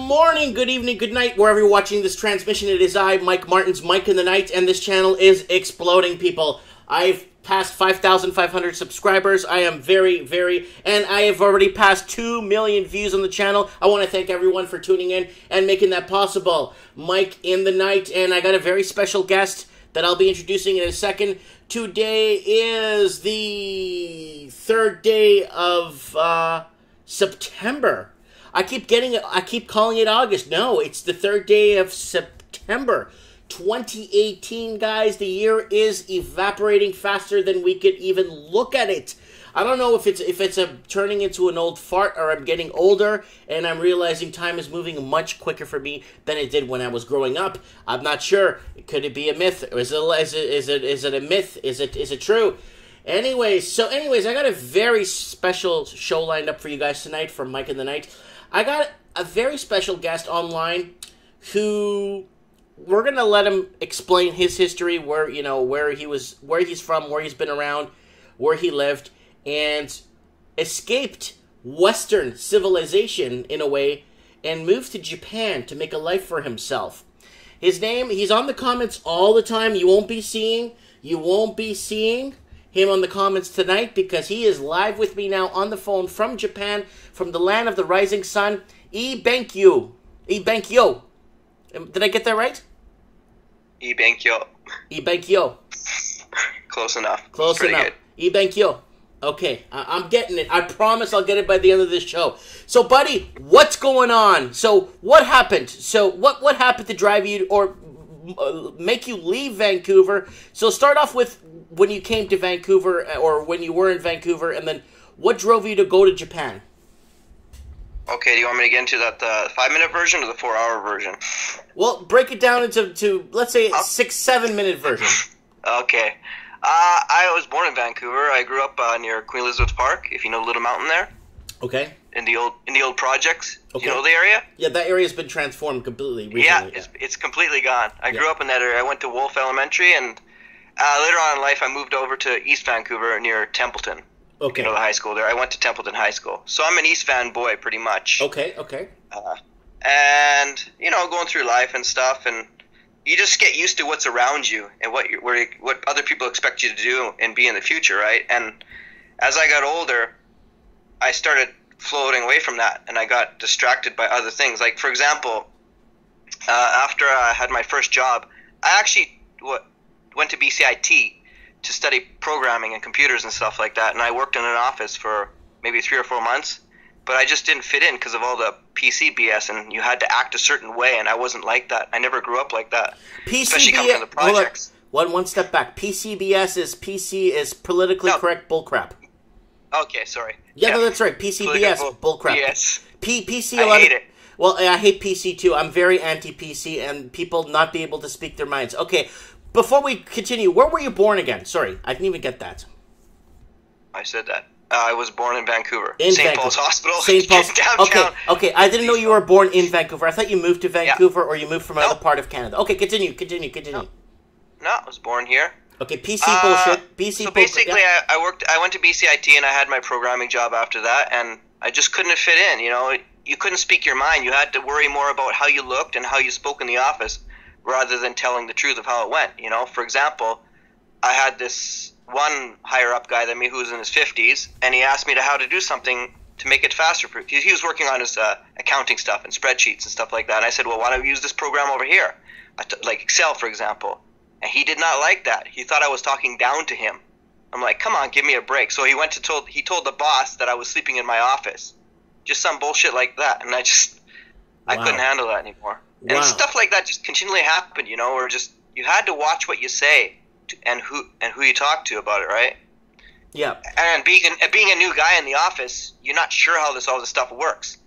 morning, good evening, good night, wherever you're watching this transmission. It is I, Mike Martins, Mike in the Night, and this channel is exploding, people. I've passed 5,500 subscribers. I am and I have already passed 2 million views on the channel. I want to thank everyone for tuning in and making that possible. Mike in the Night, and I got a very special guest that I'll be introducing in a second. Today is the 3rd day of September. I keep calling it August. No, it's the 3rd day of September. 2018, guys. The year is evaporating faster than we could even look at it. I don't know if it's turning into an old fart, or I'm getting older and I'm realizing time is moving much quicker for me than it did when I was growing up. I'm not sure. Could it be a myth? Or is it a myth? Is it true? Anyways, I got a very special show lined up for you guys tonight from Mike in the Night. I got a very special guest online who we're gonna let him explain his history, where he's from, where he's been around, where he lived, and escaped Western civilization in a way and moved to Japan to make a life for himself. His name, he's on the comments all the time. You won't be seeing him on the comments tonight because he is live with me now on the phone from Japan, from the land of the rising sun. Ibenkyo. Did I get that right? Ibenkyo. Close enough. Close enough. Ibenkyo. Okay, I'm getting it. I promise I'll get it by the end of this show. So, buddy, what's going on? So, what happened? So, what happened to drive you or make you leave Vancouver? So, start off with when you came to Vancouver, or when you were in Vancouver, and then what drove you to go to Japan? Okay, do you want me to get into that the 5-minute version or the 4-hour version? Well, break it down into let's say 6-7 minute version. Okay. I was born in Vancouver. I grew up near Queen Elizabeth Park, if you know Little Mountain there. Okay. In the old projects. Okay. Do you know the area? Yeah, that area has been transformed completely recently. Yeah, it's completely gone. I grew up in that area. I went to Wolf Elementary, and later on in life, I moved over to East Vancouver near Templeton. Okay. You know the high school there. I went to Templeton High School. So I'm an East Van boy, pretty much. Okay. And, going through life and stuff, and you just get used to what's around you and what other people expect you to do and be in the future, right? And as I got older, I started floating away from that, and I got distracted by other things. Like, for example, after I had my first job, I actually went to BCIT to study programming and computers and stuff like that, and I worked in an office for maybe 3 or 4 months, but I just didn't fit in because of all the PC BS, and you had to act a certain way, and I wasn't like that. I never grew up like that. Especially coming from the projects. One step back. PCBS is politically correct bullcrap. Okay, sorry. Yeah, no, that's right. PCBS, bullcrap. Yes. PC, I hate it. Well, I hate PC too. I'm very anti-PC, and people not be able to speak their minds. Okay, before we continue, where were you born again? Sorry, I didn't even get that. I said that. I was born in Vancouver. In St. Vancouver. Paul's Hospital. St. Paul's. Downtown. Okay. I didn't know you were born in Vancouver. I thought you moved to Vancouver or you moved from another part of Canada. Okay, continue. No, I was born here. Okay, PC bullshit. PC so basically, I went to BCIT and I had my programming job after that, and I just couldn't fit in. You couldn't speak your mind. You had to worry more about how you looked and how you spoke in the office, rather than telling the truth of how it went. For example, I had this one higher up guy than me who was in his 50s, and he asked me how to do something to make it faster. He was working on his accounting stuff and spreadsheets and stuff like that. And I said, well, why don't we use this program over here? Like Excel, for example. And he did not like that. He thought I was talking down to him. I'm like, come on, give me a break. So he told the boss that I was sleeping in my office. Just some bullshit like that. And I couldn't handle that anymore. Wow. And stuff like that just continually happened, or just you had to watch what you say and who you talk to about it, right? Yeah. And being a new guy in the office, you're not sure how all this stuff works.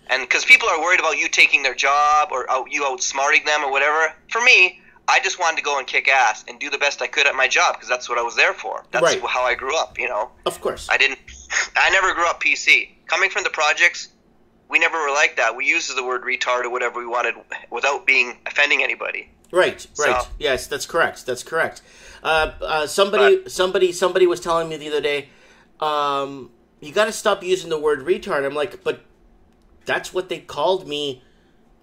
And because people are worried about you taking their job or you outsmarting them or whatever. For me, I just wanted to go and kick ass and do the best I could at my job because that's what I was there for. That's how I grew up, Of course. I never grew up PC. Coming from the projects, we never were like that. We used the word retard or whatever we wanted without offending anybody. Right. Yes, that's correct. Somebody was telling me the other day, you got to stop using the word retard. I'm like, but that's what they called me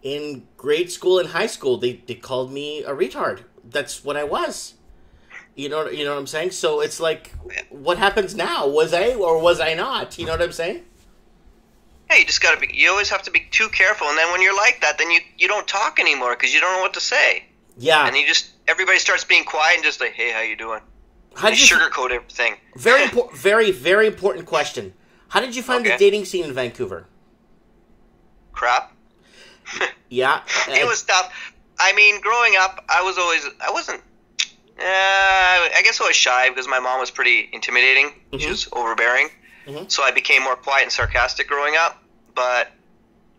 in grade school and high school, they called me a retard. That's what I was. You know what I'm saying? So it's like, what happens now? Was I or was I not? You know what I'm saying? Yeah, you just gotta be. You always have to be too careful, and then when you're like that, then you don't talk anymore because you don't know what to say. Yeah. And everybody starts being quiet and just like, hey, how you doing? How did you sugarcoat everything. Very, very important question. How did you find the dating scene in Vancouver? Crap. Yeah. It was tough. I mean, growing up, I guess I was shy because my mom was pretty intimidating. Mm-hmm. She was overbearing. Mm-hmm. So I became more quiet and sarcastic growing up. But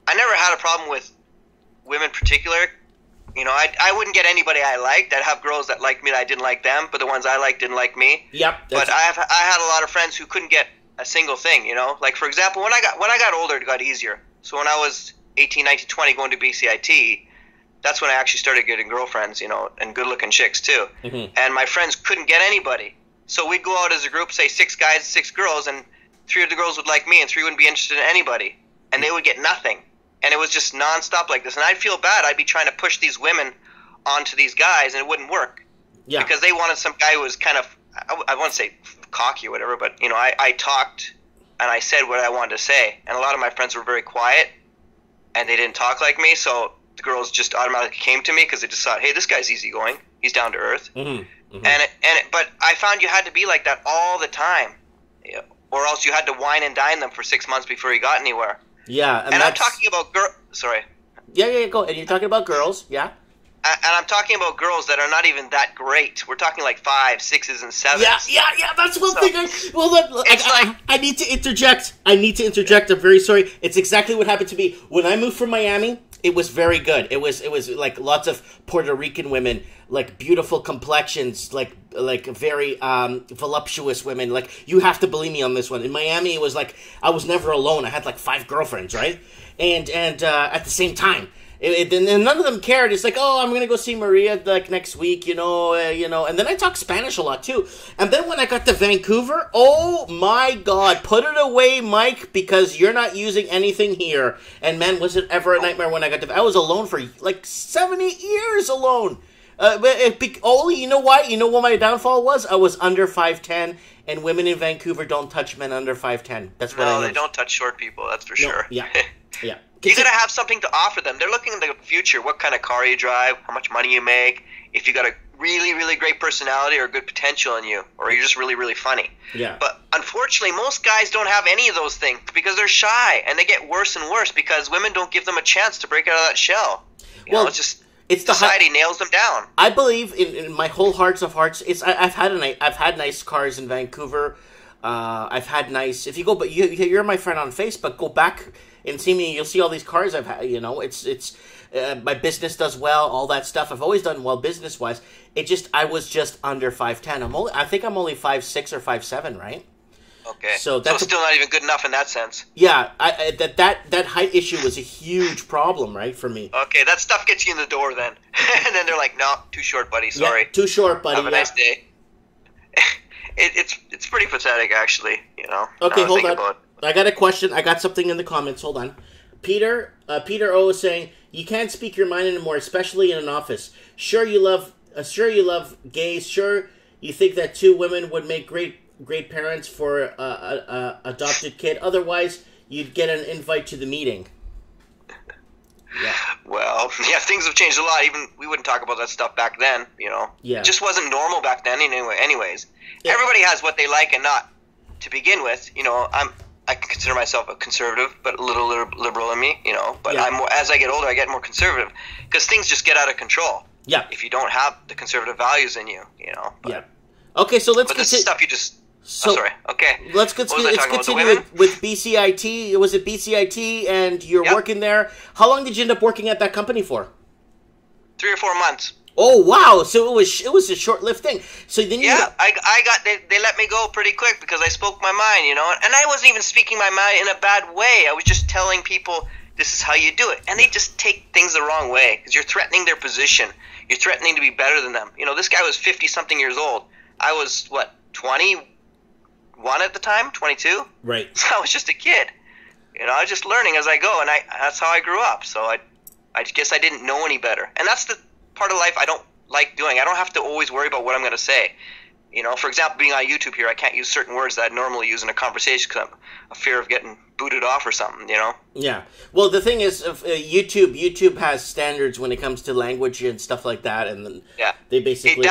I never had a problem with women in particular. You know, I wouldn't get anybody I liked. I'd have girls that liked me that I didn't like them, but the ones I liked didn't like me. Yep. But I had a lot of friends who couldn't get a single thing, you know? Like, for example, when I got older, it got easier. So when I was 18, 19, 20 going to BCIT, that's when I actually started getting girlfriends, you know, and good-looking chicks, too. Mm-hmm. And my friends couldn't get anybody. So we'd go out as a group, say 6 guys, 6 girls, and 3 of the girls would like me and 3 wouldn't be interested in anybody. And they would get nothing. And it was just nonstop like this. And I'd feel bad. I'd be trying to push these women onto these guys, and it wouldn't work. Yeah. Because they wanted some guy who was kind of, I won't say cocky or whatever, but, you know, I talked and I said what I wanted to say. And a lot of my friends were very quiet, and they didn't talk like me, so the girls just automatically came to me because they just thought, hey, this guy's easygoing. He's down to earth. Mm-hmm. Mm-hmm. But I found you had to be like that all the time, or else you had to wine and dine them for 6 months before you got anywhere. Yeah, and I'm talking about Sorry. Yeah, go. And you're talking about girls, yeah. And I'm talking about girls that are not even that great. We're talking like 5, 6s, and 7s. Yeah. That's one thing. I need to interject. I'm very sorry. It's exactly what happened to me when I moved from Miami. It was very good. It was like lots of Puerto Rican women, like beautiful complexions, like very voluptuous women. Like, you have to believe me on this one. In Miami, it was like I was never alone. I had like 5 girlfriends, right? And at the same time. And none of them cared. It's like, oh, I'm gonna go see Maria like next week, you know. And then I talk Spanish a lot too. And then when I got to Vancouver, oh my God, put it away, Mike, because you're not using anything here. And man, was it ever a nightmare when I got to? I was alone for like 7, 8 years alone. You know why? You know what my downfall was? I was under 5'10", and women in Vancouver don't touch men under 5'10". That's what I know. No, they don't touch short people. That's for sure. Yeah. You gotta have something to offer them. They're looking in the future. What kind of car you drive, how much money you make, if you got a really, really great personality or good potential in you, or you're just really, really funny. Yeah. But unfortunately, most guys don't have any of those things because they're shy, and they get worse and worse because women don't give them a chance to break out of that shell. You know, it's society nails them down. I believe in my whole hearts of hearts. I've had nice cars in Vancouver. I've had nice. If you go, but you're my friend on Facebook. Go back and see me. You'll see all these cars I've had. You know, it's my business does well. All that stuff. I've always done well business wise. I was just under 5'10". I think I'm only 5'6" or 5'7", right? Okay. So that's still not even good enough in that sense. Yeah, that height issue was a huge problem, right, for me. Okay, that stuff gets you in the door then. And then they're like, no, too short, buddy, sorry. Yeah, too short, buddy. Have a nice day. It's pretty pathetic, actually, you know. Okay, hold on. I got a question. I got something in the comments. Hold on. Peter O is saying, you can't speak your mind anymore, especially in an office. Sure you love gays. Sure you think that 2 women would make great parents for a adopted kid. Otherwise, you'd get an invite to the meeting. Yeah. Well, yeah, things have changed a lot. Even we wouldn't talk about that stuff back then, you know. Yeah. It just wasn't normal back then anyways. Yeah. Everybody has what they like and not to begin with. You know, I consider myself a conservative, but a little liberal in me, you know. But as I get older, I get more conservative because things just get out of control. Yeah. If you don't have the conservative values in you, you know. But, yeah. Okay, so let's. But this is stuff you just. Sorry. Okay. Let's continue with BCIT. Was it BCIT, and you're working there? How long did you end up working at that company for? 3 or 4 months. Oh wow! So it was a short-lived thing. So then they let me go pretty quick because I spoke my mind, you know, and I wasn't even speaking my mind in a bad way. I was just telling people this is how you do it, and they just take things the wrong way because you're threatening their position. You're threatening to be better than them. You know, this guy was 50-something years old. I was 21 at the time, 22. Right. So I was just a kid. You know, I was just learning as I go, and that's how I grew up. So I guess I didn't know any better. And that's the part of life I don't like doing. I don't have to always worry about what I'm going to say. You know, for example, being on YouTube here, I can't use certain words that I'd normally use in a conversation because I'm a fear of getting booted off or something, you know? Yeah. Well, the thing is, YouTube has standards when it comes to language and stuff like that, and then they basically...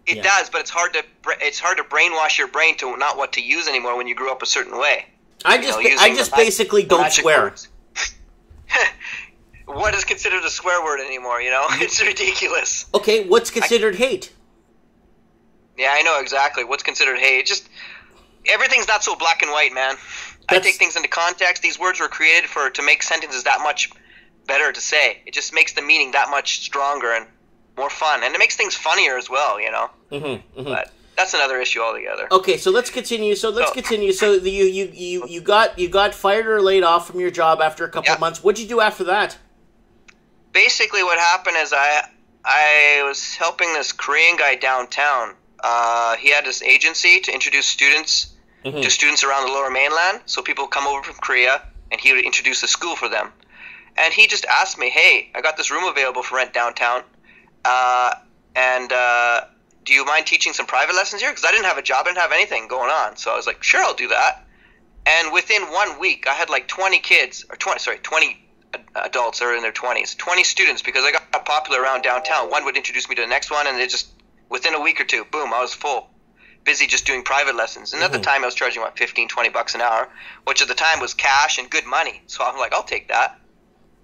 It does, but it's hard to brainwash your brain to not what to use anymore when you grew up a certain way. I just basically don't swear. What is considered a swear word anymore, you know? It's ridiculous. Okay, what's considered hate? Yeah, I know exactly. What's considered hate? Just everything's not so black and white, man. I take things into context. These words were created to make sentences that much better to say. It just makes the meaning that much stronger and more fun, and it makes things funnier as well, you know. But that's another issue altogether. Okay, so let's continue. So you got fired or laid off from your job after a couple of months. What'd you do after that? Basically, what happened is I was helping this Korean guy downtown. He had this agency to introduce students to students around the Lower Mainland. So people come over from Korea, and he would introduce a school for them. And he just asked me, "Hey, I got this room available for rent downtown. Do you mind teaching some private lessons here?" Because I didn't have a job, I didn't have anything going on. So I was like, "Sure, I'll do that." And within 1 week, I had like 20 adults that are in their 20s, 20 students, because I got popular around downtown. One would introduce me to the next one, and within a week or two, boom, I was busy just doing private lessons. And at the time, I was charging, $15-20 an hour, which at the time was cash and good money. So I'm like, I'll take that.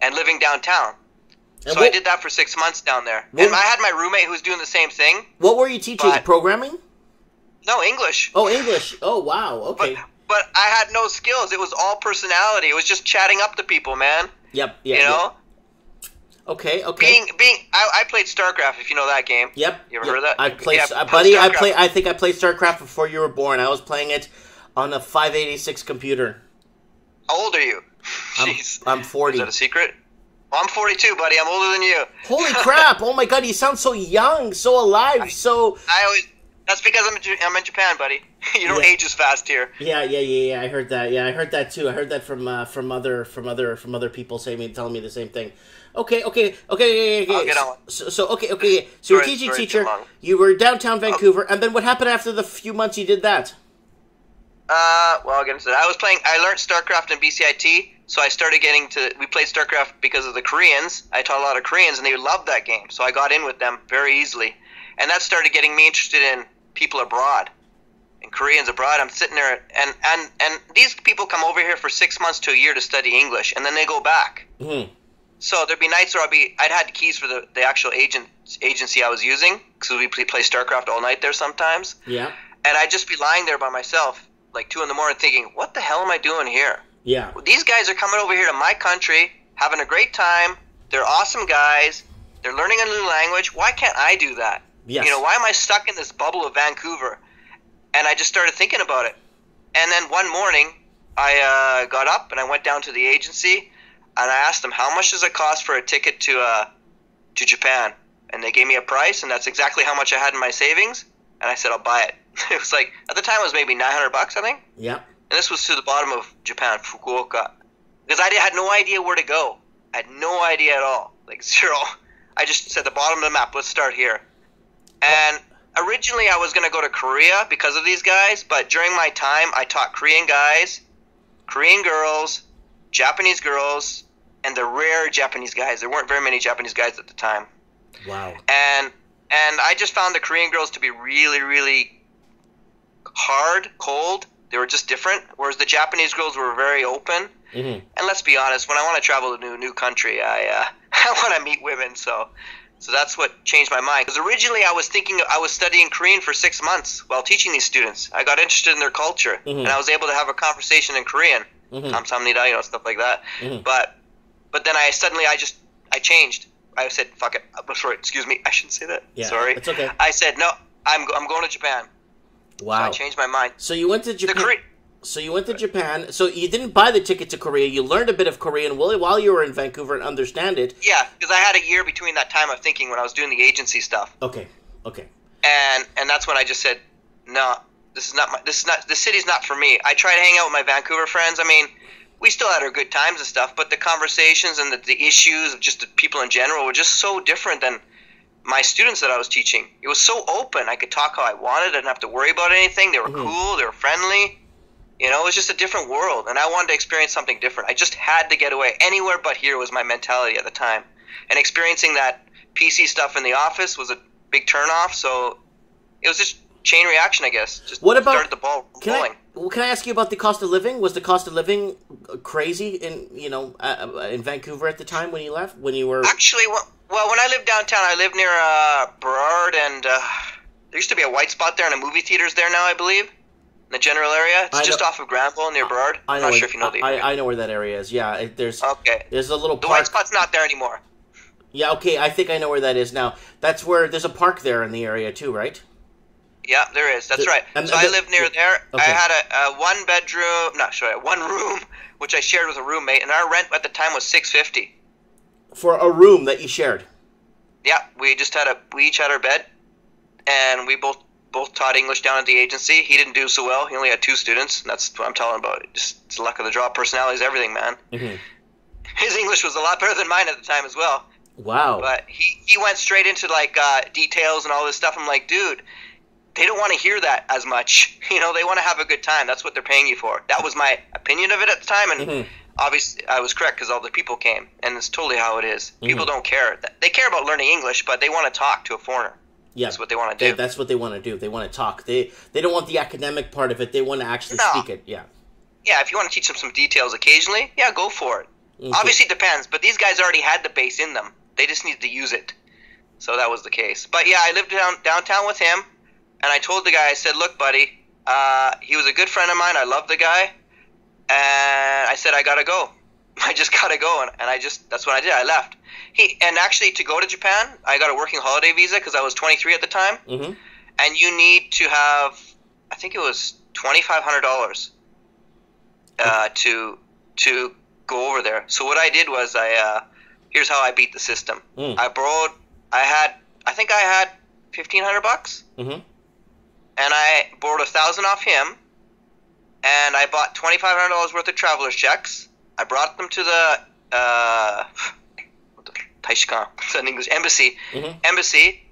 And living downtown. So I did that for 6 months down there. And I had my roommate who was doing the same thing. What were you teaching? Programming? No, English. Oh, English. Oh, wow. Okay. But I had no skills. It was all personality. It was just chatting up to people, man. Yep. You know? Okay. I played StarCraft, if you know that game. Yep. You ever heard of that? I think I played StarCraft before you were born. I was playing it on a 586 computer. How old are you? Jeez. I'm 40. Is that a secret? Well, I'm 42, buddy. I'm older than you. Holy crap! Oh my god, you sound so young, so alive, That's because I'm in Japan, buddy. You don't age as fast here. Yeah. I heard that. Yeah, I heard that too. I heard that from other people telling me the same thing. Okay. I'll get on. So you're a teaching teacher. You were downtown Vancouver, and then what happened after the few months you did that? Well, I'll get into that. I learned StarCraft in BCIT, so I started we played StarCraft because of the Koreans. I taught a lot of Koreans, and they loved that game, so I got in with them very easily. And that started getting me interested in people abroad, and Koreans abroad. I'm sitting there, and these people come over here for 6 months to a year to study English, and then they go back. So there'd be nights where I'd had the keys for the actual agency I was using, because we play StarCraft all night there sometimes. Yeah. And I'd just be lying there by myself, like 2 a.m, thinking, what the hell am I doing here? Yeah. These guys are coming over here to my country, having a great time. They're awesome guys. They're learning a new language. Why can't I do that? Yes. You know, why am I stuck in this bubble of Vancouver? And I just started thinking about it. And then one morning, I got up and I went down to the agency, and I asked them, how much does it cost for a ticket to Japan? And they gave me a price, and that's exactly how much I had in my savings. And I said, I'll buy it. It was like, at the time it was maybe $900, I think. Yeah. And this was to the bottom of Japan, Fukuoka. Because I had no idea where to go. I had no idea at all. Like, zero. I just said, the bottom of the map, let's start here. And originally I was going to go to Korea because of these guys, but during my time I taught Korean guys, Korean girls, Japanese girls, and the rare Japanese guys. There weren't very many Japanese guys at the time. Wow. And I just found the Korean girls to be really, really hard, cold. They were just different, whereas the Japanese girls were very open. And let's be honest, when I want to travel to a new country, I want to meet women, so that's what changed my mind. Because originally I was studying Korean for 6 months while teaching these students. I got interested in their culture, and I was able to have a conversation in Korean, 감사합니다, stuff like that. But then I changed. I said, fuck it. Sorry, excuse me. I shouldn't say that. Yeah, sorry. it's okay. I said, no, I'm going to Japan. Wow. So I changed my mind. So you went to Japan. So you didn't buy the ticket to Korea. You learned a bit of Korean while you were in Vancouver and understand it. Yeah, because I had a year between that time of thinking when I was doing the agency stuff. Okay. And that's when I just said, no, this city's not for me. I try to hang out with my Vancouver friends. I mean, we still had our good times and stuff, but the conversations and the issues of just the people in general were just so different than my students that I was teaching. It was so open. I could talk how I wanted. I didn't have to worry about anything. They were cool. They were friendly. You know, it was just a different world, and I wanted to experience something different. I just had to get away. Anywhere but here was my mentality at the time. And experiencing that PC stuff in the office was a big turnoff, so it was just chain reaction, I guess. Just what about, started the ball rolling. Can I ask you about the cost of living? Was the cost of living crazy in in Vancouver at the time when you left? When you were actually, well, when I lived downtown, I lived near Burrard, and there used to be a white spot there, and a movie theater's there now, I believe, in the general area. It's just off of Granville near Burrard. I'm not sure if you know the area. I know where that area is. Yeah, there's a little park. The white spot's not there anymore. Yeah, okay, I think I know where that is now. That's where there's a park there in the area too, right? Yeah, there is. That's right. So I lived near there. Okay. I had one room, which I shared with a roommate, and our rent at the time was $650 for a room that you shared. Yeah, we each had our bed, and we both taught English down at the agency. He didn't do so well. He only had 2 students. And that's what I'm telling about. It's luck of the draw. Personality is everything, man. Mm-hmm. His English was a lot better than mine at the time as well. Wow. But he went straight into details and all this stuff. I'm like, dude, they don't want to hear that as much. You know, they want to have a good time. That's what they're paying you for. That was my opinion of it at the time, and obviously I was correct because all the people came, and it's totally how it is. People don't care. They care about learning English, but they want to talk to a foreigner. Yeah, that's what they want to do. That's what they want to do. They want to talk. They don't want the academic part of it. They want to actually speak it. Yeah. Yeah, if you want to teach them some details occasionally, yeah, go for it. Okay. Obviously it depends, but these guys already had the base in them. They just needed to use it. So that was the case. But yeah, I lived downtown with him. And I told the guy, I said, look, buddy, he was a good friend of mine. I love the guy. And I said, I got to go. I just got to go. And that's what I did. I left. And actually, to go to Japan, I got a working holiday visa because I was 23 at the time. Mm-hmm. And you need to have, I think it was $2,500 to go over there. So what I did was here's how I beat the system. I think I had $1,500. Mm-hmm. And I borrowed $1,000 off him, and I bought $2,500 worth of traveler's checks. I brought them to the Taishikan, an English embassy,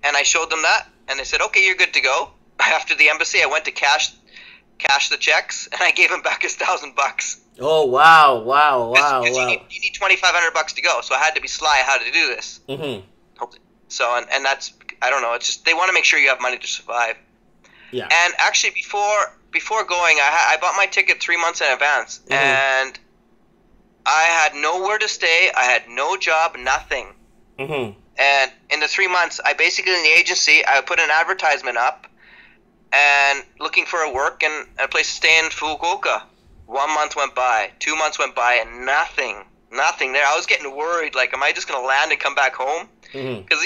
and I showed them that, and they said, "Okay, you're good to go." After the embassy, I went to cash the checks, and I gave him back his $1,000. Oh wow! You need $2,500 to go, so I had to be sly how to do this. Mm-hmm. So and that's, I don't know. It's just they want to make sure you have money to survive. Yeah. And actually, before going, I bought my ticket 3 months in advance, and I had nowhere to stay. I had no job, nothing. Mm-hmm. And in the 3 months, I basically, in the agency, I put an advertisement up and looking for a work and a place to stay in Fukuoka. 1 month went by, 2 months went by, and nothing there. I was getting worried, like, am I just going to land and come back home? Because,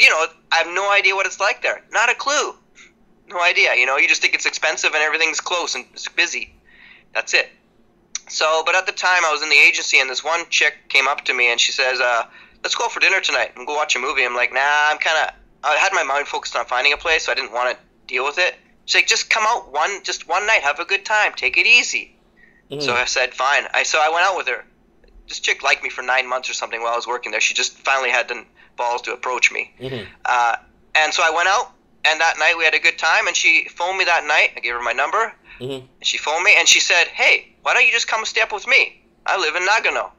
I have no idea what it's like there. Not a clue. No idea, you just think it's expensive and everything's close and it's busy. That's it. So, but at the time I was in the agency and this one chick came up to me and she says, let's go out for dinner tonight and go watch a movie. I'm like, nah, I had my mind focused on finding a place, so I didn't want to deal with it. She's like, just come out one night, have a good time, take it easy. Mm-hmm. So I said, fine. So I went out with her. This chick liked me for 9 months or something while I was working there. She just finally had the balls to approach me. Mm-hmm. And so I went out. And that night we had a good time, and she phoned me that night. I gave her my number, and she phoned me, and she said, hey, why don't you just come stay up with me? I live in Nagano.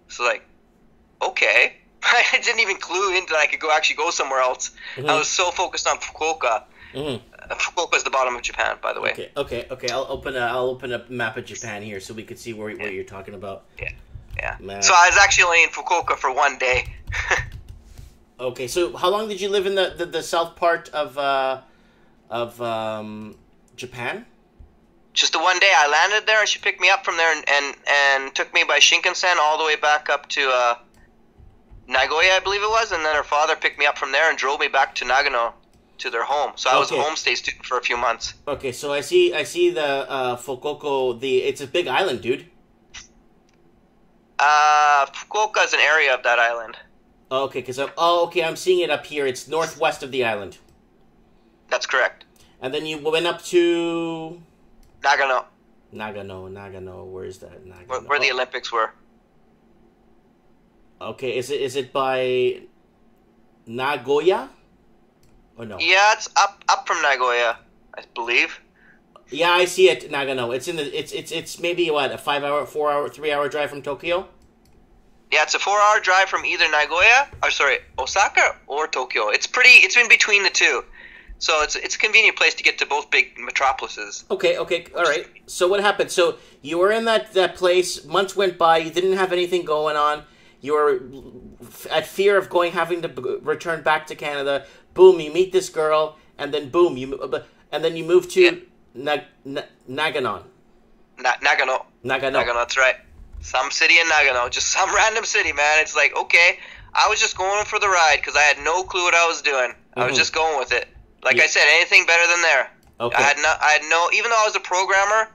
So like, okay. I didn't even clue into that I could actually go somewhere else. Mm-hmm. I was so focused on Fukuoka. Mm-hmm. Fukuoka is the bottom of Japan, by the way. Okay. I'll open a map of Japan here so we could see where you're talking about. Yeah. So I was actually only in Fukuoka for 1 day. Okay, so how long did you live in the south part of Japan? Just the 1 day. I landed there, and she picked me up from there and took me by Shinkansen all the way back up to Nagoya, I believe it was, and then her father picked me up from there and drove me back to Nagano to their home. So I was a homestay student for a few months. Okay, so I see the Fukuoka. It's a big island, dude. Fukuoka is an area of that island. Okay, I'm seeing it up here. It's northwest of the island. That's correct. And then you went up to Nagano. Nagano. Where is that? Nagano. Where the Olympics were. Okay, is it by Nagoya? Or no? Yeah, it's up from Nagoya, I believe. Yeah, I see it. Nagano. It's maybe what, a 3-hour drive from Tokyo. Yeah, it's a 4-hour drive from either Osaka or Tokyo. It's in between the two, so it's a convenient place to get to both big metropolises. Okay, all right. So what happened? So you were in that place. Months went by. You didn't have anything going on. You were at fear of having to return back to Canada. Boom, you meet this girl, and then boom, you move to Nagano. Nagano. That's right. Some city in Nagano, just some random city, man. It's like, okay, I was just going for the ride because I had no clue what I was doing. I was just going with it. Like I said, anything better than there. Okay. I had no. Even though I was a programmer,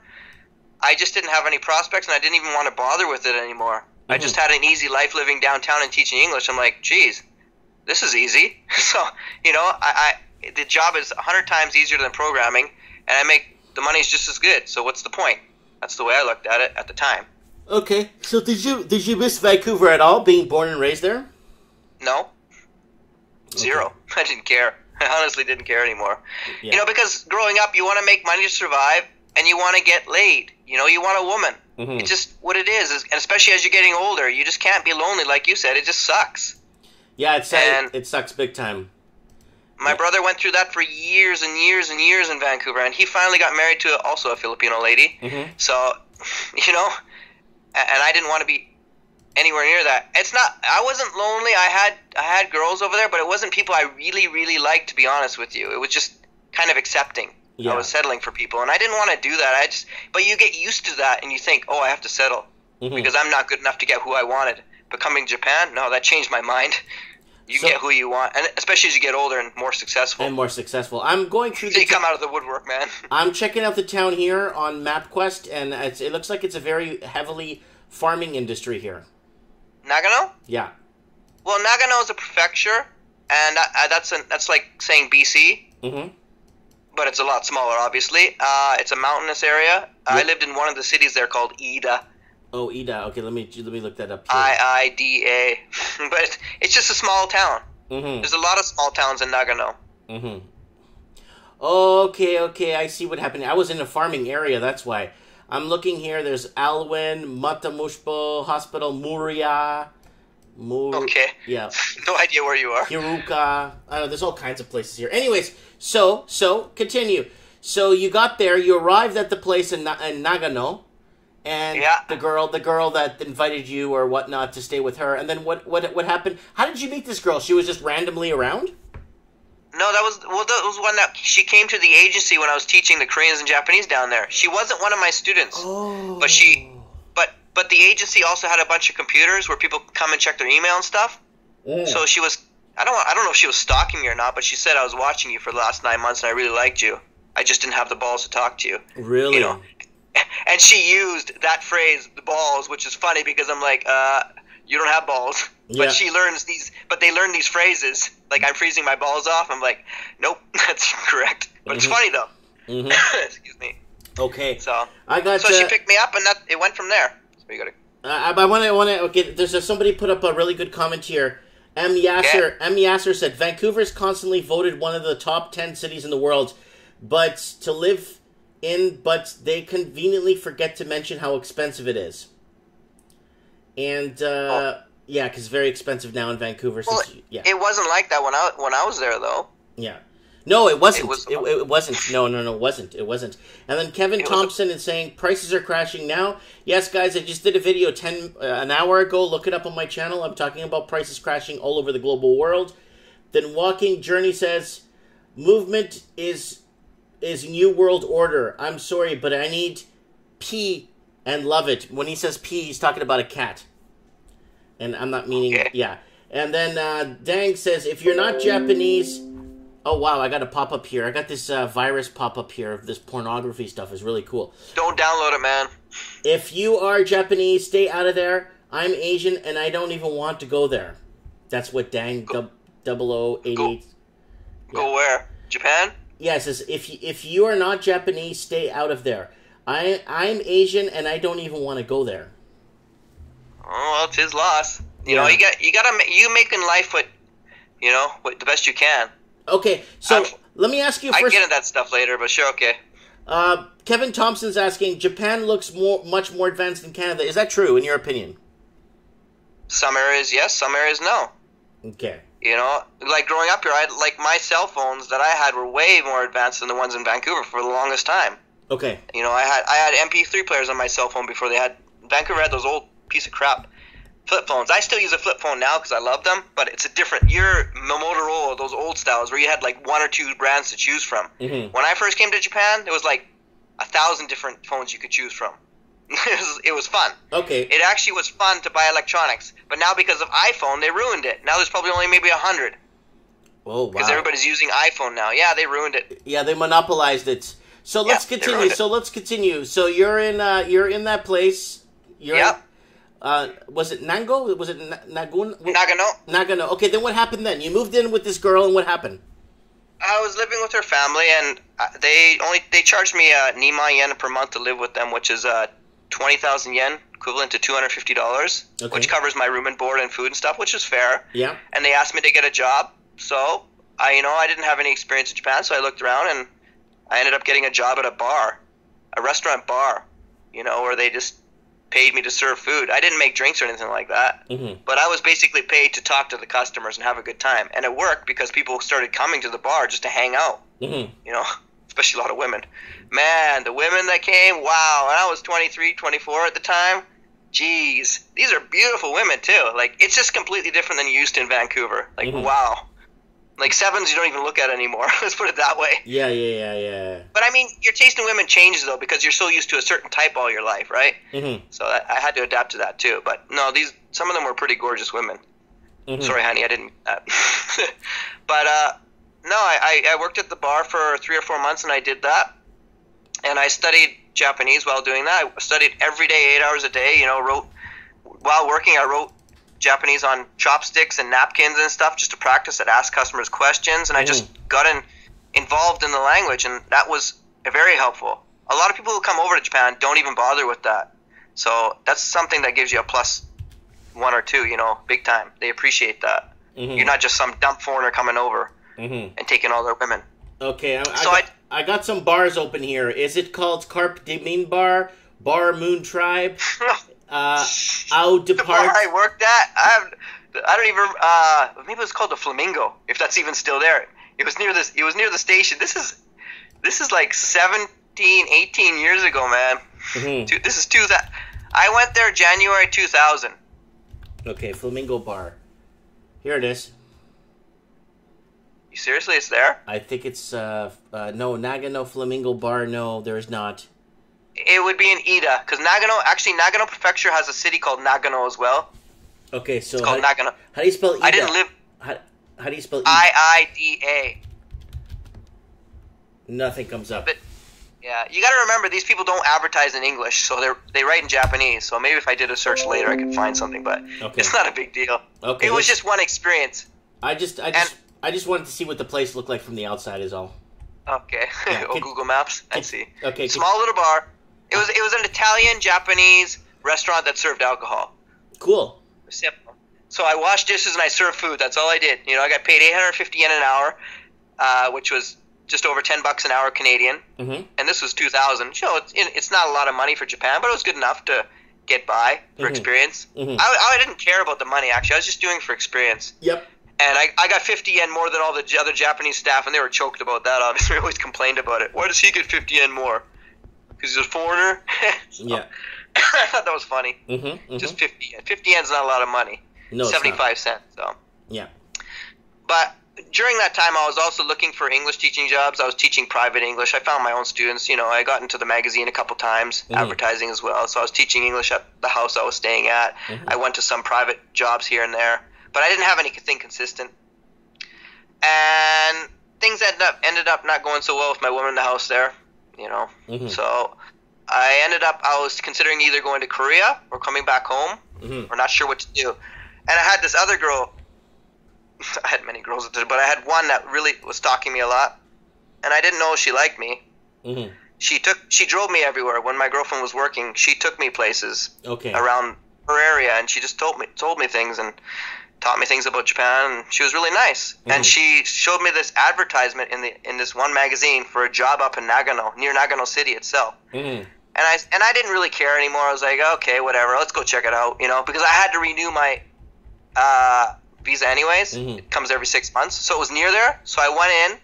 I just didn't have any prospects, and I didn't even want to bother with it anymore. I just had an easy life living downtown and teaching English. I'm like, geez, this is easy. So, the job is 100 times easier than programming, and the money's just as good. So what's the point? That's the way I looked at it at the time. Okay, so did you miss Vancouver at all, being born and raised there? No. Zero. Okay. I didn't care. I honestly didn't care anymore. Yeah. Because growing up, you want to make money to survive, and you want to get laid. You want a woman. Mm-hmm. It's just what it is, and especially as you're getting older, you just can't be lonely, like you said. It just sucks. Yeah, it sucks big time. My brother went through that for years and years and years in Vancouver, and he finally got married to also a Filipino lady. Mm-hmm. So, and I didn't want to be anywhere near that. I wasn't lonely. I had girls over there, but it wasn't people I really, really liked, to be honest with you. It was just kind of accepting. Yeah. I was settling for people, and I didn't want to do that. But you get used to that, and you think, oh, I have to settle because I'm not good enough to get who I wanted. But coming to Japan, no, that changed my mind. You get who you want, and especially as you get older and more successful. I'm going through. So you come out of the woodwork, man. I'm checking out the town here on MapQuest, and it looks like it's a very heavily farming industry here. Nagano? Yeah. Well, Nagano is a prefecture, and that's like saying BC. Mm-hmm. But it's a lot smaller, obviously. It's a mountainous area. Yeah. I lived in one of the cities there called Ida. Oh, Ida. Okay, let me look that up. Ida. But it's just a small town. Mm-hmm. There's a lot of small towns in Nagano. Mm-hmm. Okay. I see what happened. I was in a farming area. That's why. I'm looking here. There's Alwyn, Matamushpo Hospital, Muria. Okay. Yeah. No idea where you are. Hiruka. I don't know. There's all kinds of places here. Anyways, so continue. So you got there. You arrived at the place in Nagano. And the girl that invited you or whatnot to stay with her, and then what happened? How did you meet this girl? She was just randomly around? No, that was one that she came to the agency when I was teaching the Koreans and Japanese down there. She wasn't one of my students, but the agency also had a bunch of computers where people come and check their email and stuff. Mm. So she was I don't know if she was stalking me or not, but she said I was watching you for the last 9 months and I really liked you. I just didn't have the balls to talk to you. Really? And she used that phrase, the balls, which is funny because I'm like, you don't have balls. Yeah. But they learn these phrases. Like, I'm freezing my balls off. I'm like, nope, that's correct. But it's funny, though. Mm-hmm. Excuse me. Okay. So she picked me up, and it went from there. So you got to... I want to. Okay, there's somebody put up a really good comment here. M. Yasser said, Vancouver is constantly voted one of the top 10 cities in the world, but to live in, but they conveniently forget to mention how expensive it is. And, yeah, because it's very expensive now in Vancouver. Well, it wasn't like that when I was there, though. Yeah. No, it wasn't. It wasn't. No, it wasn't. It wasn't. And then Kevin Thompson is saying, prices are crashing now. Yes, guys, I just did a video an hour ago. Look it up on my channel. I'm talking about prices crashing all over the global world. Then Walking Journey says, movement is new world order. I'm sorry, but I need pee and love it. When he says pee, he's talking about a cat. And I'm not meaning, yeah. And then Dang says, if you're not Japanese... Oh, wow, I got a pop-up here. I got this virus pop-up here of this pornography stuff. It's really cool. Don't download it, man. If you are Japanese, stay out of there. I'm Asian, and I don't even want to go there. That's what Dang 0088... Go where? Japan? Yeah, it says, if you are not Japanese, stay out of there. I'm Asian and I don't even want to go there. Oh, well, it's his loss. You know, you making life what the best you can. Okay, so let me ask you first. I can get into that stuff later, but sure, okay. Kevin Thompson's asking, Japan looks much more advanced than Canada. Is that true, in your opinion? Some areas, yes. Some areas, no. Okay. You know, like growing up here, my cell phones that I had were way more advanced than the ones in Vancouver for the longest time. Okay. You know, I had MP3 players on my cell phone before Vancouver had those old piece of crap flip phones. I still use a flip phone now because I love them, but it's a different. You're Motorola, those old styles where you had like one or two brands to choose from. Mm-hmm. When I first came to Japan, there was like 1,000 different phones you could choose from. It was fun. Okay. It actually was fun to buy electronics, but now because of iPhone, they ruined it. Now there's probably only maybe 100. Oh, wow. Because everybody's using iPhone now. Yeah, they ruined it. Yeah, they monopolized it. So let's continue. So you're in that place. Yep. Was it Nango? Was it Nagun? Nagano. Okay, then what happened then? You moved in with this girl, and what happened? I was living with her family, and they charged me Nima yen per month to live with them, which is 20,000 yen, equivalent to $250, which covers my room and board and food and stuff, which is fair. Yeah. And they asked me to get a job, so I didn't have any experience in Japan, so I looked around and I ended up getting a job at a restaurant bar, where they just paid me to serve food. I didn't make drinks or anything like that, but I was basically paid to talk to the customers and have a good time, and it worked because people started coming to the bar just to hang out. Especially a lot of women. Man, the women that came, wow, and I was 23, 24 at the time. Jeez, these are beautiful women too. Like, it's just completely different than you used to in Vancouver. Like, wow. Like, sevens you don't even look at anymore. Let's put it that way. Yeah. But I mean, your taste in women changes though because you're so used to a certain type all your life, right? So I had to adapt to that too. But no, some of them were pretty gorgeous women. Sorry, honey, I didn't mean that. But no, I worked at the bar for 3 or 4 months, and I did that. And I studied Japanese while doing that. I studied every day, 8 hours a day. While working, I wrote Japanese on chopsticks and napkins and stuff just to practice. I'd ask customers questions, and I just got involved in the language, and that was very helpful. A lot of people who come over to Japan don't even bother with that. So that's something that gives you a +1 or 2, big time. They appreciate that. You're not just some dumb foreigner coming over and taking all their women. Okay, I got some bars open here. Is it called Carp Demine Bar, Bar Moon Tribe, Au Depart? The bar I worked at, I don't even maybe it was called the Flamingo, if that's even still there. It was near the station. This is like 17, 18 years ago, man. This is 2000. I went there January 2000. Okay, Flamingo Bar. Here it is. Seriously, it's there? I think it's no Nagano Flamingo Bar. No, there is not. It would be in Ida, because Nagano Prefecture has a city called Nagano as well. Okay, so it's called Nagano. How do you spell Ida? I didn't live. How do you spell Ida? IIDA. Nothing comes up. But yeah, you got to remember these people don't advertise in English, so they write in Japanese. So maybe if I did a search later, I could find something, but it's not a big deal. Okay, it was just one experience. I just wanted to see what the place looked like from the outside is all. Okay. Yeah, Google Maps. I see. Okay. Small little bar. It was an Italian-Japanese restaurant that served alcohol. Cool. Simple. So I washed dishes and I served food. That's all I did. I got paid 850 yen an hour, which was just over $10 an hour Canadian. And this was 2000. It's not a lot of money for Japan, but it was good enough to get by for experience. I didn't care about the money, actually. I was just doing it for experience. Yep. And I got 50 yen more than all the other Japanese staff, and they were choked about that, obviously. They always complained about it. Why does he get 50 yen more? Because he's a foreigner? Yeah. I thought that was funny. Just 50 yen. 50 yen's not a lot of money. No, 75 cents. So. Yeah. But during that time, I was also looking for English teaching jobs. I was teaching private English. I found my own students. I got into the magazine a couple times, advertising as well. So I was teaching English at the house I was staying at. I went to some private jobs here and there. But I didn't have anything consistent. And things ended up not going so well with my woman in the house there, So I was considering either going to Korea or coming back home, or not sure what to do. And I had this other girl. I had many girls, but I had one that really was stalking me a lot. And I didn't know she liked me. she drove me everywhere when my girlfriend was working. She took me places Okay. around her area, and she just told me things and taught me things about Japan. And she was really nice. And she showed me this advertisement in this one magazine for a job up in Nagano, near Nagano City itself. And I didn't really care anymore. I was like, okay, whatever, let's go check it out, because I had to renew my visa anyways. It comes every 6 months, so it was near there. So I went in,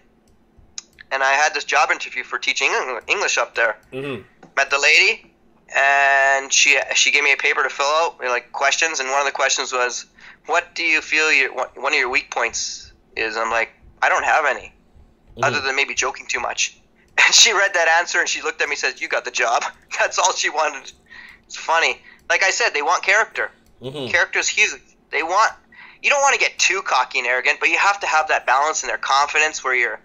and I had this job interview for teaching English up there. Met the lady, and she gave me a paper to fill out, like questions, and one of the questions was, what do you feel one of your weak points is? I'm like, I don't have any, other than maybe joking too much. And she read that answer, and she looked at me and said, you got the job. That's all she wanted. It's funny. Like I said, they want character. Character's huge. You don't want to get too cocky and arrogant, but you have to have that balance in their confidence where you're,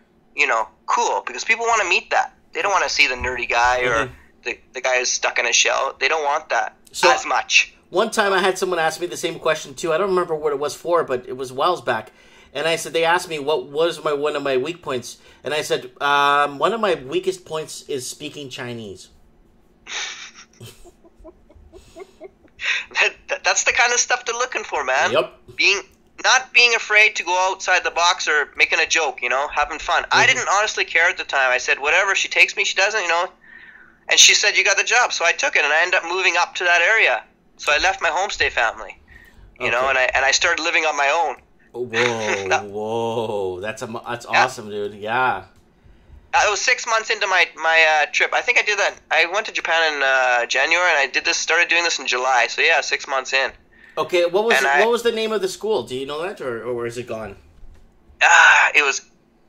cool, because people want to meet that. They don't want to see the nerdy guy or the guy who's stuck in a shell. They don't want that as much. One time I had someone ask me the same question too. I don't remember what it was for, but it was a while back. And I said, they asked me what was one of my weak points. And I said, one of my weakest points is speaking Chinese. That's the kind of stuff they're looking for, man. Yep. Not being afraid to go outside the box or making a joke, having fun. I didn't honestly care at the time. I said, whatever, she takes me, she doesn't, And she said, you got the job. So I took it, and I ended up moving up to that area. So I left my homestay family, and I started living on my own. Whoa! That's awesome, dude. Yeah. It was 6 months into my trip. I think I did that. I went to Japan in January, and I started doing this in July. So yeah, 6 months in. Okay, what was the name of the school? Do you know that, or is it gone? It was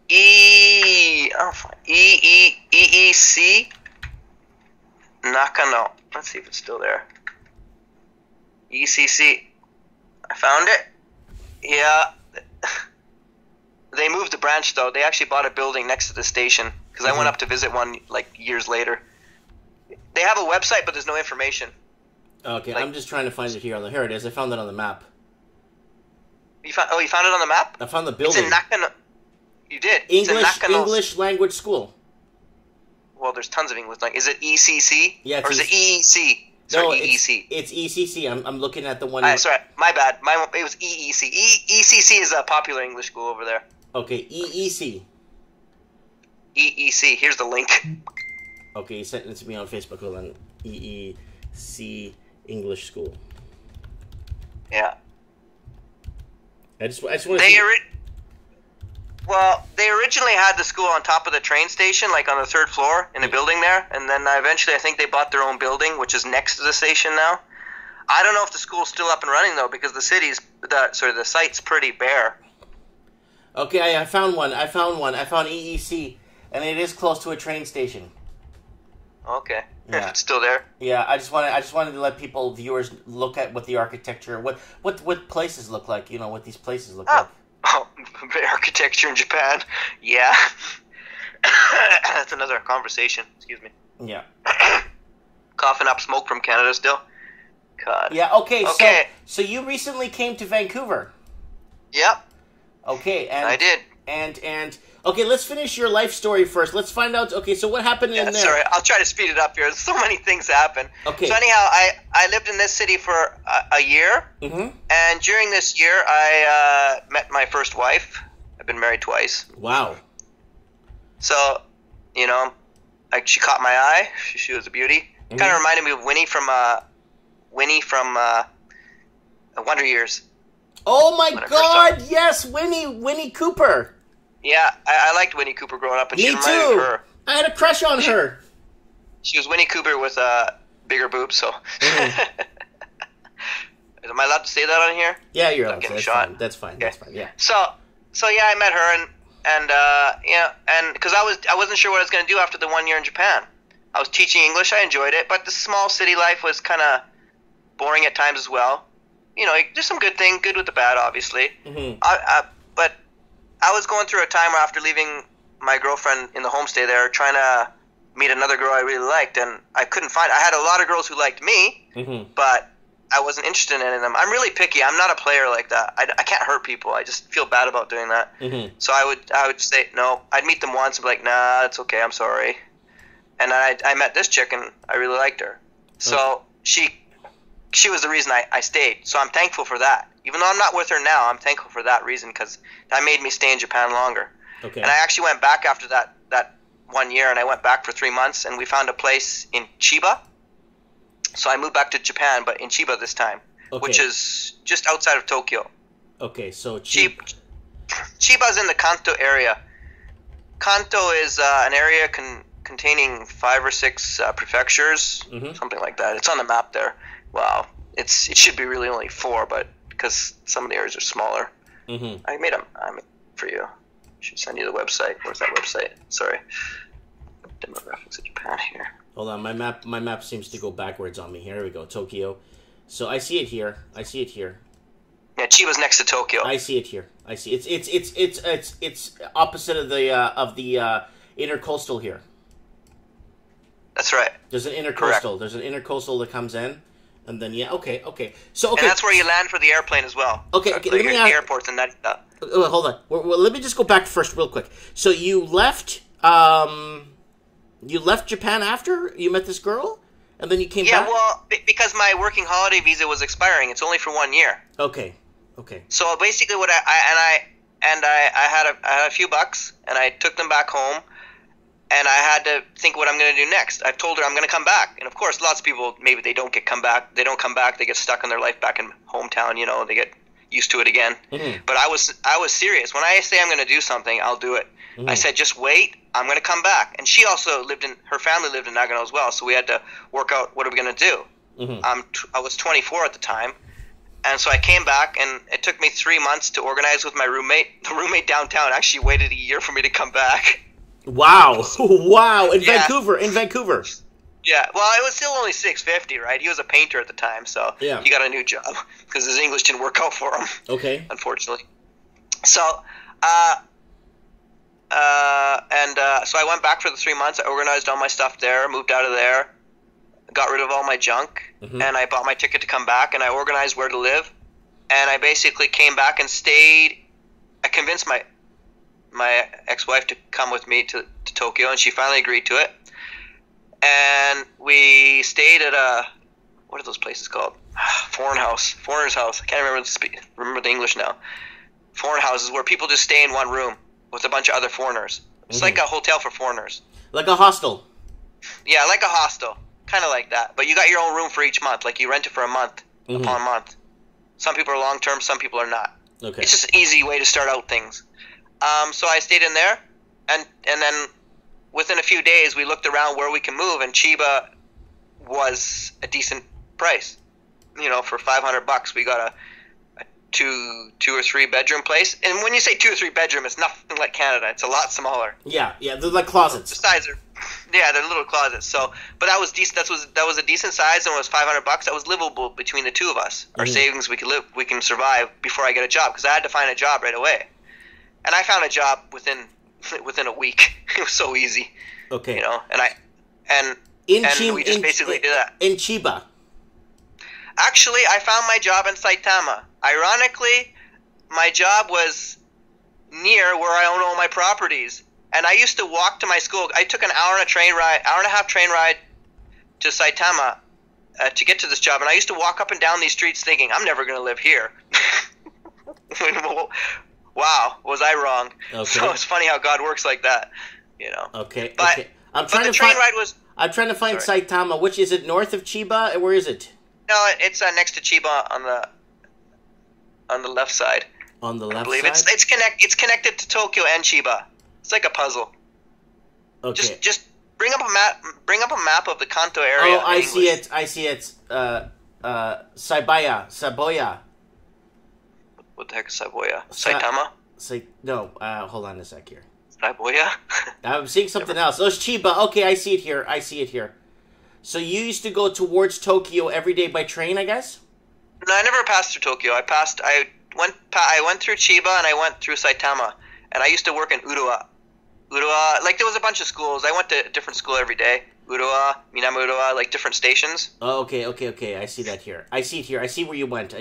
EEC Nakano. Let's see if it's still there. ECC. I found it. Yeah. They moved the branch, though. They actually bought a building next to the station, because I went up to visit one, years later. They have a website, but there's no information. Okay, I'm just trying to find it here. Here it is. I found it on the map. You found it on the map? I found the building. It's in Nakano. You did? English language school. Well, there's tons of English language. Is it ECC? Yeah, or is it EEC? Sorry, EEC. It's ECC. I'm looking at the one. Sorry, my bad. It was EEC. ECC is a popular English school over there. Okay, EEC. EEC. Here's the link. Okay, you sent it to me on Facebook. Hold on. EEC English School. Yeah. I just want to see. Well, they originally had the school on top of the train station, like on the third floor in the building there, and then eventually I think they bought their own building, which is next to the station now. I don't know if the school's still up and running though, because the site's pretty bare. Okay, I found one. I found EEC, and it is close to a train station. Okay, yeah. If it's still there. Yeah, I just wanted to let viewers look at what the architecture, what places look like. What these places look like. Oh, architecture in Japan. Yeah. That's another conversation. Excuse me. Yeah. Coughing up smoke from Canada still. God. Yeah, okay. So you recently came to Vancouver. Yep. Okay, and I did. And okay, let's finish your life story first. Let's find out. Okay, so what happened in there? Sorry, I'll try to speed it up here. So many things happen. Okay. So anyhow, I lived in this city for a year, and during this year, I met my first wife. I've been married twice. Wow. So, she caught my eye. She was a beauty. Kind of reminded me of Winnie from Wonder Years. Oh my God! Yes, Winnie Cooper. Yeah, I liked Winnie Cooper growing up, and she reminded me of her. I had a crush on her. She was Winnie Cooper with bigger boobs, so. Am I allowed to say that on here? Yeah, you're allowed to. That's fine. Okay. That's fine. Yeah. So yeah, I met her, and because I wasn't sure what I was going to do after the 1 year in Japan. I was teaching English. I enjoyed it, but the small city life was kind of boring at times as well. There's some good things, good with the bad, obviously. But I was going through a time where after leaving my girlfriend in the homestay there, trying to meet another girl I really liked, and I couldn't find. I had a lot of girls who liked me, but I wasn't interested in any of them. I'm really picky. I'm not a player like that. I can't hurt people. I just feel bad about doing that. So I would say no. I'd meet them once and be like, nah, it's okay. I'm sorry. and I met this chick, and I really liked her. So she was the reason I stayed. So I'm thankful for that. Even though I'm not with her now, I'm thankful for that reason, because that made me stay in Japan longer. Okay. And I actually went back after that 1 year, and I went back for 3 months, and we found a place in Chiba. So I moved back to Japan, but in Chiba this time, which is just outside of Tokyo. Okay, so Chiba's in the Kanto area. Kanto is an area containing 5 or 6 prefectures, something like that. It's on the map there. Wow, it should be really only 4, but because some of the areas are smaller. I made them for you. I should send you the website. Where's that website? Sorry. Demographics of Japan here. Hold on, my map seems to go backwards on me. Here we go, Tokyo. So I see it here. Yeah, Chiba's next to Tokyo. I see it here. I see it's opposite of the intercoastal here. That's right. There's an intercoastal. Correct. There's an intercoastal that comes in, and then okay. So and that's where you land for the airplane as well. Okay. Like let me the airports and that. Hold on. Well, let me just go back first, real quick. So you left. You left Japan after you met this girl, and then you came back? Yeah, well, because my working holiday visa was expiring. It's only for 1 year. Okay. So basically, what I had a few bucks, and I took them back home, and I had to think what I'm going to do next. I've told her I'm going to come back, and of course, lots of people maybe they don't come back. They get stuck in their life back in hometown. You know, they get used to it again. But I was serious. When I say I'm going to do something, I'll do it. I said, just wait. I'm going to come back. And she also her family lived in Nagano as well, so we had to work out what are we going to do. I was 24 at the time, and so I came back, and it took me 3 months to organize with my roommate. The roommate downtown actually waited a year for me to come back. Wow. In Vancouver. Yeah, well, it was still only $650, right? He was a painter at the time, so he got a new job because his English didn't work out for him. Okay. Unfortunately. So, so I went back for the 3 months. I organized all my stuff there, moved out of there, got rid of all my junk, and I bought my ticket to come back, and I organized where to live, and I basically came back and stayed. I convinced my ex-wife to come with me to Tokyo, and she finally agreed to it. And we stayed at what are those places called? Foreigner's house. I can't remember the English now. Foreign houses where people just stay in one room with a bunch of other foreigners. It's like a hotel for foreigners. Like a hostel. Yeah, like a hostel. Kind of like that. But you got your own room for each month. Like you rent it for a month upon month. Some people are long-term, some people are not. Okay. It's just an easy way to start out things. So I stayed in there, and then within a few days we looked around where we can move, and Chiba was a decent price. You know, for $500 we got a two or three bedroom place. And when you say 2 or 3 bedroom, it's nothing like Canada. It's a lot smaller. Yeah, they're like closets. The size are, they're little closets. So, but that was decent. That was a decent size, and it was $500. That was livable between the two of us. Our savings, we can survive before I get a job, because I had to find a job right away. And I found a job within a week. It was so easy. Okay. You know, and we just basically did that. In Chiba. Actually, I found my job in Saitama. Ironically, my job was near where I own all my properties. And I used to walk to my school. I took an hour and a half train ride to Saitama to get to this job. And I used to walk up and down these streets thinking, I'm never going to live here. Wow, was I wrong? Okay. So it's funny how God works like that, you know. Okay. But, okay. I'm trying to find Saitama. Which is it? North of Chiba? Where is it? No, it's next to Chiba on the left side. On the left I believe side? It's connected to Tokyo and Chiba. It's like a puzzle. Okay. Just bring up a map. Bring up a map of the Kanto area. Oh, I see it. Saboya. What the heck is Saboya? Saitama? No, hold on a sec here. Saboya? I'm seeing something else. Oh, it's Chiba. Okay, I see it here. So you used to go towards Tokyo every day by train, I guess? No, I never passed through Tokyo. I went through Chiba and I went through Saitama, and I used to work in Urawa. Like there was a bunch of schools. I went to a different school every day. Urawa, Minami Urawa, like different stations. Oh, okay. I see that here. I see it here. I see where you went.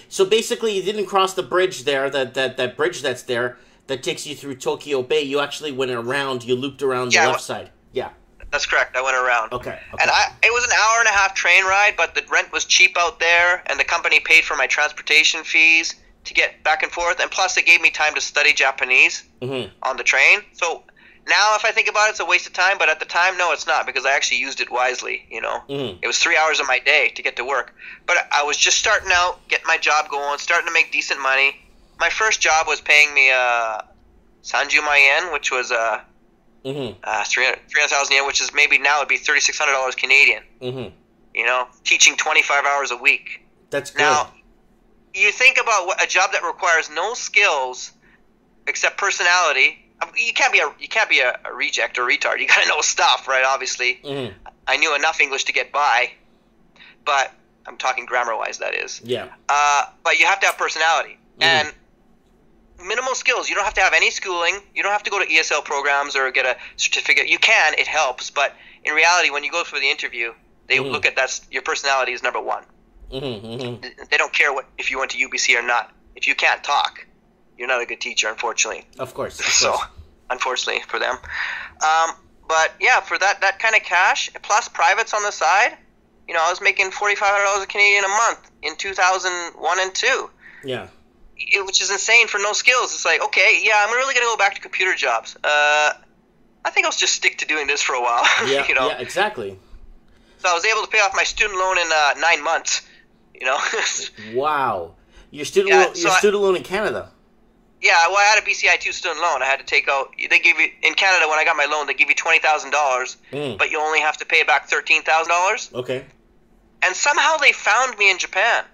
So basically, you didn't cross the bridge there. That bridge that's there that takes you through Tokyo Bay. You actually went around. You looped around the left side. Yeah. That's correct. I went around. Okay. And it was an hour and a half train ride, but the rent was cheap out there, and the company paid for my transportation fees to get back and forth, and plus they gave me time to study Japanese on the train. So now if I think about it, it's a waste of time, but at the time, no, it's not, because I actually used it wisely, you know. It was 3 hours of my day to get to work. But I was just starting out, getting my job going, starting to make decent money. My first job was paying me Sanjuma yen, which was 300,000 yen, which is maybe now would be $3,600 Canadian. You know, teaching 25 hours a week. That's good. Now, you think about a job that requires no skills except personality. You can't be a reject or retard. You got to know stuff, right? Obviously, I knew enough English to get by, but I'm talking grammar-wise. That is. Yeah. But you have to have personality and minimal skills. You don't have to have any schooling. You don't have to go to ESL programs or get a certificate. You can. It helps, but in reality, when you go for the interview, they look at your personality is number one. They don't care if you went to UBC or not. If you can't talk, you're not a good teacher, unfortunately. Of course. So, unfortunately for them. But yeah, for that kind of cash, plus privates on the side, you know, I was making $4,500 Canadian a month in 2001 and 2. Yeah. Which is insane for no skills. It's like, okay, yeah, I'm really going to go back to computer jobs. I think I'll just stick to doing this for a while. Yeah, you know? Yeah, exactly. So I was able to pay off my student loan in 9 months. You know. Wow. Your student loan in Canada. Yeah, well, I had a BCI2 student loan. I had to take out. They give you in Canada when I got my loan. They give you $20,000, but you only have to pay back $13,000. Okay. And somehow they found me in Japan.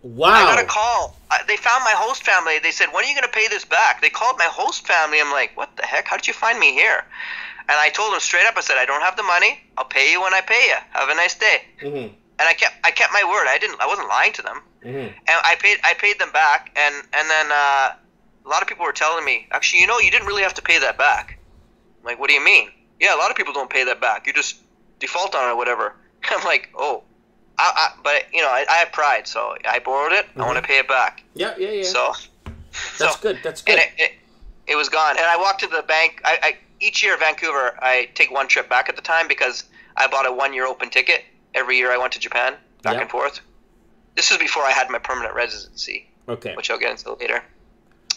Wow. I got a call. They found my host family. They said, "When are you going to pay this back?" They called my host family. I'm like, "What the heck? How did you find me here?" And I told them straight up. I said, "I don't have the money. I'll pay you when I pay you. Have a nice day." And I kept my word. I wasn't lying to them. And I paid them back. And then a lot of people were telling me, actually, you know, you didn't really have to pay that back. I'm like, what do you mean? Yeah, a lot of people don't pay that back. You just default on it or whatever. I'm like, oh. But, you know, I have pride, so I borrowed it. I want to pay it back. Yeah. So That's good. And it was gone. And I walked to the bank. Each year in Vancouver, I take one trip back at the time because I bought a 1-year open ticket. Every year I went to Japan, back and forth. This was before I had my permanent residency, which I'll get into later.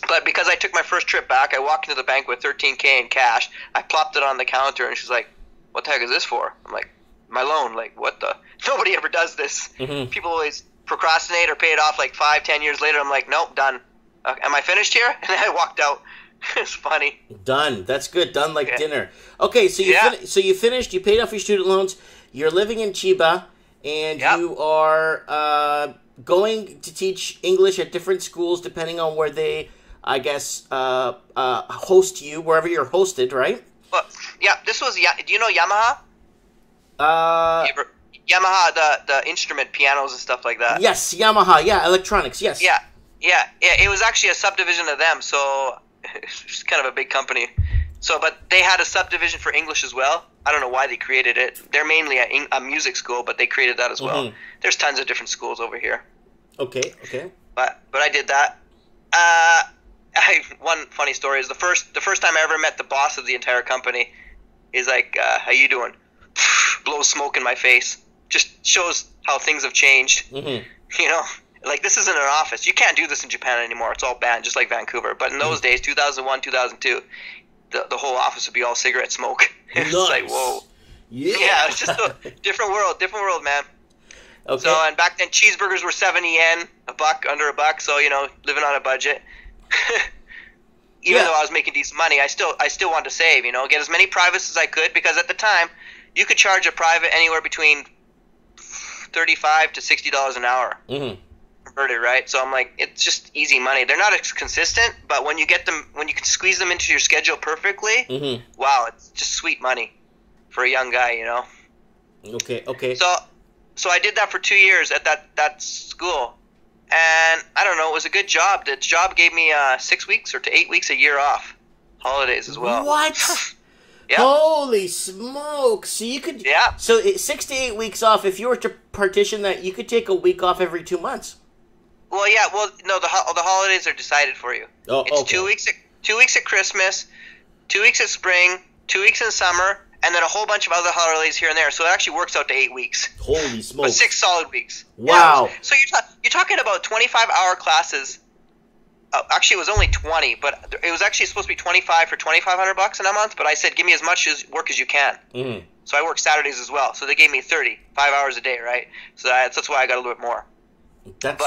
But because I took my first trip back, I walked into the bank with $13K in cash. I plopped it on the counter, and she's like, "What the heck is this for?" I'm like, "My loan." Like, what the? Nobody ever does this. People always procrastinate or pay it off like 5-10 years later. I'm like, nope, done. Am I finished here? And I walked out. It's funny. Done. That's good. Done like dinner. Okay, so you finished. You paid off your student loans. You're living in Chiba, and you are going to teach English at different schools depending on where they, I guess, host you, wherever you're hosted, right? Well, yeah, this was, do you know Yamaha? Yamaha, the instrument, pianos and stuff like that. Yes, Yamaha, electronics, yes. Yeah, it was actually a subdivision of them, so it's kind of a big company. So, but they had a subdivision for English as well. I don't know why they created it. They're mainly a music school, but they created that as well. There's tons of different schools over here. Okay. But I did that. One funny story is the first time I ever met the boss of the entire company. He's like, "How you doing?" Blows smoke in my face. Just shows how things have changed. You know, like this isn't an office. You can't do this in Japan anymore. It's all banned, just like Vancouver. But in those days, 2001, 2002. The whole office would be all cigarette smoke. It's like, whoa. Yeah, it's just a different world, man. Okay. So, and back then cheeseburgers were 70 yen, under a buck, so, you know, living on a budget. Even though I was making decent money, I still wanted to save, you know, get as many privates as I could, because at the time, you could charge a private anywhere between $35 to $60 an hour. Converted, right? So I'm like, it's just easy money. They're not as consistent, but when you get them, when you can squeeze them into your schedule perfectly, wow, it's just sweet money for a young guy, you know. Okay. So I did that for 2 years at that school, and I don't know, it was a good job. The job gave me 6 weeks to 8 weeks a year off, holidays as well. What? Yeah. Holy smokes! So you could 6 to 8 weeks off. If you were to partition that, you could take a week off every 2 months. Well, yeah. Well, no, the holidays are decided for you. Oh, it's okay. 2 weeks at Christmas, 2 weeks at spring, 2 weeks in summer, and then a whole bunch of other holidays here and there. So it actually works out to 8 weeks. Holy smokes! But 6 solid weeks. Wow. Yeah, so you're talking about 25-hour classes. Actually, it was only 20, but it was actually supposed to be 25 for $2,500 in a month. But I said, give me as much work as you can. Mm-hmm. So I work Saturdays as well. So they gave me 5 hours a day, right? So that's why I got a little bit more. That's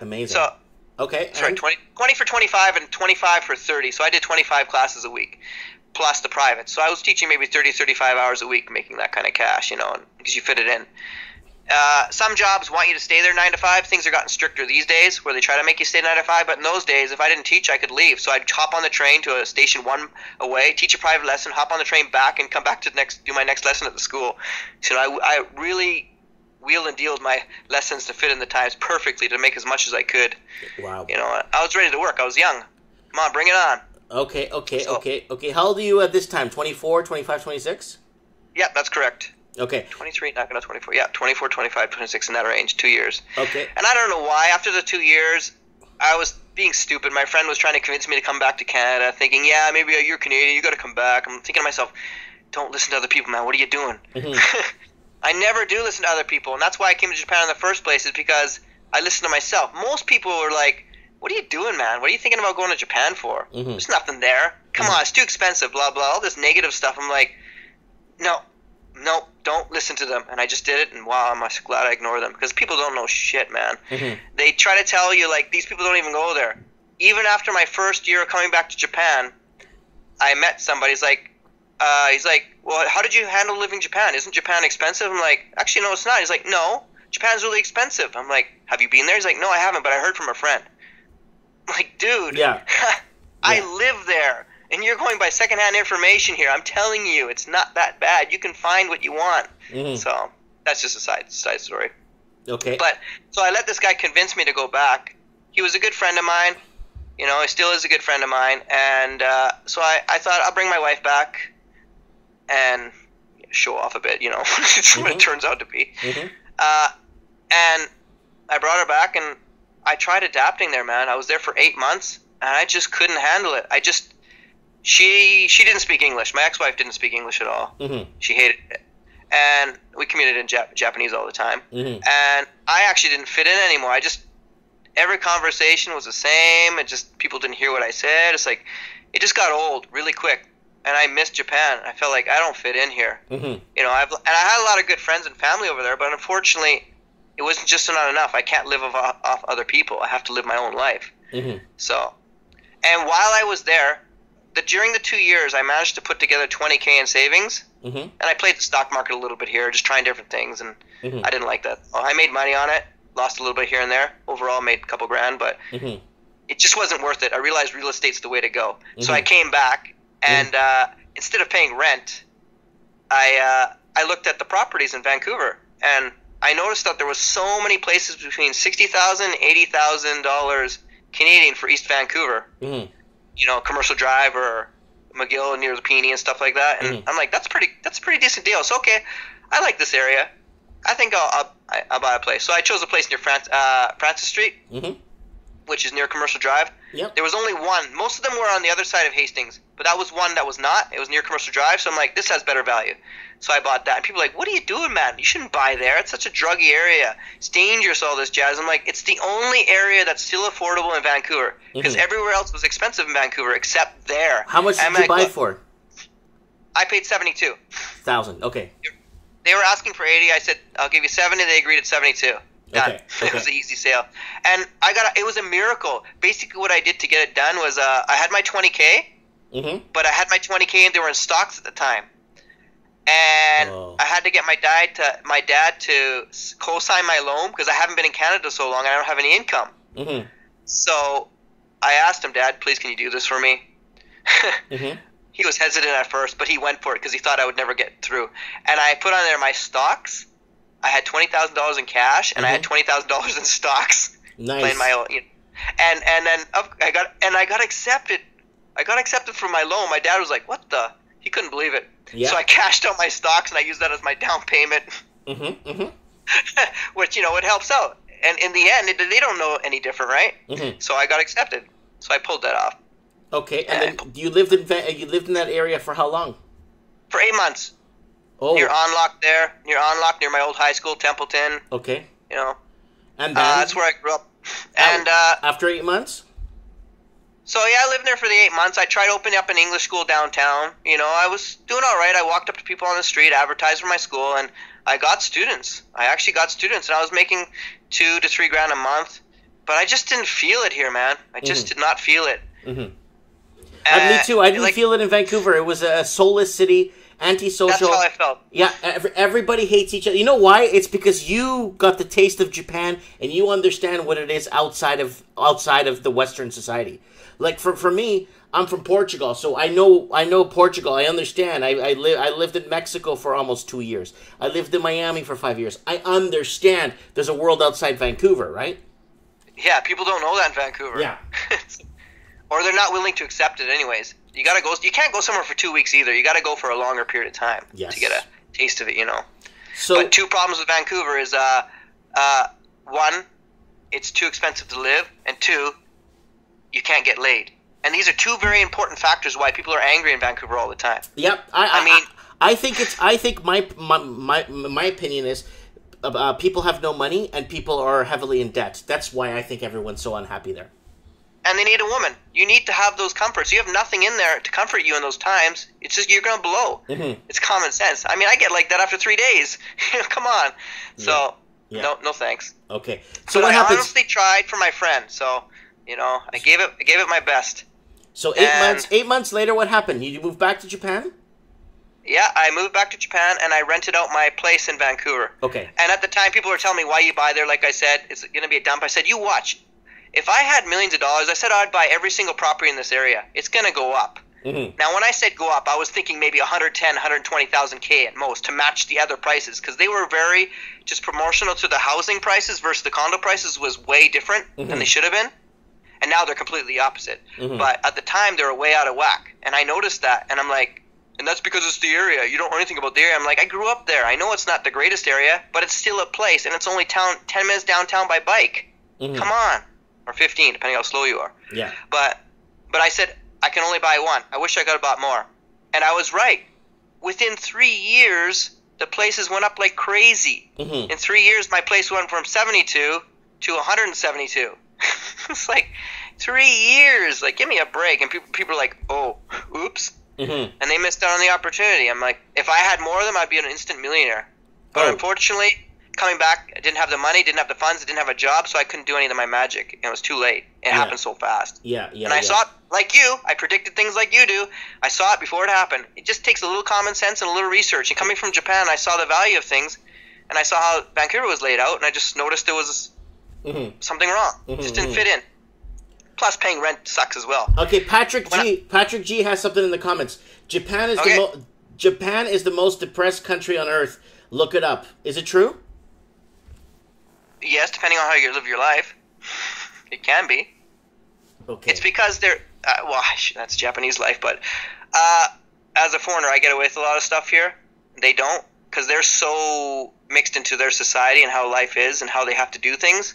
amazing. So okay, sorry, 20 for 25 and 25 for 30. So I did 25 classes a week, plus the private. So I was teaching maybe 30, 35 hours a week, making that kind of cash, because you fit it in. Some jobs want you to stay there 9 to 5. Things are gotten stricter these days, where they try to make you stay 9 to 5. But in those days, if I didn't teach, I could leave. So I'd hop on the train to a station 1 away, teach a private lesson, hop on the train back, and come back to do my next lesson at the school. So I really wheeled and dealed my lessons to fit in the times perfectly to make as much as I could. Wow. I was ready to work. I was young. Come on, bring it on. Okay. How old are you at this time? 24, 25, 26? Yeah, that's correct. Okay. 23, not going to 24. Yeah, 24, 25, 26 in that range, 2 years. Okay. And I don't know why. After the 2 years, I was being stupid. My friend was trying to convince me to come back to Canada, thinking, yeah, maybe you're Canadian, you got to come back. I'm thinking to myself, don't listen to other people, man. What are you doing? Mm-hmm. I never do listen to other people, and that's why I came to Japan in the first place, is because I listen to myself. Most people are like, what are you doing, man? What are you thinking about going to Japan for? Mm-hmm. There's nothing there. Come on, it's too expensive, blah, blah, all this negative stuff. I'm like, no, don't listen to them. And I just did it, and wow, I'm glad I ignored them, because people don't know shit, man. Mm-hmm. They try to tell you, like, these people don't even go there. Even after my first year of coming back to Japan, I met somebody. He's like, well, how did you handle living in Japan? Isn't Japan expensive? I'm like, actually, no, it's not. He's like, no, Japan's really expensive. I'm like, have you been there? He's like, no, I haven't, but I heard from a friend. I'm like, dude, yeah. I live there, and you're going by secondhand information here. I'm telling you, it's not that bad. You can find what you want. Mm-hmm. So that's just a side story. Okay. But so I let this guy convince me to go back. He was a good friend of mine. He still is a good friend of mine. And so I thought I'll bring my wife back and show off a bit, It's what it turns out to be. Mm-hmm. And I brought her back, and I tried adapting there, man. I was there for 8 months, and I just couldn't handle it. She didn't speak English. My ex-wife didn't speak English at all. Mm-hmm. She hated it. And we communicated in Japanese all the time. Mm-hmm. And I actually didn't fit in anymore. Every conversation was the same. People didn't hear what I said. It's like, it just got old really quick. And I missed Japan. I felt like I don't fit in here. Mm-hmm. I had a lot of good friends and family over there, but unfortunately, it wasn't just not enough. I can't live off other people. I have to live my own life. Mm-hmm. So, and while I was there, during the 2 years, I managed to put together $20K in savings. Mm-hmm. And I played the stock market a little bit here, just trying different things, and mm-hmm. I didn't like that. I made money on it, lost a little bit here and there. Overall, made a couple grand, but mm-hmm. it just wasn't worth it. I realized real estate's the way to go. Mm-hmm. So I came back, and instead of paying rent, I looked at the properties in Vancouver, and I noticed that there was so many places between $60,000 and $80,000 Canadian for East Vancouver. Mm-hmm. Commercial Drive or McGill near the Peony and stuff like that. And mm-hmm. I'm like, that's a pretty decent deal. So okay, I like this area. I think I'll buy a place. So I chose a place near Francis Street, mm-hmm. which is near Commercial Drive. Yep. There was only one. Most of them were on the other side of Hastings, but that was one that was not. It was near Commercial Drive. So I'm like, this has better value. So I bought that. And people are like, what are you doing, man? You shouldn't buy there. It's such a druggy area. It's dangerous, all this jazz. I'm like, it's the only area that's still affordable in Vancouver, because mm-hmm. everywhere else was expensive in Vancouver except there. How much did you buy for? I paid $72,000. Okay. They were asking for 80. I said, I'll give you 70. They agreed at 72. Done. Okay. It was an easy sale. And it was a miracle. Basically what I did to get it done was I had my $20K, mm-hmm. but I had my $20K and they were in stocks at the time. And I had to get my dad to co-sign my loan, because I haven't been in Canada so long and I don't have any income. Mm-hmm. So I asked him, Dad, please can you do this for me? Mm-hmm. He was hesitant at first, but he went for it because he thought I would never get through. And I put on there my stocks. I had $20,000 in cash, and mm-hmm. I had $20,000 in stocks. Nice. My own, and then I got accepted. I got accepted for my loan. My dad was like, "What the?" He couldn't believe it. Yeah. So I cashed out my stocks, and I used that as my down payment. Mm-hmm. Mm-hmm. Which it helps out. And in the end, they don't know any different, right? Mm-hmm. So I got accepted. So I pulled that off. Okay, and then you lived in that area for how long? For 8 months. Oh, near Onlock there, near Onlock, near my old high school, Templeton. okay. You know, And then that's where I grew up. And after 8 months. so yeah, I lived there for the 8 months. I tried opening up an English school downtown. You know, I was doing all right. I walked up to people on the street, advertised for my school, and I got students. I actually got students, and I was making $2,000 to $3,000 a month. But I just didn't feel it here, man. I just did not feel it. Me too. I didn't feel it in Vancouver. It was a soulless city, antisocial. That's how I felt. Yeah, everybody hates each other. You know why? It's because you got the taste of Japan and you understand what it is outside of the Western society. Like for me, I'm from Portugal, so I know Portugal. I understand. I lived in Mexico for almost 2 years. I lived in Miami for 5 years. I understand. There's a world outside Vancouver, right? Yeah, people don't know that in Vancouver. Yeah. Or they're not willing to accept it anyways. You gotta go. You can't go somewhere for 2 weeks either. You gotta go for a longer period of time to get a taste of it. You know. So, but two problems with Vancouver is one, it's too expensive to live, and two, you can't get laid. And these are two very important factors why people are angry in Vancouver all the time. Yep. I think my opinion is people have no money and people are heavily in debt. That's why I think everyone's so unhappy there. And they need a woman. You need to have those comforts. You have nothing in there to comfort you in those times. It's just you're going to blow. It's common sense. I mean, I get like that after 3 days. Come on. So, no thanks. Okay. So but what happens? I honestly tried for my friend. So, you know, I gave it my best. So 8 months later, what happened? You moved back to Japan? Yeah, I moved back to Japan and I rented out my place in Vancouver. Okay. And at the time, people were telling me, why you buy there? Like I said, it's going to be a dump. I said, you watch. If I had millions of dollars, I said I'd buy every single property in this area. It's going to go up. Now, when I said go up, I was thinking maybe 110, 120,000 K at most to match the other prices because they were very just proportional to the housing prices versus the condo prices was way different than they should have been. And now they're completely opposite. But at the time, they were way out of whack. And I noticed that. And I'm like, and that's because it's the area. You don't know anything about the area. I'm like, I grew up there. I know it's not the greatest area, but it's still a place. And it's only 10 minutes downtown by bike. Come on. Or 15, depending how slow you are. Yeah. But I said, I can only buy one. I wish I could have bought more. And I was right. Within 3 years, the places went up like crazy. In 3 years, my place went from 72 to 172. It's like 3 years. Like, give me a break. And people are like, oh, oops. And they missed out on the opportunity. I'm like, if I had more of them, I'd be an instant millionaire. But unfortunately, coming back, I didn't have the money, didn't have the funds, I didn't have a job, so I couldn't do any of my magic. And it was too late. It happened so fast. And I saw it like you. I predicted things like you do. I saw it before it happened. It just takes a little common sense and a little research. And coming from Japan, I saw the value of things, and I saw how Vancouver was laid out, and I just noticed there was something wrong. It just didn't fit in. Plus, paying rent sucks as well. Okay, Patrick G has something in the comments. Japan is the most depressed country on earth. Look it up. Is it true? Yes, depending on how you live your life. It can be. Okay. It's because they're... that's Japanese life, but as a foreigner, I get away with a lot of stuff here. They don't, because they're so mixed into their society and how life is and how they have to do things.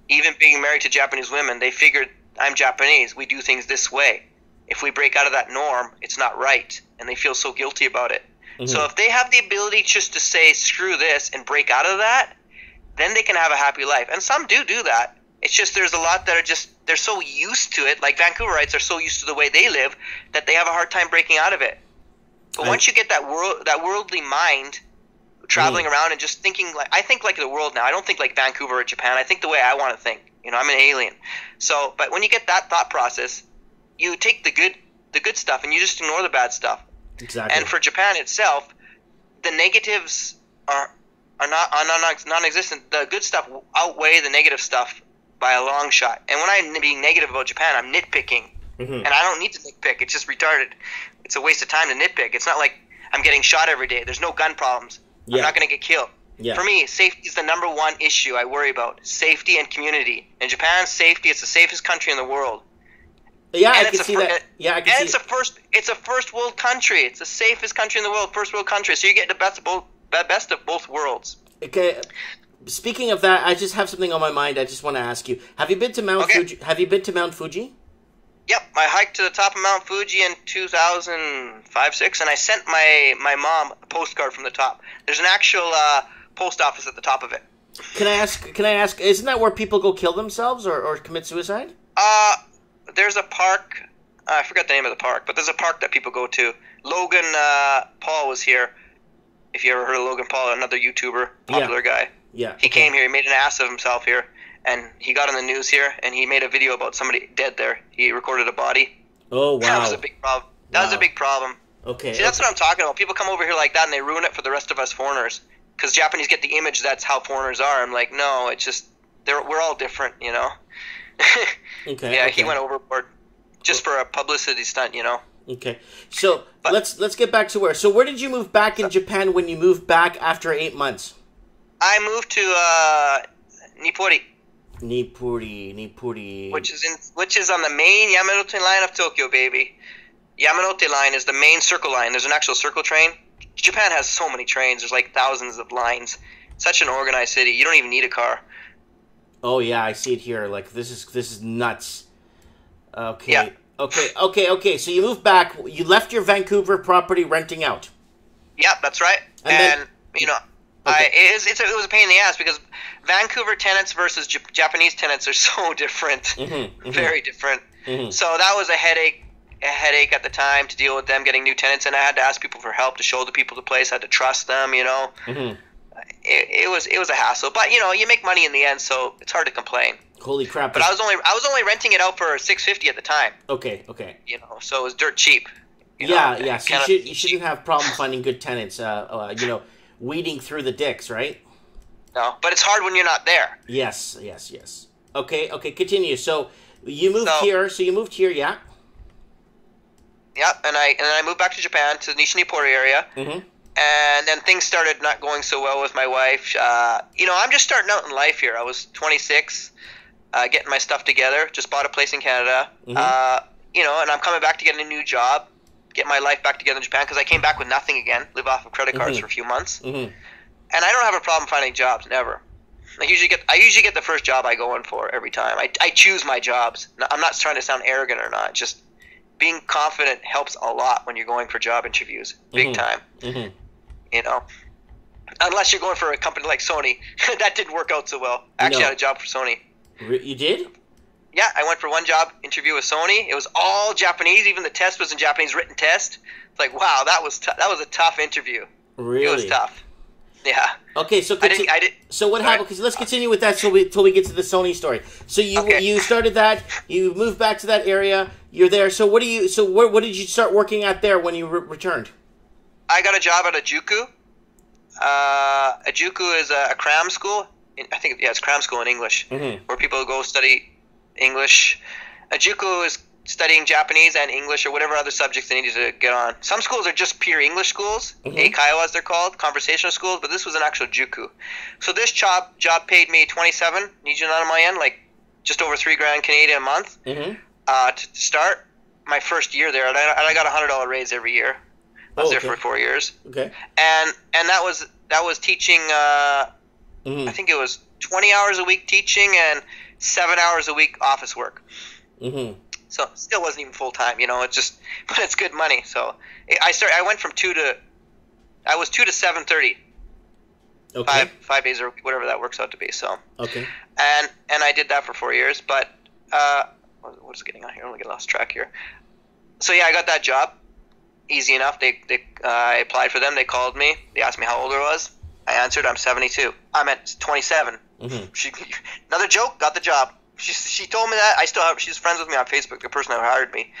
Even being married to Japanese women, they figured, I'm Japanese, we do things this way. If we break out of that norm, it's not right. And they feel so guilty about it. So if they have the ability just to say, screw this, and break out of that, then they can have a happy life. And some do that. It's just there's a lot that are just, they're so used to it. Like Vancouverites are so used to the way they live that they have a hard time breaking out of it. But once you get that worldly mind traveling around and just thinking, like, I think like the world now. I don't think like Vancouver or Japan. I think the way I want to think. You know, I'm an alien. So, but when you get that thought process, you take the good stuff and you just ignore the bad stuff. Exactly. And for Japan itself, the negatives are non-existent. The good stuff outweigh the negative stuff by a long shot. And when I'm being negative about Japan, I'm nitpicking. And I don't need to nitpick. It's just retarded. It's a waste of time to nitpick. It's not like I'm getting shot every day. There's no gun problems. I'm not going to get killed. For me, safety is the number one issue I worry about. Safety and community. In Japan, safety is the safest country in the world. Yeah, I can see that. Yeah, I can see it's a first world country. It's the safest country in the world, first world country. So you get the best of both worlds. Okay. Speaking of that, I just have something on my mind. I just want to ask you: Have you been to Mount Fuji? Have you been to Mount Fuji? Yep, I hiked to the top of Mount Fuji in 2005-6, and I sent my mom a postcard from the top. There's an actual post office at the top of it. Can I ask, isn't that where people go kill themselves or commit suicide? There's a park, I forgot the name of the park, but there's a park that people go to. Logan Paul was here. If you ever heard of Logan Paul, another YouTuber, popular guy. Yeah. He came here, he made an ass of himself here, and he got on the news here, and he made a video about somebody dead there. He recorded a body. Oh, wow. That was a big problem. That was a big problem. Okay. See, that's what I'm talking about. People come over here like that, and they ruin it for the rest of us foreigners. Because Japanese get the image that's how foreigners are. I'm like, no, it's just, we're all different, you know? Okay. Yeah, okay. he went overboard just for a publicity stunt, you know? Okay. So, let's get back to where did you move back in Japan when you moved back after 8 months? I moved to Nippori. Nippori. Which is on the main Yamanote line of Tokyo, baby. Yamanote line is the main circle line. There's an actual circle train. Japan has so many trains. There's like thousands of lines. Such an organized city. You don't even need a car. Oh yeah, I see it here. Like this is nuts. Okay. Yeah. Okay. So you moved back. You left your Vancouver property renting out. Yep, that's right. And you know, okay. it was a pain in the ass because Vancouver tenants versus Japanese tenants are so different. Very different. So that was a headache at the time to deal with them getting new tenants, and I had to ask people for help to show the people the place. I had to trust them, you know. It was a hassle, but you know, you make money in the end, so it's hard to complain. Holy crap! But I was only renting it out for $650 at the time. Okay. You know, so it was dirt cheap. Yeah. So you shouldn't have problem finding good tenants. You know, weeding through the dicks, right? No, but it's hard when you're not there. Yes. Okay. Continue. So you moved here. So you moved here, yeah. Yep, and I moved back to Japan, to the Nishinipori area, and then things started not going so well with my wife. You know, I'm just starting out in life here. I was 26, getting my stuff together, just bought a place in Canada, you know, and I'm coming back to get a new job, get my life back together in Japan, because I came back with nothing again, live off of credit cards for a few months, and I don't have a problem finding jobs, never. I usually get the first job I go in for every time. I choose my jobs. I'm not trying to sound arrogant or not, just being confident helps a lot when you're going for job interviews, big time. You know, unless you're going for a company like Sony, that didn't work out so well. I actually had a job for Sony. You did? Yeah, I went for one job interview with Sony. It was all Japanese. Even the test was in Japanese, written test. It's like, wow, that was a tough interview. Really? It was tough. Yeah. Okay, so I did. So what happened? Because let's continue with that till we get to the Sony story. So you started that. You moved back to that area. You're there. So what did you start working at there when you returned? I got a job at a Juku. A Juku is a cram school. I think it's cram school in English, where people go study English. A Juku is studying Japanese and English or whatever other subjects they needed to get on. Some schools are just pure English schools, Eikaiwa as they're called, conversational schools, but this was an actual Juku. So this job paid me 27 Nijunan my yen, like just over $3,000 Canadian a month to start my first year there, and I got a $100 raise every year. I was there for 4 years. Okay. And that was teaching. I think it was 20 hours a week teaching and 7 hours a week office work. So it still wasn't even full time, you know. It's just, but it's good money. So I went from 2 to 7:30. Okay. Five days or whatever that works out to be. So okay. And I did that for 4 years. But what is getting on here? I'm gonna get lost track here. So yeah, I got that job. Easy enough. I applied for them. They called me. They asked me how old I was. I answered, I'm 72. I'm at 27. Another joke. Got the job. She told me that. She's friends with me on Facebook. The person who hired me.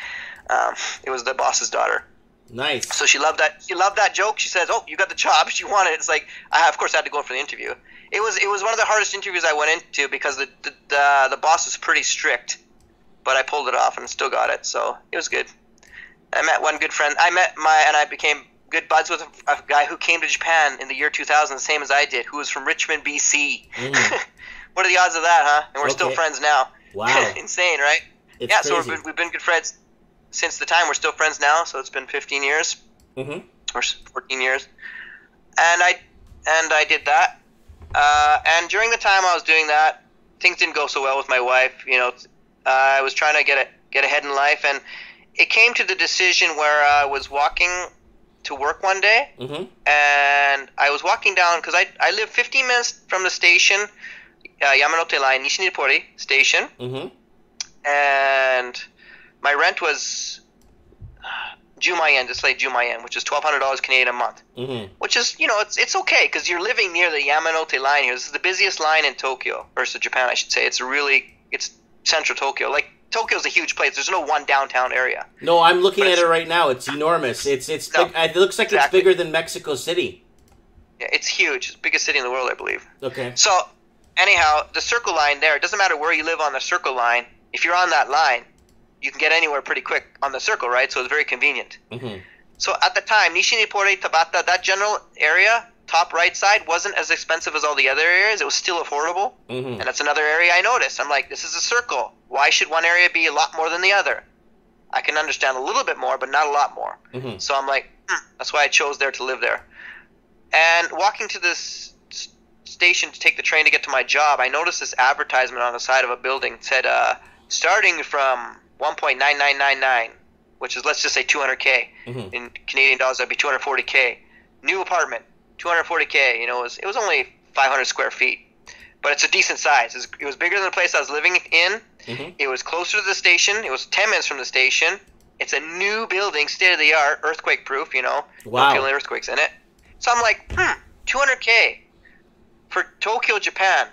It was the boss's daughter. Nice. So she loved that. She loved that joke. She says, "Oh, you got the job." She wanted it. It's like I of course had to go for the interview. It was one of the hardest interviews I went into because the boss was pretty strict, but I pulled it off and still got it. So it was good. I met one good friend. And I became good buds with a guy who came to Japan in the year 2000, the same as I did, who was from Richmond, BC. What are the odds of that, huh? And we're still friends now. Wow. Insane, right? It's crazy. So we've been good friends since the time. We're still friends now, so it's been 15 years. Or 14 years. And I did that. And during the time I was doing that, things didn't go so well with my wife. You know, I was trying to get get ahead in life. And it came to the decision where I was walking to work one day, and I was walking down because I live 15 minutes from the station, Yamanote Line, Nishinipori station, and my rent was Jumayen, just like Jumayen, which is $1,200 Canadian a month, which is, it's okay because you're living near the Yamanote Line here. This is the busiest line in Tokyo, or Japan, I should say. It's central Tokyo. Like, Tokyo's a huge place. There's no one downtown area. No, I'm looking at it right now. It's enormous. It looks like it's bigger than Mexico City. Yeah, it's huge. It's the biggest city in the world, I believe. Okay. So, anyhow, the Circle Line there, it doesn't matter where you live on the Circle Line. If you're on that line, you can get anywhere pretty quick on the Circle, right? So it's very convenient. So at the time, Nishinipori, Tabata, that general area, top right side, wasn't as expensive as all the other areas. It was still affordable. And that's another area I noticed. I'm like, this is a circle. Why should one area be a lot more than the other? I can understand a little bit more, but not a lot more. So I'm like, that's why I chose there to live there. And walking to this station to take the train to get to my job, I noticed this advertisement on the side of a building. It said, starting from 1.9999, which is, let's just say, $200K. In Canadian dollars, that'd be $240K. New apartment, $240K. It was only 500 square feet, but it's a decent size. It was bigger than the place I was living in. It was closer to the station. It was 10 minutes from the station. It's a new building, state of the art, earthquake proof. No killing earthquakes in it. So I'm like, $200K for Tokyo, Japan.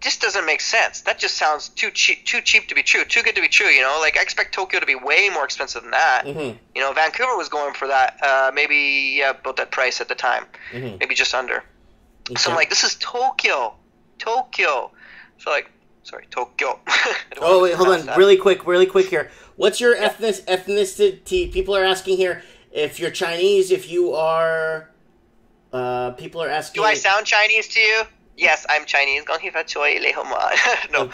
This doesn't make sense. That just sounds too cheap to be true, too good to be true. Like, I expect Tokyo to be way more expensive than that. Vancouver was going for that, maybe about that price at the time, maybe just under. Okay. So I'm like, this is Tokyo. So like, sorry, Tokyo. Oh wait, hold on, really quick here. What's your ethnicity? People are asking here if you're Chinese, if you are. People are asking. Do I sound Chinese to you? Yes, I'm Chinese. No,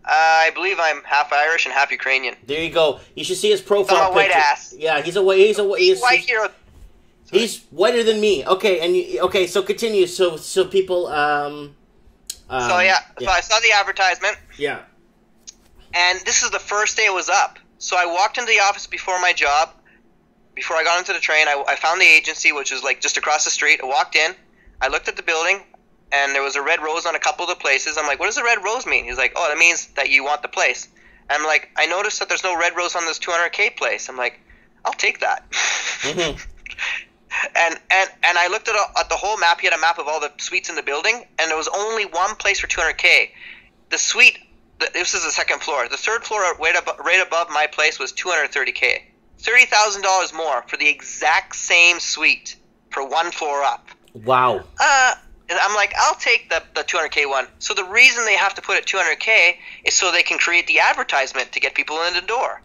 I believe I'm half Irish and half Ukrainian. There you go. You should see his profile picture. I'm a white ass. Yeah, he's white hero. He's whiter than me. Okay, so continue. So people. So I saw the advertisement. Yeah. And this is the first day it was up. So I walked into the office before my job. Before I got into the train, I found the agency, which was like just across the street. I walked in. I looked at the building. And there was a red rose on a couple of the places. I'm like, what does the red rose mean? He's like, that means that you want the place. And I'm like, I noticed that there's no red rose on this 200K place. I'm like, I'll take that. And I looked at the whole map. He had a map of all the suites in the building, and there was only one place for 200K. The suite, this is the second floor. The third floor right above my place was 230K. $30,000 more for the exact same suite for one floor up. Wow. And I'm like, I'll take the 200K one. So the reason they have to put it 200K is so they can create the advertisement to get people in the door.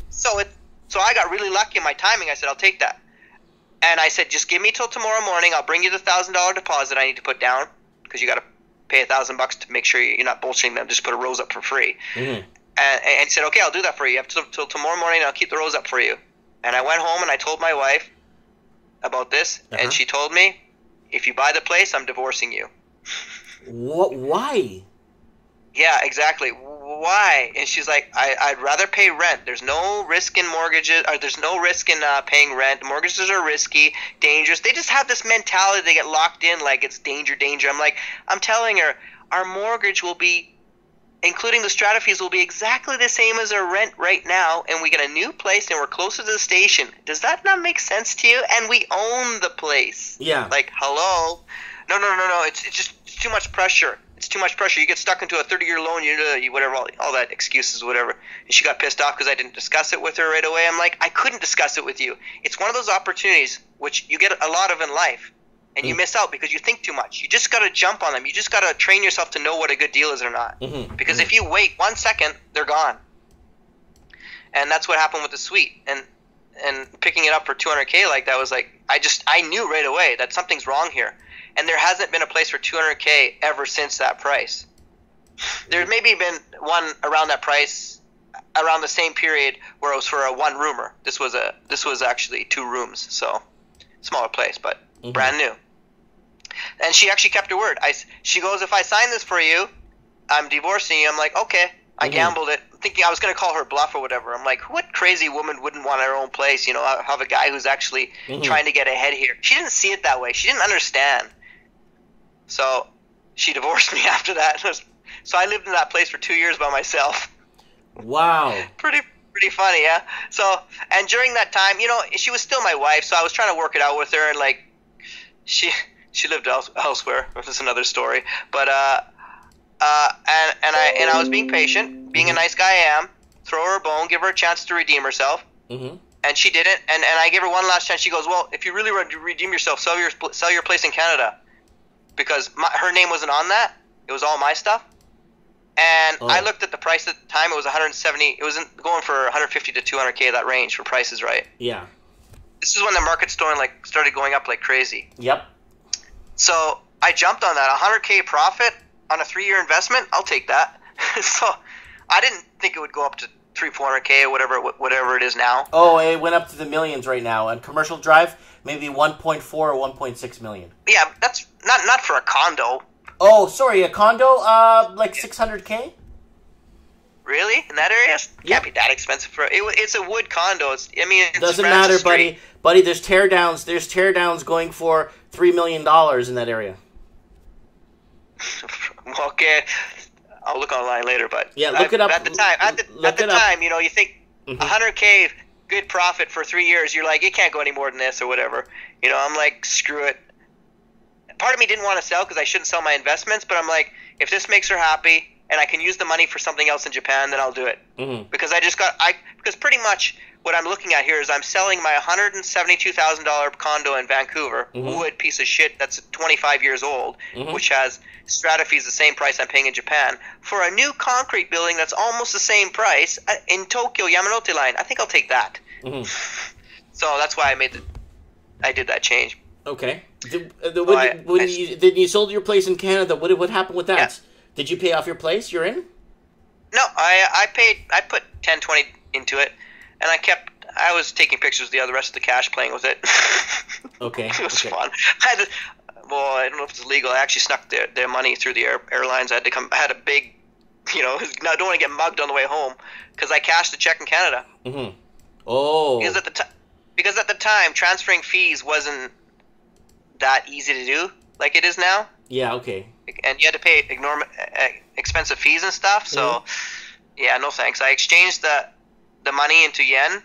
So I got really lucky in my timing. I said, I'll take that. And I said, just give me till tomorrow morning. I'll bring you the $1,000 deposit I need to put down, because you got to pay $1,000 to make sure you're not bullshitting them. Just put a rose up for free. And he said, okay, I'll do that for you. You have till tomorrow morning, and I'll keep the rose up for you. And I went home and I told my wife about this, and she told me, if you buy the place, I'm divorcing you. What? Why? Yeah, exactly. Why? And she's like, I'd rather pay rent. There's no risk in mortgages, or there's no risk in paying rent. Mortgages are risky, dangerous. They just have this mentality. They get locked in like it's danger. I'm telling her, our mortgage will be, including the strata fees, will be exactly the same as our rent right now, and we get a new place and we're closer to the station. Does that not make sense to you? And we own the place. Yeah. Like, hello? No. It's just too much pressure. It's too much pressure. You get stuck into a 30-year loan, you whatever, all that excuses, whatever. And she got pissed off because I didn't discuss it with her right away. I'm like, I couldn't discuss it with you. It's one of those opportunities which you get a lot of in life. And you miss out because you think too much. You just got to jump on them. You just got to train yourself to know what a good deal is or not. Because if you wait 1 second, they're gone. And that's what happened with the suite. And picking it up for 200K like that was like, I knew right away that something's wrong here. And there hasn't been a place for 200K ever since that price. There's maybe been one around that price around the same period where it was for a one-roomer. This was actually 2 rooms, so smaller place, but brand new. And she actually kept her word. She goes, if I sign this for you, I'm divorcing you. I'm like, okay. I gambled it. thinking I was going to call her bluff or whatever. I'm like, what crazy woman wouldn't want her own place? You know, have a guy who's actually trying to get ahead here. She didn't see it that way. She didn't understand. So she divorced me after that. So I lived in that place for 2 years by myself. Wow. Pretty funny, yeah. So, and during that time, you know, she was still my wife, so I was trying to work it out with her, and like, she lived elsewhere. That's another story. But and I was being patient, being a nice guy I am. Throw her a bone, give her a chance to redeem herself, and she didn't. And I gave her one last chance. She goes, "Well, if you really want to redeem yourself, sell your place in Canada," because her name wasn't on that. It was all my stuff. And I looked at the price at the time. It was 170. It was going for 150 to 200K, that range for prices, right? Yeah. This is when the market started going up like crazy. Yep. So I jumped on that. 100K profit on a 3-year investment. I'll take that. So I didn't think it would go up to 300-400K or whatever it is now. Oh, it went up to the millions right now. On Commercial Drive, maybe 1.4 or 1.6 million. Yeah, that's not for a condo. Oh, sorry, a condo, like 600K? Really? In that area? Can't be that expensive for it's a wood condo. It's doesn't matter, buddy. Buddy, there's teardowns. There's teardowns going for $3 million in that area. Okay, I'll look online later, but yeah, look it up. At the time, you know, you think 100K good profit for 3 years. You're like, it can't go any more than this or whatever. You know, I'm like, screw it. Part of me didn't want to sell because I shouldn't sell my investments, but I'm like, if this makes her happy and I can use the money for something else in Japan, then I'll do it. Because because pretty much what I'm looking at here is I'm selling my $172,000 condo in Vancouver, wood piece of shit that's 25 years old, which has strata fees the same price I'm paying in Japan, for a new concrete building that's almost the same price in Tokyo, Yamanote Line. I think I'll take that. So that's why I did that change. Okay. When you sold your place in Canada, what happened with that? Yeah. Did you pay off your place you're in? No, I put 10, 20 into it, and I was taking pictures of the rest of the cash, playing with it. Okay. It was fun. I don't know if it's legal. I actually snuck their money through the airlines. I had a big, you know, now I don't want to get mugged on the way home, because I cashed the check in Canada. Oh. Because at the time, transferring fees wasn't that easy to do like it is now. Yeah, okay. And you had to pay expensive fees and stuff, so yeah, no thanks. I exchanged the money into yen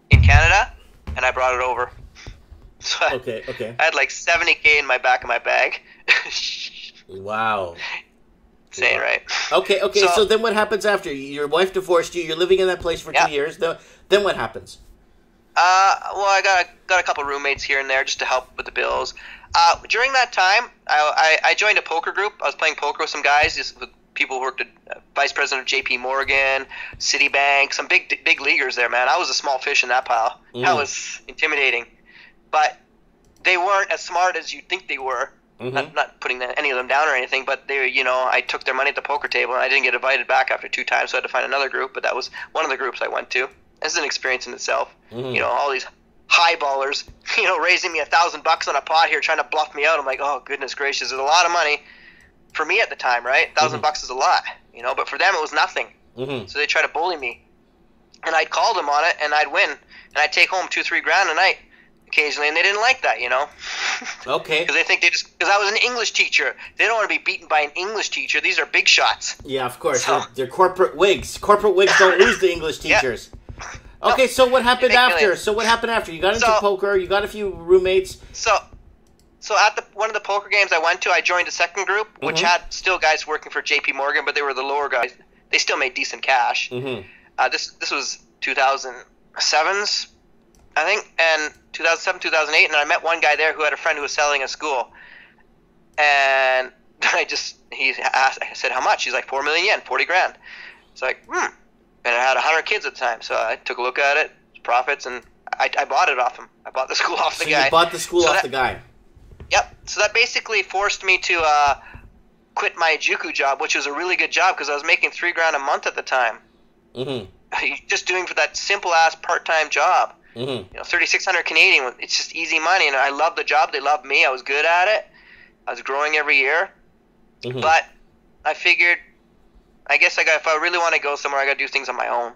in Canada, and I brought it over. So okay. I had like 70K in my back of my bag. Wow. Insane, right? Okay, so then what happens after? Your wife divorced you, you're living in that place for 2 years, then what happens? Well, I got a couple roommates here and there just to help with the bills. During that time, I joined a poker group. I was playing poker with some guys, just with people who worked at Vice President of J.P. Morgan, Citibank, some big leaguers there, man. I was a small fish in that pile. That was intimidating. But they weren't as smart as you'd think they were. Not putting any of them down or anything, but they, you know, I took their money at the poker table, and I didn't get invited back after 2 times, so I had to find another group, but that was one of the groups I went to. This is an experience in itself. You know, all these high ballers, you know, raising me $1,000 on a pot here, trying to bluff me out. I'm like, oh, goodness gracious, it's a lot of money for me at the time, right? $1,000 is a lot, you know, but for them it was nothing. So they try to bully me, and I'd call them on it, and I'd win, and I'd take home $2-3 grand a night occasionally, and they didn't like that, you know. Okay. Because they think because I was an English teacher, they don't want to be beaten by an English teacher. These are big shots. Yeah, of course. So, they're corporate wigs. Corporate wigs don't lose the English teachers. Okay, so what happened after? You got into poker. You got a few roommates. So at one of the poker games I went to, I joined a second group, which had still guys working for J.P. Morgan, but they were the lower guys. They still made decent cash. This was 2007's, I think, and 2007, 2008, and I met one guy there who had a friend who was selling a school, and I said, how much? He's like, 4 million yen, 40 grand. It's like, And I had 100 kids at the time, so I took a look at it, profits, and I bought it off him. I bought the school off the guy. So you bought the school off the guy. Yep. So that basically forced me to quit my Juku job, which was a really good job because I was making $3 grand a month at the time. Just doing for that simple ass part-time job. You know, 3,600 Canadian. It's just easy money, and I loved the job. They loved me. I was good at it. I was growing every year. But I figured I guess if I really want to go somewhere, I got to do things on my own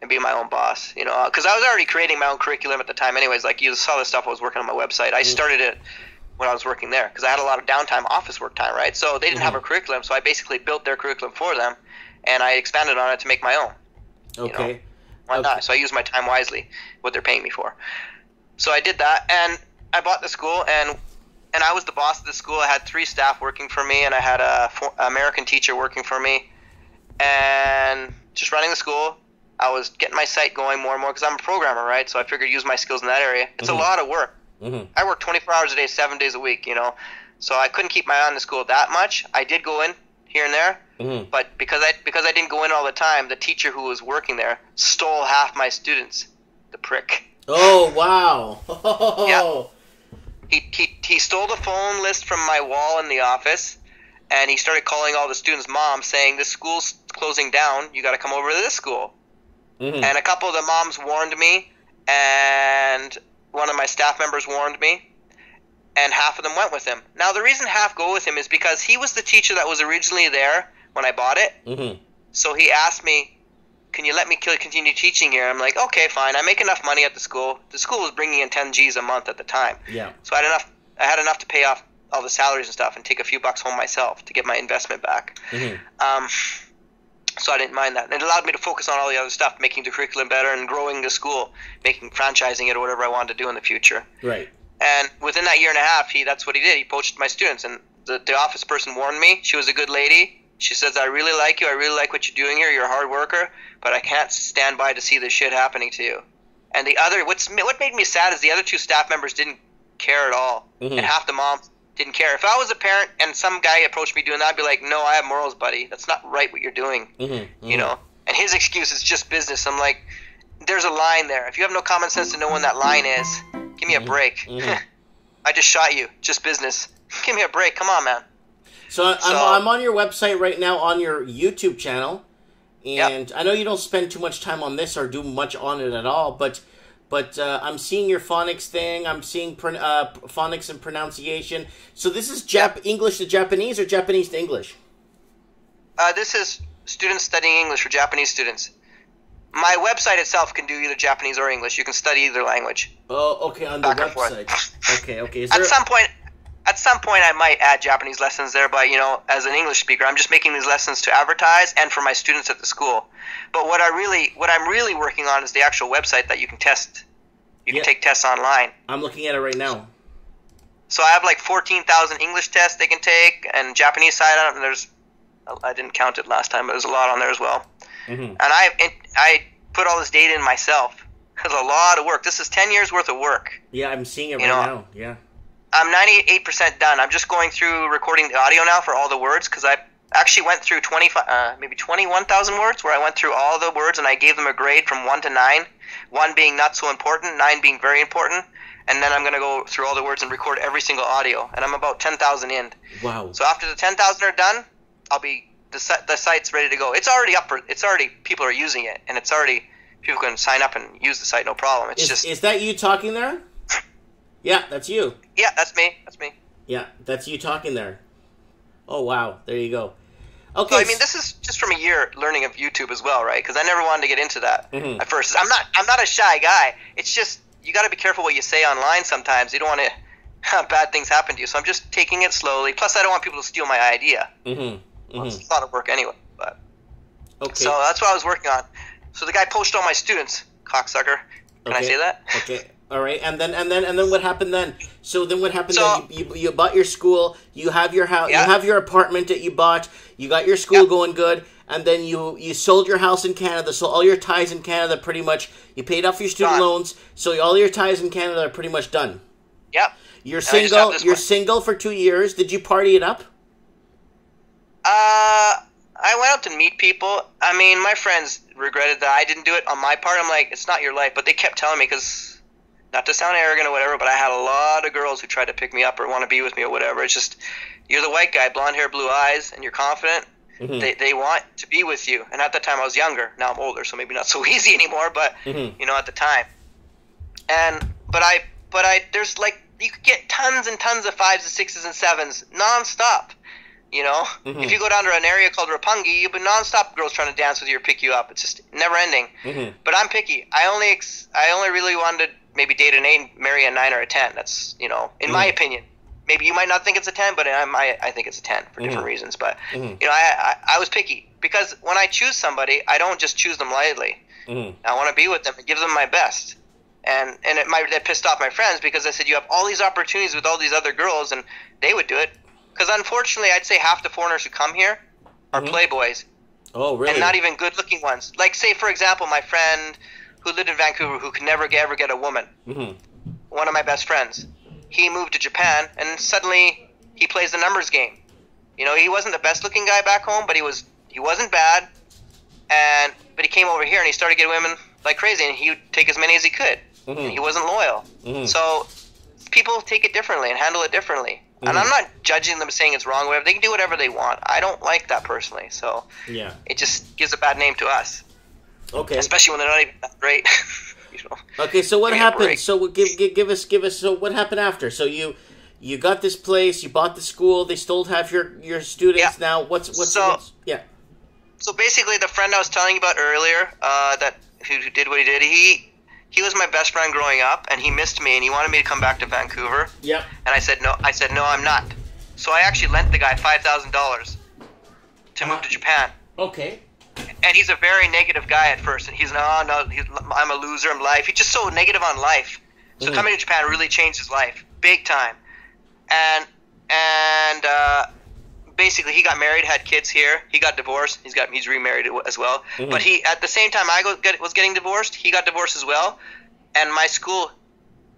and be my own boss, you know, because I was already creating my own curriculum at the time anyways. Like, you saw the stuff I was working on my website. I started it when I was working there because I had a lot of downtime, office work time, right? So they didn't have a curriculum, so I basically built their curriculum for them, and I expanded on it to make my own. Okay. You know? Why not? So I used my time wisely, what they're paying me for. So I did that, and I bought the school, and I was the boss of the school. I had 3 staff working for me, and I had a American teacher working for me, and just running the school. I was getting my site going more and more because I'm a programmer, right? So I figured use my skills in that area. It's a lot of work. I work 24 hours a day, 7 days a week, you know. So I couldn't keep my eye on the school that much. I did go in here and there, but because I didn't go in all the time, the teacher who was working there stole half my students. The prick. Oh, wow. Yeah. He stole the phone list from my wall in the office, and he started calling all the students' moms saying, this school's closing down, you got to come over to this school. And a couple of the moms warned me, and one of my staff members warned me, and half of them went with him. Now, the reason half go with him is because he was the teacher that was originally there when I bought it. So he asked me, can you let me continue teaching here? I'm like, okay, fine. I make enough money at the school. The school was bringing in 10 G's a month at the time. Yeah. So I had enough to pay off all the salaries and stuff and take a few bucks home myself to get my investment back. So I didn't mind that. And it allowed me to focus on all the other stuff, making the curriculum better and growing the school, franchising it or whatever I wanted to do in the future. Right. And within that year and a half, that's what he did. He poached my students. And the office person warned me. She was a good lady. She says, I really like you. I really like what you're doing here. You're a hard worker. But I can't stand by to see this shit happening to you. And what made me sad is the other 2 staff members didn't care at all. And half the moms didn't care. If I was a parent and some guy approached me doing that, I'd be like, no, I have morals, buddy. That's not right what you're doing, you know? And his excuse is just business. I'm like, there's a line there. If you have no common sense to know when that line is, give me a break. I just shot you. Just business. Give me a break. Come on, man. So I'm on your website right now on your YouTube channel, and I know you don't spend too much time on this or do much on it at all, but I'm seeing your phonics thing. I'm seeing phonics and pronunciation. So this is English to Japanese or Japanese to English? This is students studying English for Japanese students. My website itself can do either Japanese or English. You can study either language. Oh, okay, on the website. Okay. At some point, I might add Japanese lessons there, but, you know, as an English speaker, I'm just making these lessons to advertise and for my students at the school. But what I'm really working on is the actual website that you can test. You can take tests online. I'm looking at it right now. So I have like 14,000 English tests they can take, and Japanese side on it. I didn't count it last time, but there's a lot on there as well. And I put all this data in myself. It's a lot of work. This is 10 years worth of work. Yeah, I'm seeing it right now. Yeah. I'm 98% done. I'm just going through recording the audio now for all the words because I actually went through 21,000 words where I went through all the words and I gave them a grade from 1 to 9, 1 being not so important, 9 being very important, and then I'm going to go through all the words and record every single audio, and I'm about 10,000 in. Wow. So after the 10,000 are done, the site's ready to go. It's already people are using it, and people can sign up and use the site no problem. Is that you talking there? Yeah, that's you. Yeah, that's me. Yeah, that's you talking there. Oh, wow. There you go. Okay. So, I mean, this is just from a year learning of YouTube as well, right? Because I never wanted to get into that at first. I'm not a shy guy. It's just you got to be careful what you say online sometimes. You don't want to have bad things happen to you. So I'm just taking it slowly. Plus, I don't want people to steal my idea. Well, it's a lot of work anyway. But okay. So that's what I was working on. So the guy poached all my students, cocksucker. Can I say that? Okay. All right, and then what happened then? So then what happened then? You bought your school, you have your house, you have your apartment that you bought, you got your school going good, and then you sold your house in Canada, so all your ties in Canada pretty much, you paid off your student loans, so all your ties in Canada are pretty much done. Yep. You're single for 2 years. Did you party it up? I went out to meet people. I mean, my friends regretted that I didn't do it on my part. I'm like, it's not your life, but they kept telling me because... Not to sound arrogant or whatever, but I had a lot of girls who tried to pick me up or want to be with me or whatever. It's just, you're the white guy, blonde hair, blue eyes, and you're confident. They want to be with you. And at that time I was younger. Now I'm older, so maybe not so easy anymore, but, you know, at the time. But there's like, you could get tons and tons of 5s and 6s and 7s nonstop. You know, if you go down to an area called Roppongi, you'll be nonstop girls trying to dance with you or pick you up. It's just never ending. But I'm picky. I only really wanted to maybe date an 8, marry a 9 or a 10. That's, you know, in my opinion. Maybe you might not think it's a 10, but I think it's a 10 for different reasons. But you know, I was picky because when I choose somebody, I don't just choose them lightly. I want to be with them and give them my best. And that pissed off my friends because I said, you have all these opportunities with all these other girls, and they would do it. Because unfortunately, I'd say half the foreigners who come here are playboys. Oh, really? And not even good-looking ones. Like, say, for example, my friend who lived in Vancouver who could never ever get a woman. One of my best friends. He moved to Japan, and suddenly he plays the numbers game. You know, he wasn't the best-looking guy back home, but he wasn't bad. But he came over here, and he started getting women like crazy, and he would take as many as he could. And he wasn't loyal. So people take it differently and handle it differently. And I'm not judging them, saying it's wrong. Whatever, they can do whatever they want. I don't like that personally. So yeah, it just gives a bad name to us. Okay. Especially when they're not even that great. You know. Okay, so what happened? So give us. So what happened after? So you got this place. You bought the school. They still have your students. Yeah. Now. What's yeah. So basically, the friend I was telling you about earlier, who did what he did, he was my best friend growing up, and he missed me, and he wanted me to come back to Vancouver. Yep. And I said no, I'm not. So I actually lent the guy $5,000 to move to Japan. Okay. And he's a very negative guy at first, and he's I'm a loser in life. He's just so negative on life. So coming to Japan really changed his life, big time. And basically he got married, had kids here. He got divorced. He's remarried as well. But he, at the same time was getting divorced, he got divorced as well. And my school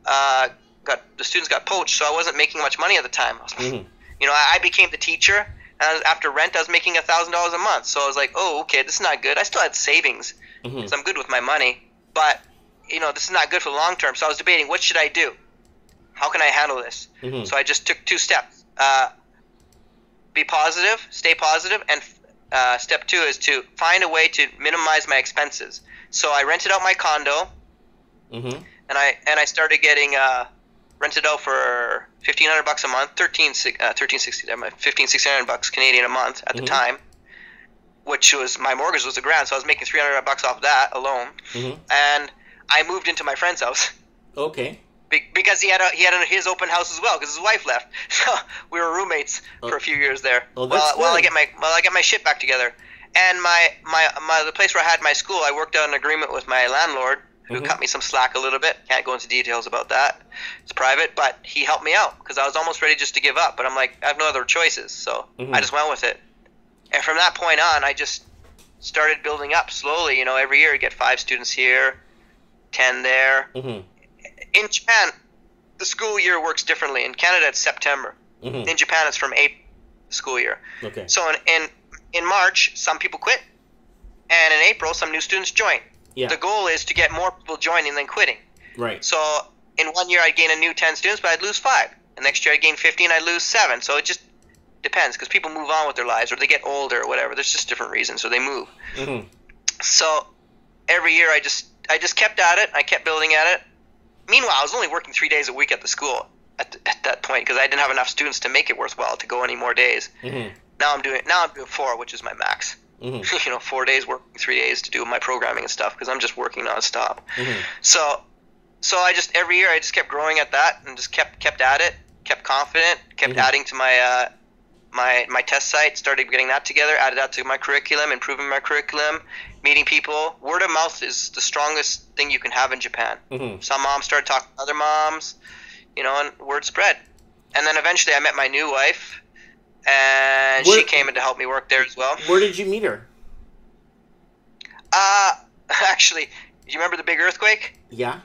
the students got poached, so I wasn't making much money at the time. You know, I became the teacher. And after rent, I was making $1,000 a month. So I was like, oh, okay, this is not good. I still had savings, so I'm good with my money. But, you know, this is not good for the long term. So I was debating, what should I do? How can I handle this? So I just took 2 steps. Be positive, stay positive, and step 2 is to find a way to minimize my expenses. So I rented out my condo, and I started getting rented out for $1,500 a month, $1,500 Canadian a month at the time, which was, my mortgage was $1,000, so I was making $300 off that alone. And I moved into my friend's house. Okay. Because he had his open house as well, because his wife left. So we were roommates for a few years there. While I get my shit back together. And the place where I had my school, I worked out an agreement with my landlord, who cut me some slack a little bit. Can't go into details about that. It's private, but he helped me out because I was almost ready just to give up. But I'm like, I have no other choices, so I just went with it. And from that point on, I just started building up slowly. You know, every year I get 5 students here, 10 there. In Japan, the school year works differently. In Canada, it's September. In Japan, it's from April school year. Okay. So in March, some people quit, and in April, some new students join. Yeah. The goal is to get more people joining than quitting. Right. So in 1 year, I'd gain a new 10 students, but I'd lose 5. The next year, I'd gain 15, I'd lose 7. So it just depends, because people move on with their lives, or they get older, or whatever. There's just different reasons, so they move. So every year, I just kept at it. I kept building at it. Meanwhile, I was only working 3 days a week at the school at that point, because I didn't have enough students to make it worthwhile to go any more days. Now I'm doing 4, which is my max. You know, 4 days working, 3 days to do my programming and stuff, because I'm just working nonstop. So I just, every year I just kept growing at that, and just kept at it, kept confident, kept adding to my my test site, started getting that together, added that to my curriculum, improving my curriculum, meeting people. Word of mouth is the strongest thing you can have in Japan. Some moms started talking to other moms, you know, and word spread. And then eventually I met my new wife, and she came in to help me work there as well. Where did you meet her? Actually, do you remember the big earthquake? Yeah.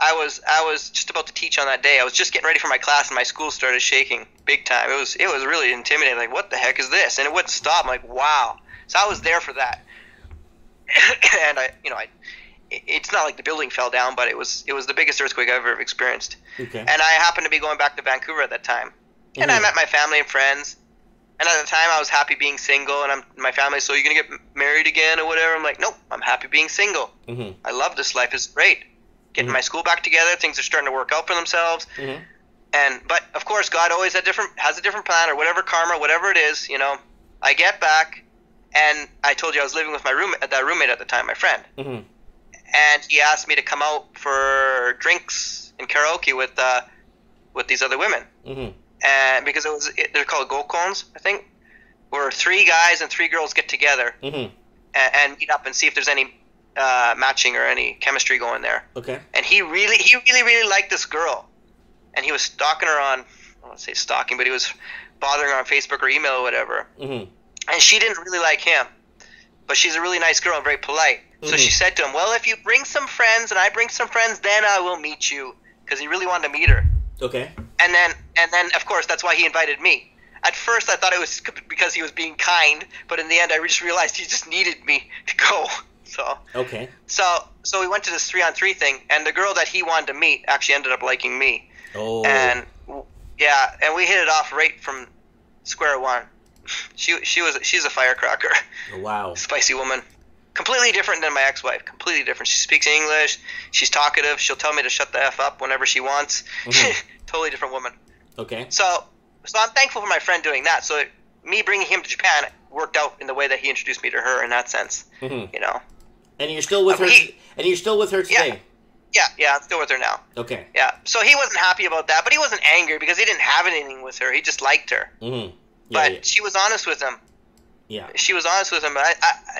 I was just about to teach on that day. I was just getting ready for my class, and my school started shaking big time. It was really intimidating. Like, what the heck is this? And it wouldn't stop. I'm like, wow. So I was there for that. And it's not like the building fell down, but it was the biggest earthquake I've ever experienced. Okay. And I happened to be going back to Vancouver at that time, and I met my family and friends. And at the time, I was happy being single, and my family, so you're gonna get married again or whatever? I'm like, nope, I'm happy being single. I love this life. It's great. Getting my school back together, things are starting to work out for themselves. But of course, God always has a different plan, or whatever karma, whatever it is. I get back, and I told you I was living with my roommate at the time, my friend, and he asked me to come out for drinks and karaoke with these other women, and because they're called gold cones, I think, where 3 guys and 3 girls get together and meet up and see if there's any matching or any chemistry going there. Okay. And he really liked this girl. And he was stalking her on, I don't want to say stalking, but he was bothering her on Facebook or email or whatever. And she didn't really like him. But she's a really nice girl and very polite. So she said to him, well, if you bring some friends and I bring some friends, then I will meet you. Because he really wanted to meet her. Okay. And then, of course, that's why he invited me. At first, I thought it was because he was being kind. But in the end, I just realized he just needed me to go. Okay. So we went to this 3-on-3 thing. And the girl that he wanted to meet actually ended up liking me. Oh. And yeah, and we hit it off right from square one. She's a firecracker. Wow. Spicy woman. Completely different than my ex-wife. Completely different. She speaks English. She's talkative. She'll tell me to shut the F up whenever she wants. Totally different woman. Okay. So I'm thankful for my friend doing that. So me bringing him to Japan worked out in the way that he introduced me to her in that sense. And you're still with her. And you're still with her today. Yeah, I'm still with her now. Okay. Yeah, so he wasn't happy about that, but he wasn't angry because he didn't have anything with her. He just liked her. But she was honest with him. Yeah. She was honest with him.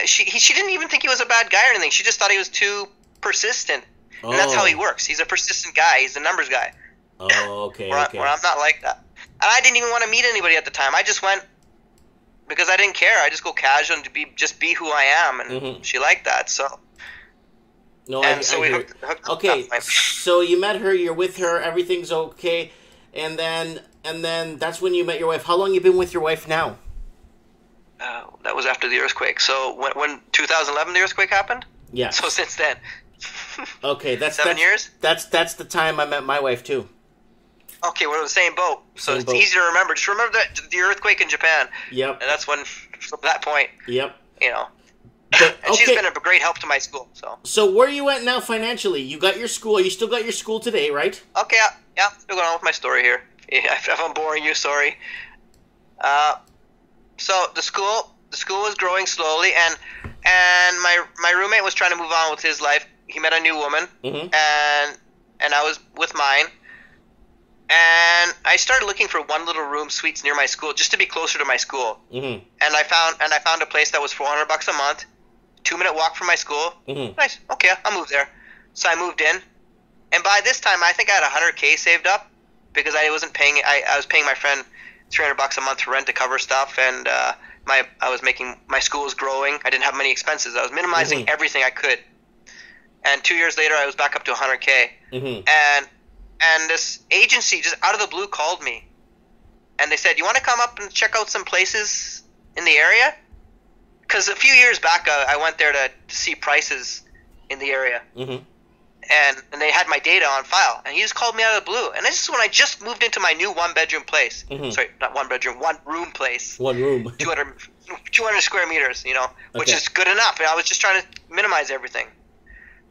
She didn't even think he was a bad guy or anything. She just thought he was too persistent. And that's how he works. He's a persistent guy. He's a numbers guy. Oh, okay. Where I'm not like that. And I didn't even want to meet anybody at the time. I just went because I didn't care. I just go casual and just be who I am. And she liked that, so... No, so we hooked okay, so you met her, you're with her, everything's okay, and then that's when you met your wife. How long you been with your wife now? That was after the earthquake. So when 2011 the earthquake happened? Yeah. So since then. Okay, that's 7 years? That's the time I met my wife too. Okay, we're in the same boat. So it's easy to remember. Just remember the earthquake in Japan. Yep. And that's when, from that point. Yep. But, and she's been a great help to my school. So where are you at now financially? You got your school. You still got your school today, right? Okay, yeah. Still going on with my story here. If I'm boring you, sorry. So the school was growing slowly, and my roommate was trying to move on with his life. He met a new woman, and I was with mine. And I started looking for one little room suites near my school, just to be closer to my school. And I found a place that was $400 a month. 2-minute walk from my school. Nice. Okay, I'll move there. So I moved in, and by this time I think I had $100K saved up because I wasn't paying. I was paying my friend $300 a month for rent to cover stuff, and my school was growing. I didn't have many expenses. I was minimizing everything I could. And 2 years later, I was back up to $100K. And this agency just out of the blue called me, and they said, "You want to come up and check out some places in the area?" Because a few years back, I went there to see prices in the area, and they had my data on file. And he just called me out of the blue. And this is when I just moved into my new 1-bedroom place. Sorry, not 1-bedroom, 1-room place. 1 room, 200 square meters. Which is good enough. And I was just trying to minimize everything.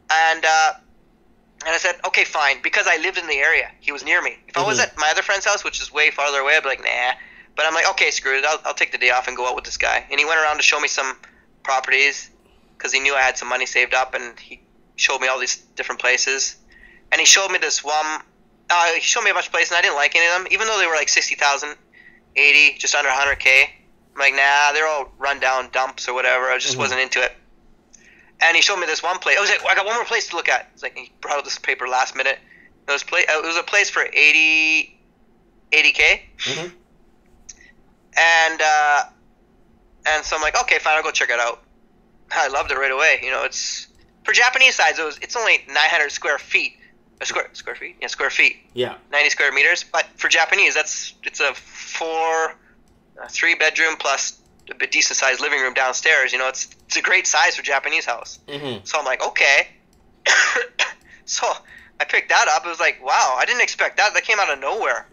And I said, okay, fine, because I lived in the area. He was near me. If I was at my other friend's house, which is way farther away, I'd be like, nah. But I'm like, okay, screw it. I'll take the day off and go out with this guy. And he went around to show me some properties because he knew I had some money saved up, and he showed me all these different places. And he showed me this one. He showed me a bunch of places, and I didn't like any of them, even though they were like 60,000, 80, just under 100K. I'm like, nah, they're all run-down dumps or whatever. I just wasn't into it. And he showed me this one place. I was like, I got one more place to look at. It's like he brought out this paper last minute. It was a place for 80K. And so I'm like, okay, fine, I'll go check it out. I loved it right away. It's for Japanese size. It's only 900 square feet. Square feet. Yeah, square feet. Yeah. 90 square meters. But for Japanese, it's a 3-bedroom plus a bit decent sized living room downstairs. It's a great size for a Japanese house. So I'm like, okay. So I picked that up. It was like, wow, I didn't expect that. That came out of nowhere.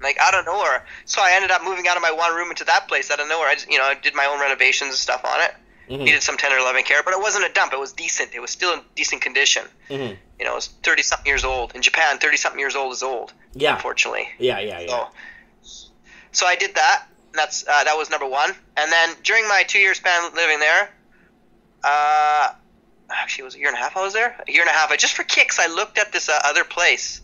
Like out of nowhere. So I ended up moving out of my one room into that place out of nowhere. I did my own renovations and stuff on it. Needed some tender loving care, but it wasn't a dump. It was decent. It was still in decent condition. You know, it was 30-something years old. In Japan, 30-something years old is old. Yeah. Unfortunately. Yeah. So I did that. That's that was number one. And then during my 2-year span living there, actually it was a year and a half I was there. A year and a half. Just for kicks, I looked at this other place,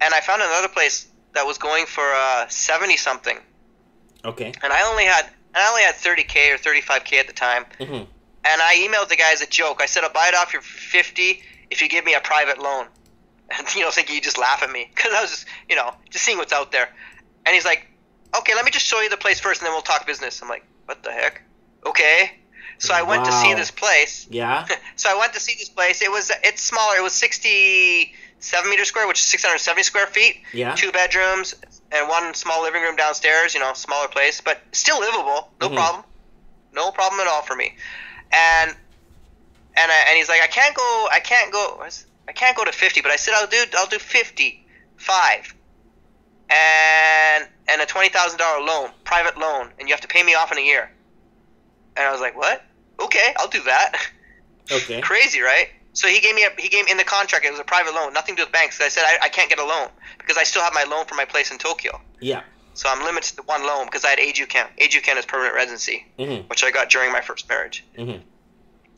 and I found another place that was going for 70-something. Okay. And I only had $30K or $35K at the time. And I emailed the guy as a joke. I said, I'll buy it off you for $50 if you give me a private loan. And, thinking he'd just laugh at me. Because I was just, just seeing what's out there. And he's like, okay, let me just show you the place first and then we'll talk business. I'm like, what the heck? Okay. So I went to see this place. Yeah. So I went to see this place. It's smaller. It was 67 meters square, which is 670 square feet. Yeah. 2 bedrooms and 1 small living room downstairs, smaller place, but still livable. No problem. No problem at all for me. And he's like, I can't go to 50, but I said I'll do 55. And a $20,000 loan, private loan, and you have to pay me off in a year. And I was like, what? Okay, I'll do that. Okay. Crazy, right? So he gave me in the contract, it was a private loan, nothing to do with banks. So I said I can't get a loan because I still have my loan for my place in Tokyo. Yeah. So I'm limited to 1 loan because I had AJUCAN. AJUCAN is permanent residency, which I got during my first marriage,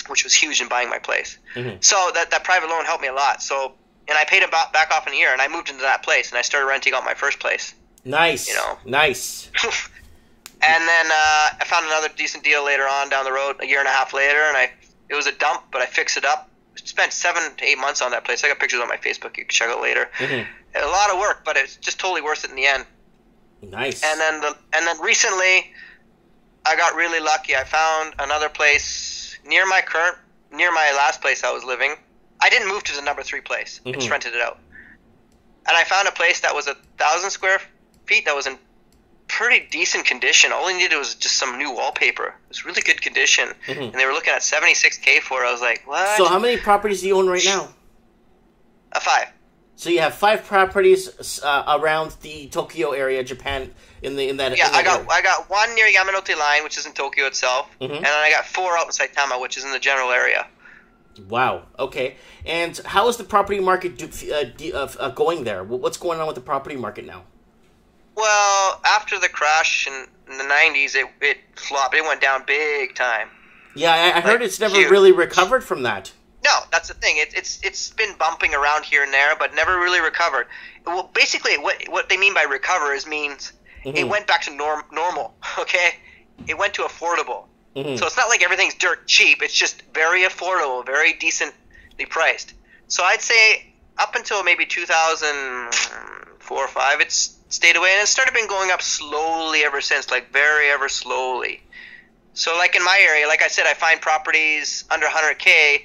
which was huge in buying my place. So that private loan helped me a lot. And I paid it back off in a year, and I moved into that place, and I started renting out my first place. Nice. Nice. And then I found another decent deal later on down the road, a year and a half later, and it was a dump, but I fixed it up. Spent 7 to 8 months on that place. I got pictures on my Facebook. You can check out later. A lot of work, but it's just totally worth it in the end. Nice. And then recently, I got really lucky. I found another place near my last place I was living. I didn't move to the number 3 place. I just rented it out. And I found a place that was 1,000 square feet that was in pretty decent condition. All I needed was just some new wallpaper. It was really good condition. And they were looking at $76K for it. I was like, what? So how many properties do you own right now? 5. So you have 5 properties around the Tokyo area, Japan, in that. Yeah, I got 1 near Yamanote Line, which is in Tokyo itself, and then I got 4 out in Saitama, which is in the general area. Wow. Okay. And how is the property market going there? What's going on with the property market now? Well, after the crash in the 90s, it flopped. It went down big time. Yeah, I heard it's never really recovered from that. No, that's the thing. It's been bumping around here and there, but never really recovered. Well, basically, what they mean by recover means it went back to normal. Okay, it went to affordable. So it's not like everything's dirt cheap. It's just very affordable, very decently priced. So I'd say up until maybe 2004 or 5, it's stayed away, and it started been going up slowly ever since, like very ever slowly. So like in my area, like I said, I find properties under 100K.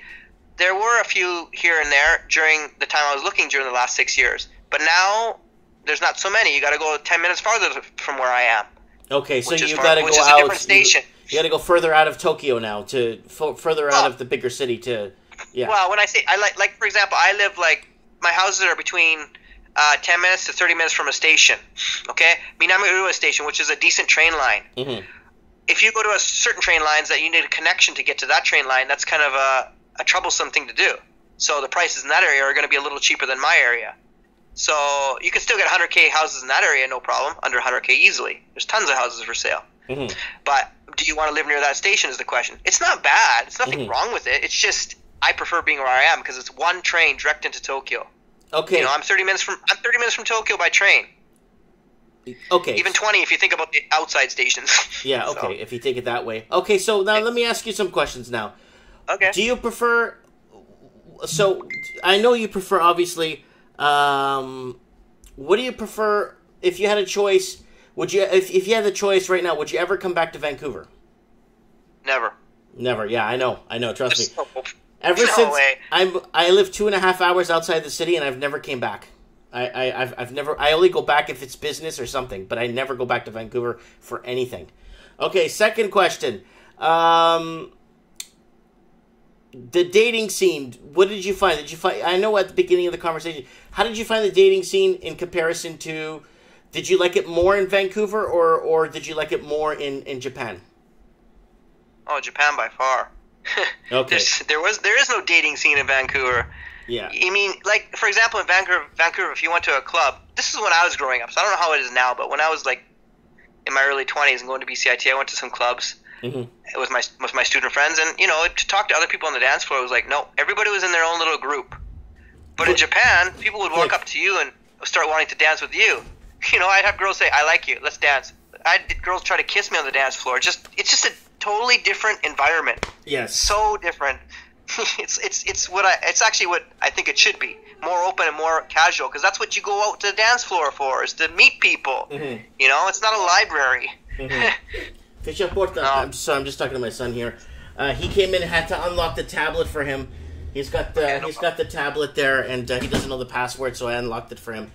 There were a few here and there during the time I was looking during the last 6 years, but now there's not so many. You got to go 10 minutes farther from where I am. Okay, so you got to go out. A different station. You got to go further out of Tokyo now further out of the bigger city to. Yeah. Well, when I say like for example, I live my houses are between 10 minutes to 30 minutes from a station. Okay, Minami-Ura station, which is a decent train line. If you go to a certain train lines that you need a connection to get to that train line, that's kind of a troublesome thing to do. So the prices in that area are going to be a little cheaper than my area. So you can still get 100K houses in that area, no problem, under 100K easily. There's tons of houses for sale. But do you want to live near that station is the question. It's not bad. There's nothing wrong with it. It's just I prefer being where I am because it's 1 train direct into Tokyo. Okay. I'm 30 minutes from Tokyo by train. Okay. Even 20 if you think about the outside stations. Yeah, okay, so. If you take it that way. Okay, so now let me ask you some questions now. Okay. Do you prefer... So, I know you prefer, obviously... what do you prefer if you had a choice? Would you, if you had the choice right now, would you ever come back to Vancouver? Never. Yeah, I know. Trust me. No since way. I live 2.5 hours outside the city, and I've never came back. I've never. I only go back if it's business or something, but I never go back to Vancouver for anything. Okay, second question. The dating scene. What did you find? I know at the beginning of the conversation. How did you find the dating scene in comparison to? Did you like it more in Vancouver, or did you like it more in Japan? Oh, Japan by far. Okay. There is no dating scene in Vancouver. Yeah. You mean, like, for example, in Vancouver, if you went to a club, this is when I was growing up, so I don't know how it is now, but when I was, like, in my early 20s and going to BCIT, I went to some clubs with my student friends, and, you know, to talk to other people on the dance floor, it was like, no, everybody was in their own little group. But in Japan, people would walk up to you and start wanting to dance with you. You know, I'd have girls say, I like you, let's dance. I had girls try to kiss me on the dance floor. It's just a totally different environment. Yes. So different. It's actually what I think it should be. More open and more casual, because that's what you go out to the dance floor for, is to meet people. You know, it's not a library. I'm sorry, I'm just talking to my son here. He came in and had to unlock the tablet for him. He's got the tablet there, and he doesn't know the password, so I unlocked it for him.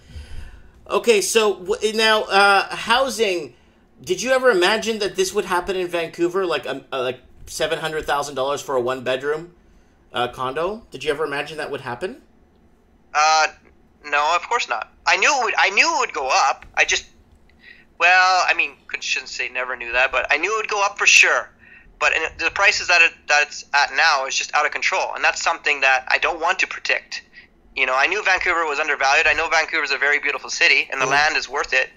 Okay, so now housing. Did you ever imagine that this would happen in Vancouver, like $700,000 for a one-bedroom condo? Did you ever imagine that would happen? No, of course not. I knew it would go up. Shouldn't say never knew that, but I knew it would go up for sure. But the prices that it's at now is just out of control, and that's something that I don't want to predict. You know, I knew Vancouver was undervalued. I know Vancouver is a very beautiful city, and the land is worth it.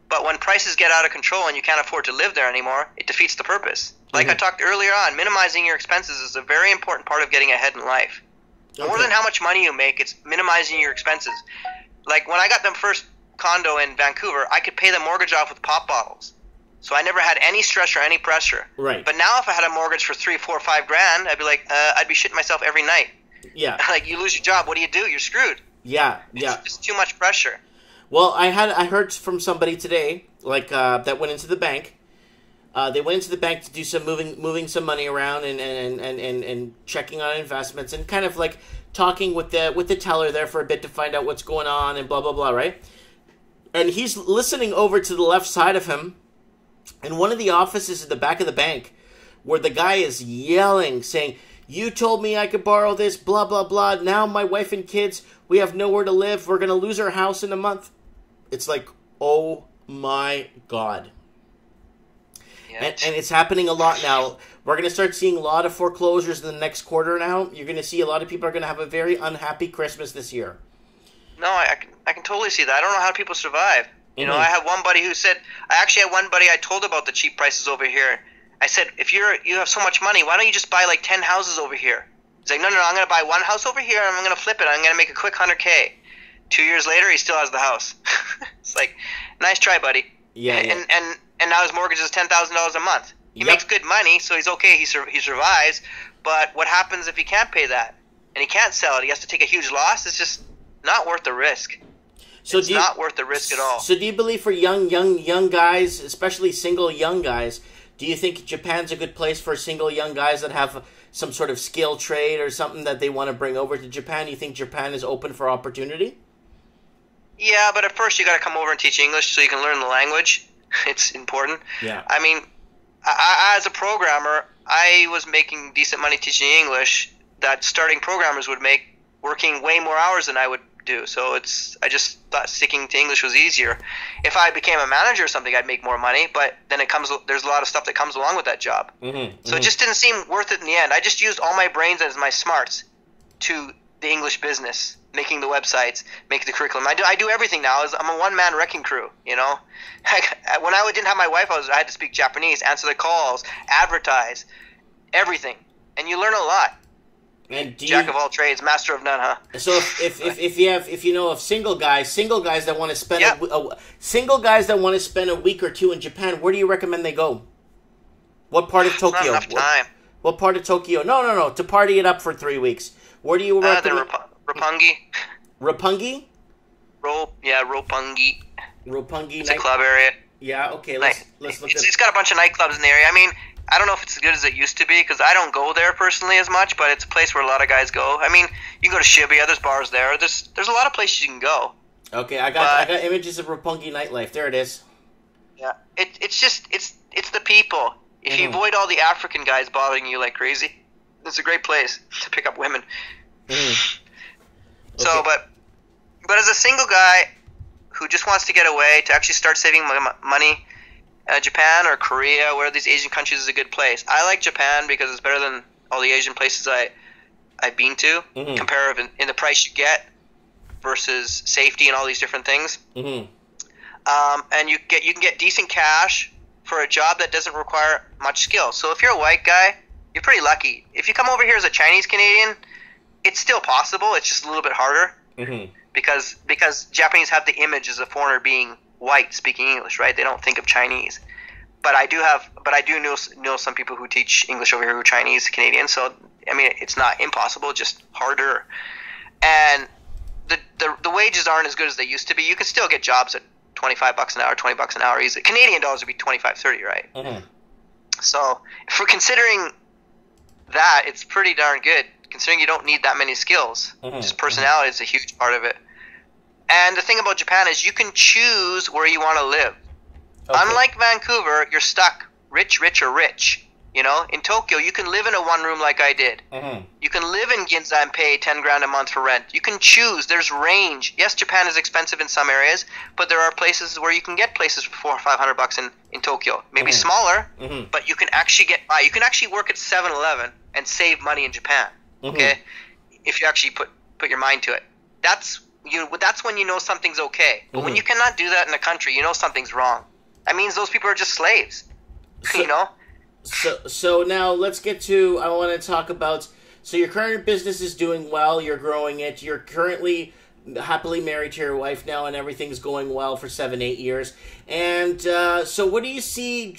But when prices get out of control and you can't afford to live there anymore, it defeats the purpose. Like I talked earlier on, minimizing your expenses is a very important part of getting ahead in life. More than how much money you make, it's minimizing your expenses. Like when I got the first condo in Vancouver, I could pay the mortgage off with pop bottles. So I never had any stress or any pressure. Right. But now if I had a mortgage for $3, $4, $5 grand, I'd be like, I'd be shitting myself every night. Yeah. Like, you lose your job, what do? You're screwed. Yeah. It's just too much pressure. Well, I heard from somebody today, like that went into the bank. They went into the bank to do some moving some money around and checking on investments and kind of like talking with the teller there for a bit to find out what's going on and blah blah blah, right? And he's listening over to the left side of him, and one of the offices at the back of the bank, where the guy is yelling, saying, "You told me I could borrow this, blah blah blah. Now my wife and kids, we have nowhere to live. We're gonna lose our house in a month." It's like, oh my God. Yeah. And it's happening a lot now. We're going to start seeing a lot of foreclosures in the next quarter now. You're going to see a lot of people are going to have a very unhappy Christmas this year. No, I can totally see that. I don't know how people survive. You know, I have one buddy who said, I told about the cheap prices over here. I said, if you have so much money, why don't you just buy like 10 houses over here? He's like, no, I'm going to buy one house over here and I'm going to flip it. I'm going to make a quick $100K. 2 years later, he still has the house. It's like, nice try, buddy. Yeah. And now his mortgage is $10,000 a month. He makes good money, so he's okay. He survives. But what happens if he can't pay that and he can't sell it? He has to take a huge loss. It's just not worth the risk. So it's not worth the risk at all. So do you believe for young guys, especially single young guys, do you think Japan's a good place for single young guys that have some sort of skill trade or something that they want to bring over to Japan? You think Japan is open for opportunity? Yeah, but at first you got to come over and teach English so you can learn the language. It's important. Yeah. I mean, I as a programmer, I was making decent money teaching English that starting programmers would make working way more hours than I would do. So I just thought sticking to English was easier. If I became a manager or something, I'd make more money, but then there's a lot of stuff that comes along with that job. So it just didn't seem worth it in the end. I just used all my brains as my smarts to the English business, making the websites, making the curriculum. I do everything now. I'm a one-man wrecking crew, you know. When I didn't have my wife, I had to speak Japanese, answer the calls, advertise, everything. And you learn a lot. And Jack of all trades, master of none, huh? So if you know of single guys that want to spend single guys that want to spend a week or two in Japan, where do you recommend they go? What part of Tokyo? Not enough time. What part of Tokyo? No. To party it up for 3 weeks. Where do you recommend? Roppongi. Roppongi? Roppongi. Roppongi. It's a club area. Yeah. Okay. Let's look. It's got a bunch of nightclubs in the area. I mean, I don't know if it's as good as it used to be because I don't go there personally as much, but it's a place where a lot of guys go. I mean, you can go to Shibuya. There's bars there. There's a lot of places you can go. Okay, I got images of Roppongi nightlife. There it is. Yeah, it's the people. If you avoid all the African guys bothering you like crazy, it's a great place to pick up women. So, but as a single guy who just wants to get away, to actually start saving money, Japan or Korea, where these Asian countries is a good place. I like Japan because it's better than all the Asian places I've been to. Comparative in the price you get versus safety and all these different things. And you can get decent cash for a job that doesn't require much skill. So if you're a white guy, you're pretty lucky. If you come over here as a Chinese Canadian, it's still possible. It's just a little bit harder because Japanese have the image as a foreigner being white speaking English, right? They don't think of Chinese. But I do know some people who teach English over here who are Chinese Canadian. So I mean, it's not impossible, just harder. And the wages aren't as good as they used to be. You can still get jobs at $25 an hour, $20 an hour easy. Canadian dollars would be 25, 30, right? So if we're considering that, it's pretty darn good, considering you don't need that many skills. Just personality is a huge part of it. And the thing about Japan is you can choose where you want to live. Unlike Vancouver, you're stuck rich, or rich. You know, in Tokyo, you can live in a one room like I did. You can live in Ginza and pay 10 grand a month for rent. You can choose. There's range. Yes, Japan is expensive in some areas, but there are places where you can get places for $400 or $500 in Tokyo. Maybe smaller, but you can actually get by. You can actually work at 7-Eleven and save money in Japan. Okay, if you actually put your mind to it. That's when you know something's okay. But when you cannot do that in a country, you know something's wrong. That means those people are just slaves. You know. So now let's get to, I want to talk about, so your current business is doing well, you're growing it, you're currently happily married to your wife now and everything's going well for 7-8 years. And so where do you see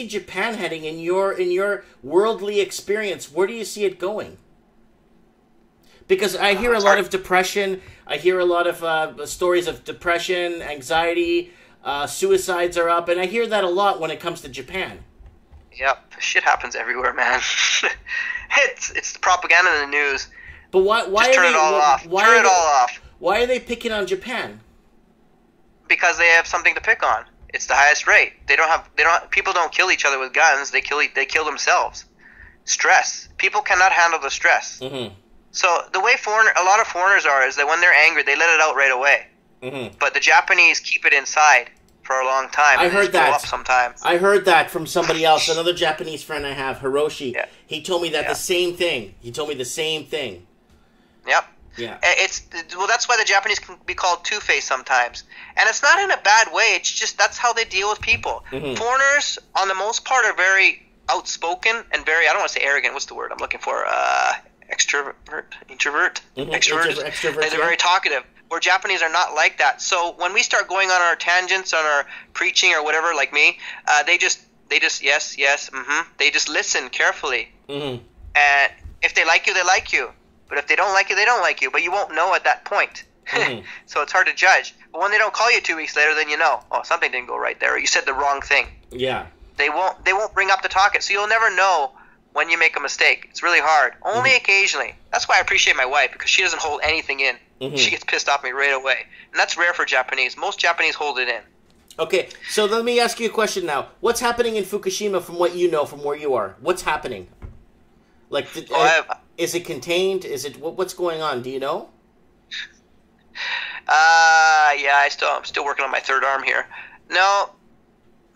Japan heading in your worldly experience? Where do you see it going? Because I hear a lot of depression, I hear a lot of stories of depression, anxiety, suicides are up, and I hear that a lot when it comes to Japan. Yep, shit happens everywhere, man. It's the propaganda in the news. But why just turn it all off. Turn it all off. Why are they picking on Japan? Because they have something to pick on. It's the highest rate. People don't kill each other with guns. They kill themselves. Stress. People cannot handle the stress. So the way a lot of foreigners are is that when they're angry, they let it out right away. But the Japanese keep it inside for a long time. I heard that. Up sometimes. I heard that from somebody else, another Japanese friend I have, Hiroshi. Yeah. He told me that the same thing. He told me the same thing. Yep. Yeah. That's why the Japanese can be called two-faced sometimes. And it's not in a bad way. It's just that's how they deal with people. Foreigners, on the most part, are very outspoken and very, I don't want to say arrogant. What's the word I'm looking for? Extrovert? Introvert? Extrovert. They're very talkative. Where Japanese are not like that. So when we start going on our tangents, on our preaching or whatever, like me, they just yes, they just listen carefully. And if they like you, they like you. But if they don't like you, they don't like you. But you won't know at that point. So it's hard to judge. But when they don't call you 2 weeks later, then you know, oh, something didn't go right there, or you said the wrong thing. Yeah. They won't bring up the topic, so you'll never know when you make a mistake. It's really hard. Only occasionally. That's why I appreciate my wife, because she doesn't hold anything in. She gets pissed off at me right away. And that's rare for Japanese. Most Japanese hold it in. Okay, so let me ask you a question now. What's happening in Fukushima from what you know, from where you are? What's happening? Like, is it contained? What's going on? Do you know? Yeah, I'm still working on my third arm here. No,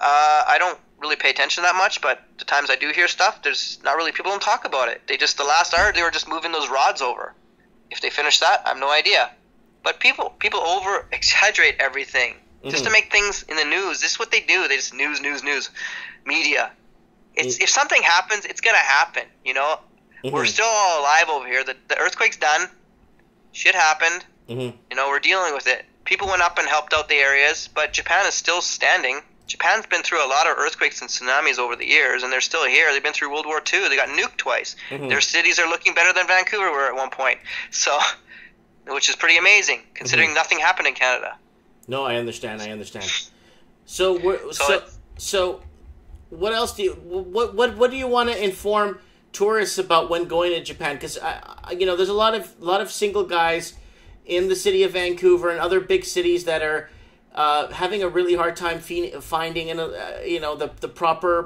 I don't really pay attention that much, but the times I do hear stuff, there's not really, people don't talk about it. The last I heard, they were just moving those rods over. If they finish that, I have no idea. But people over exaggerate everything just to make things in the news. This is what they do. They just news, media. If something happens, it's gonna happen. You know, we're still all alive over here. The earthquake's done. Shit happened. You know, we're dealing with it. People went up and helped out the areas, but Japan is still standing. Japan's been through a lot of earthquakes and tsunamis over the years, and they're still here. They've been through World War II. They got nuked twice. Their cities are looking better than Vancouver were at one point. So, which is pretty amazing, considering nothing happened in Canada. No, I understand. So what else do what do you want to inform tourists about when going to Japan? Because there's a lot of single guys in the city of Vancouver and other big cities that are having a really hard time finding the proper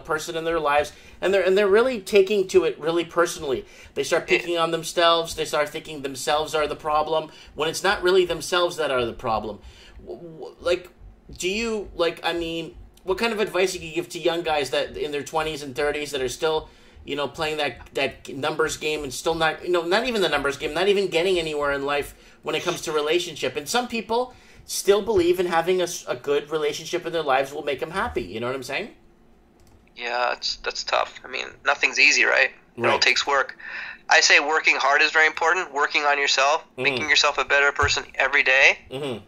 person in their lives, and they're really taking to it really personally. They start picking on themselves. They start thinking themselves are the problem when it's not really themselves that are the problem. What what kind of advice you could give to young guys that in their 20s and 30s that are still, playing that numbers game and still not, not even the numbers game, not even getting anywhere in life when it comes to relationship. And some people still believe in having a good relationship in their lives will make them happy. You know what I'm saying? Yeah, that's tough. I mean, nothing's easy, right? It all takes work. I say working hard is very important. Working on yourself, making yourself a better person every day.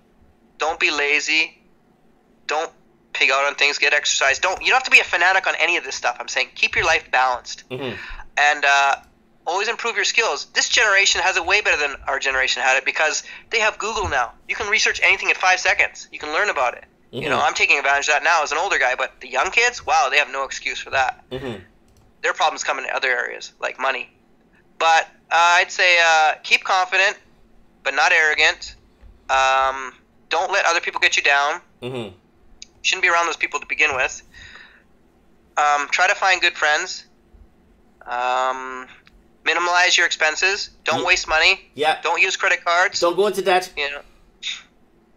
Don't be lazy. Don't pig out on things. Get exercise. You don't have to be a fanatic on any of this stuff. I'm saying keep your life balanced. And always improve your skills. This generation has it way better than our generation had it because they have Google now. You can research anything in 5 seconds. You can learn about it. I'm taking advantage of that now as an older guy, but the young kids, wow, they have no excuse for that. Their problems come in other areas, like money. But I'd say keep confident, but not arrogant. Don't let other people get you down. You shouldn't be around those people to begin with. Try to find good friends. Minimize your expenses. Don't waste money. Yeah. Don't use credit cards. Don't go into debt.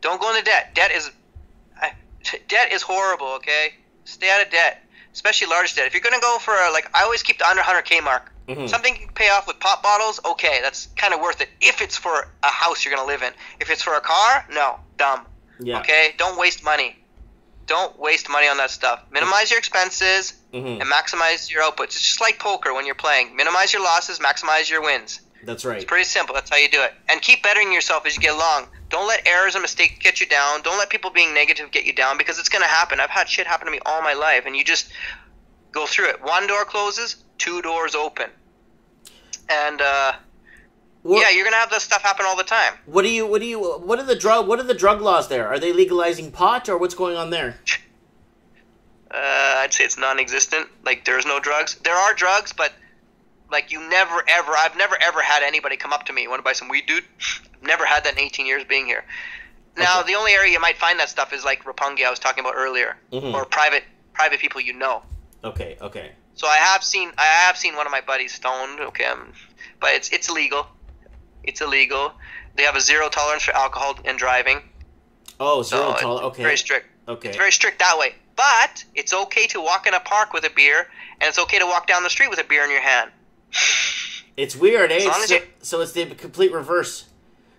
Don't go into debt. Debt is horrible, okay? Stay out of debt, especially large debt. If you're going to go for I always keep the under 100K mark. Something you can pay off with pop bottles, okay, that's kind of worth it. If it's for a house you're going to live in. If it's for a car, no, dumb. Yeah. Okay? Don't waste money. Don't waste money on that stuff. Minimize your expenses and maximize your outputs. It's just like poker when you're playing. Minimize your losses, maximize your wins. That's right. It's pretty simple. That's how you do it. And keep bettering yourself as you get along. Don't let errors and mistakes get you down. Don't let people being negative get you down because it's going to happen. I've had shit happen to me all my life, and you just go through it. One door closes, 2 doors open. And you're gonna have this stuff happen all the time. What are the drug laws there? Are they legalizing pot or what's going on there? I'd say it's non-existent. Like there's no drugs. There are drugs, but like I've never ever had anybody come up to me, want to buy some weed, dude? Never had that in 18 years being here. Now the only area you might find that stuff is like Roppongi I was talking about earlier, or private people you know. Okay. So I have seen one of my buddies stoned. Okay, but it's illegal. It's illegal. They have a 0 tolerance for alcohol and driving. Oh, zero tolerance. Okay. Very strict. Okay. It's very strict that way. But it's okay to walk in a park with a beer, and it's okay to walk down the street with a beer in your hand. It's weird, eh? So it's the complete reverse.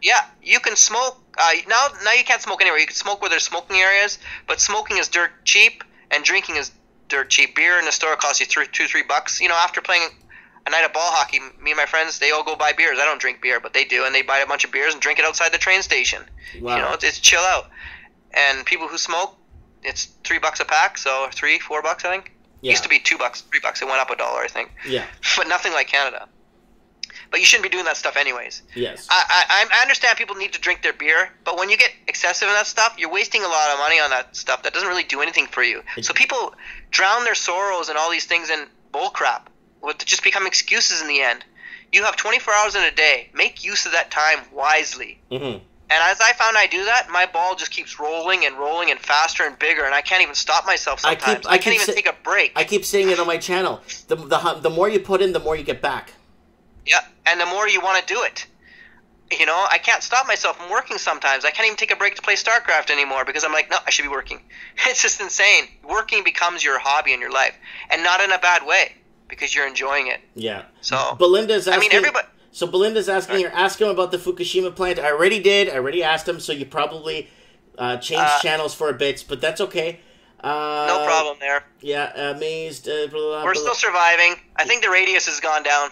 Yeah, you can smoke. Now you can't smoke anywhere. You can smoke where there's smoking areas, but smoking is dirt cheap, and drinking is dirt cheap. Beer in the store costs you $2-3. After playing a night of ball hockey, me and my friends, they all go buy beers. I don't drink beer, but they do, and they buy a bunch of beers and drink it outside the train station. Wow. It's chill out. And people who smoke, it's $3 a pack, so $4, I think. Yeah. It used to be $2, $3. It went up $1, I think. Yeah. But nothing like Canada. But you shouldn't be doing that stuff anyways. Yes. I understand people need to drink their beer, but when you get excessive in that stuff, you're wasting a lot of money on that stuff that doesn't really do anything for you. So people drown their sorrows and all these things in bull crap, with just become excuses in the end. You have 24 hours in a day. Make use of that time wisely. And as I found I do that, my ball just keeps rolling and faster and bigger, and I can't even stop myself sometimes. I can't even take a break. I keep saying it on my channel. The more you put in, the more you get back. Yeah, and the more you want to do it. I can't stop myself from working sometimes. I can't even take a break to play StarCraft anymore because I'm like, no, I should be working. It's just insane. Working becomes your hobby in your life, and not in a bad way because you're enjoying it. Yeah. So Belinda's asking. everybody. So Belinda's asking her, ask him about the Fukushima plant. I already did. I already asked him, so you probably changed channels for a bit, but that's okay. No problem there. Yeah, amazed. We're still surviving. I think the radius has gone down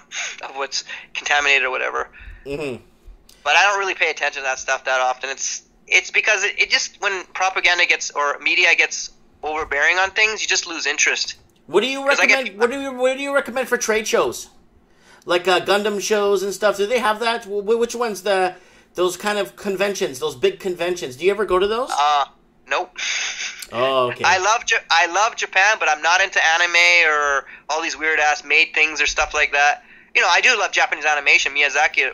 of what's contaminated or whatever. But I don't really pay attention to that stuff that often. It's because it just, when propaganda gets, or media gets overbearing on things, you just lose interest. What do you recommend? What do you recommend for trade shows? Like Gundam shows and stuff. Do they have that? Which ones? Those kind of conventions, those big conventions. Do you ever go to those? Nope. Oh, okay. I love Japan, but I'm not into anime or all these weird ass made things or stuff like that. I do love Japanese animation. Miyazaki,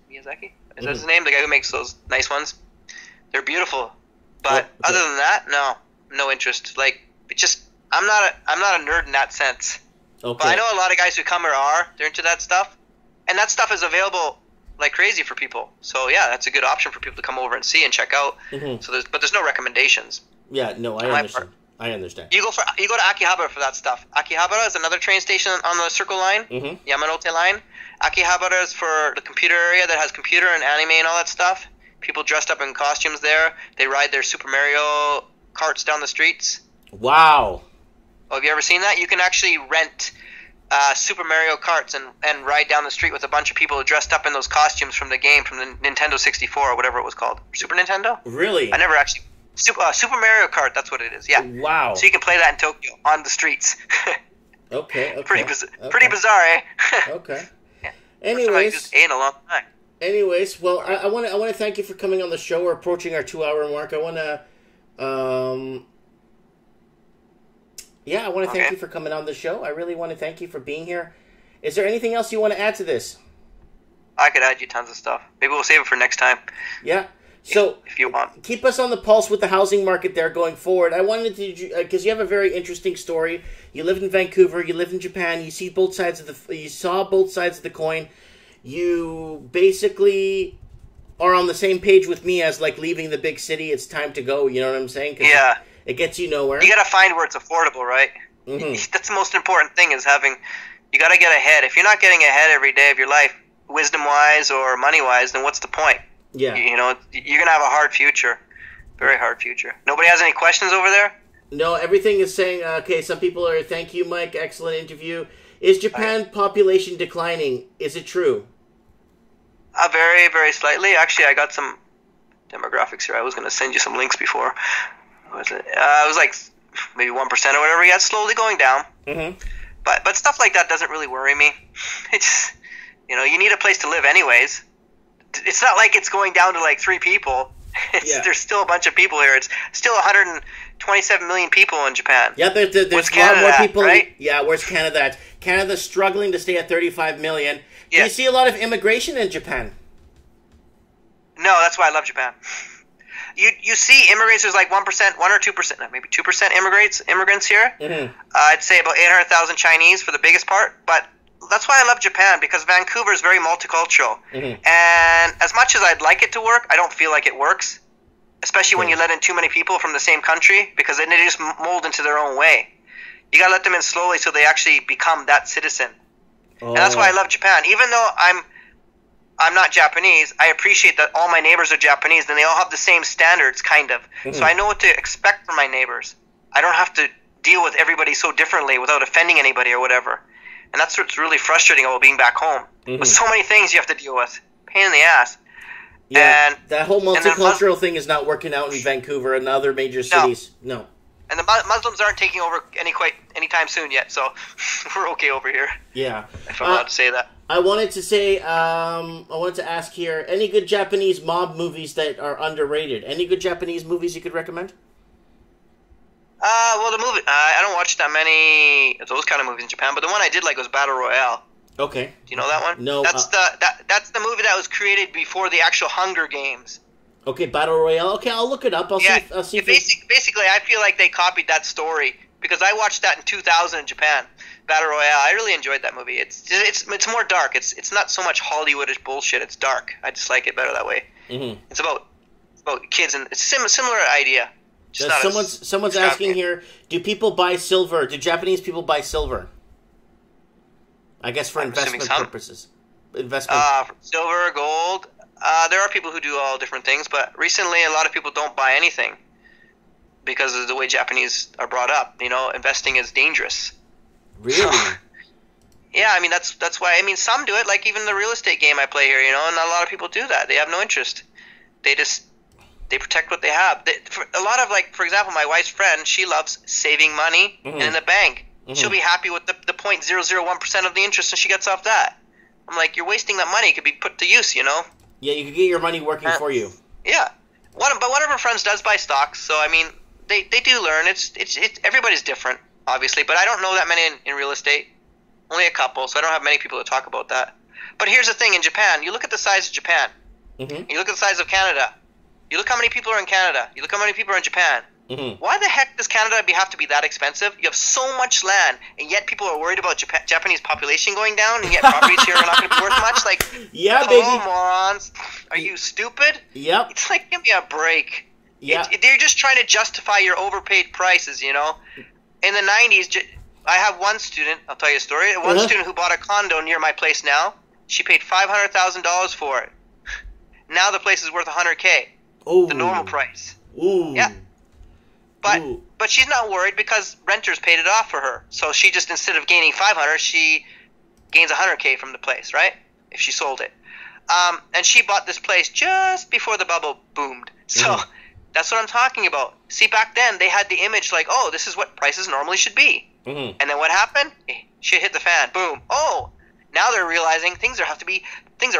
is that his name? The guy who makes those nice ones. They're beautiful. But other than that, no interest. Like, it's just I'm not a nerd in that sense. Okay. But I know a lot of guys who come here they're into that stuff, and that stuff is available like crazy for people. So yeah, that's a good option for people to come over and see and check out. But there's no recommendations. Yeah, no, I understand. I understand. You go to Akihabara for that stuff. Akihabara is another train station on the Circle Line, Yamanote Line. Akihabara is for the computer area that has computer and anime and all that stuff. People dressed up in costumes there. They ride their Super Mario carts down the streets. Wow. Oh, have you ever seen that? You can actually rent Super Mario carts and ride down the street with a bunch of people dressed up in those costumes from the game, from the Nintendo 64 or whatever it was called. Super Nintendo? Really? I never actually... Super Mario Kart, that's what it is, yeah. Wow. So you can play that in Tokyo, on the streets. Okay. Pretty bizarre, eh? Okay. Yeah. Anyways... Just ate a long time. Well, I want to thank you for coming on the show. We're approaching our 2-hour mark. I want to... I want to thank you for coming on the show. I really want to thank you for being here. Is there anything else you want to add to this? I could add you tons of stuff. Maybe we'll save it for next time. Yeah. So, if you want, keep us on the pulse with the housing market there going forward. I wanted to, because you have a very interesting story. You lived in Vancouver. You lived in Japan. You saw both sides of the coin. You basically are on the same page with me as like leaving the big city. It's time to go. You know what I'm saying? Yeah. It gets you nowhere. You got to find where it's affordable, right? Mm-hmm. That's the most important thing is you got to get ahead. If you're not getting ahead every day of your life, wisdom-wise or money-wise, then what's the point? Yeah. You're going to have a hard future. Very hard future. Nobody has any questions over there? No, everything is saying, okay, some people are, thank you, Mike, excellent interview. Is Japan population declining? Is it true? Very, very slightly. Actually, I got some demographics here. I was going to send you some links before. What was it? It was like maybe 1% or whatever. Yeah, it's slowly going down. Mm-hmm. But stuff like that doesn't really worry me. It's, you need a place to live anyways. It's not like it's going down to like 3 people. There's still a bunch of people here. It's still 127 million people in Japan. Yeah, there's a lot more people. Right? Yeah, where's Canada at? Canada's struggling to stay at 35 million. Do you see a lot of immigration in Japan? No, that's why I love Japan. You see immigrants, there's like 1%, 1 or 2%, maybe 2% immigrants here. Mm-hmm. I'd say about 800,000 Chinese for the biggest part, but that's why I love Japan, because Vancouver is very multicultural. Mm-hmm. And as much as I'd like it to work, I don't feel like it works, especially when you let in too many people from the same country, because then they just mold into their own way. You gotta let them in slowly so they actually become that citizen. And that's why I love Japan. Even though I'm not Japanese, I appreciate that all my neighbors are Japanese, and they all have the same standards, kind of. Mm-hmm. So I know what to expect from my neighbors. I don't have to deal with everybody so differently without offending anybody or whatever. And that's what's really frustrating about being back home. Mm-hmm. With so many things you have to deal with. Pain in the ass. Yeah, that whole multicultural thing is not working out in Vancouver and other major cities. No. And the Muslims aren't taking over anytime soon yet, so we're okay over here. Yeah. If I'm allowed to say that. I wanted to ask here, any good Japanese mob movies that are underrated? Any good Japanese movies you could recommend? Well, the movie, I don't watch that many of those kind of movies in Japan, but the one I did like was Battle Royale. Okay. Do you know that one? No. That's the movie that was created before the actual Hunger Games. Okay, Battle Royale. Okay, I'll look it up. I'll see. Basically, I feel like they copied that story because I watched that in 2000 in Japan. Battle Royale. I really enjoyed that movie. It's more dark. It's not so much Hollywoodish bullshit. It's dark. I just like it better that way. Mm-hmm. It's about kids, and it's a similar idea. Someone's asking here, do people buy silver? Do Japanese people buy silver? I guess for investment purposes. Silver, gold. There are people who do all different things, but recently a lot of people don't buy anything because of the way Japanese are brought up. Investing is dangerous. Really? Yeah, I mean that's why. I mean, some do it, like even the real estate game I play here. And a lot of people do that. They have no interest. They protect what they have. A lot of, like, for example, my wife's friend, she loves saving money in the bank. Mm-hmm. She'll be happy with the 0.001% of the interest, and she gets off that. I'm like, you're wasting that money. It could be put to use, Yeah, you could get your money working for you. Yeah. But one of her friends does buy stocks, so, I mean, they do learn. It's everybody's different, obviously, but I don't know that many in real estate. Only a couple, so I don't have many people to talk about that. But here's the thing, in Japan, you look at the size of Japan. Mm-hmm. You look at the size of Canada. You look how many people are in Canada. You look how many people are in Japan. Mm-hmm. Why the heck does Canada have to be that expensive? You have so much land, and yet people are worried about Japanese population going down, and yet properties here are not going to be worth much? Like, yeah, baby. Morons. Are you stupid? Yep. It's like, give me a break. Yeah. They're just trying to justify your overpaid prices, you know. In the 90s, I have one student, I'll tell you a story. One student who bought a condo near my place now. She paid $500,000 for it. Now the place is worth $100K. Oh. The normal price. Ooh. Yeah. But she's not worried because renters paid it off for her. So she just, instead of gaining 500, she gains 100K from the place, right? If she sold it. And she bought this place just before the bubble boomed. So that's what I'm talking about. See, back then they had the image like, oh, this is what prices normally should be. And then what happened? Shit hit the fan. Boom. Oh, now they're realizing things are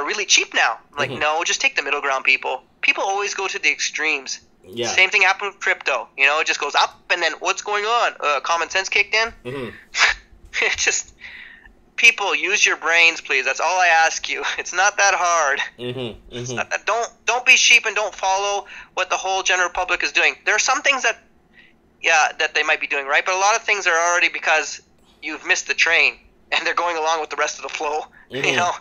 really cheap now. Like, no, just take the middle ground, people. People always go to the extremes. Yeah. Same thing happened with crypto. You know, it just goes up, and then what's going on? Common sense kicked in. It just, people, use your brains, please. That's all I ask you. It's not that hard. It's not that, don't be sheep and don't follow what the whole general public is doing. There are some things that they might be doing right, but a lot of things are already because you've missed the train and they're going along with the rest of the flow. You know,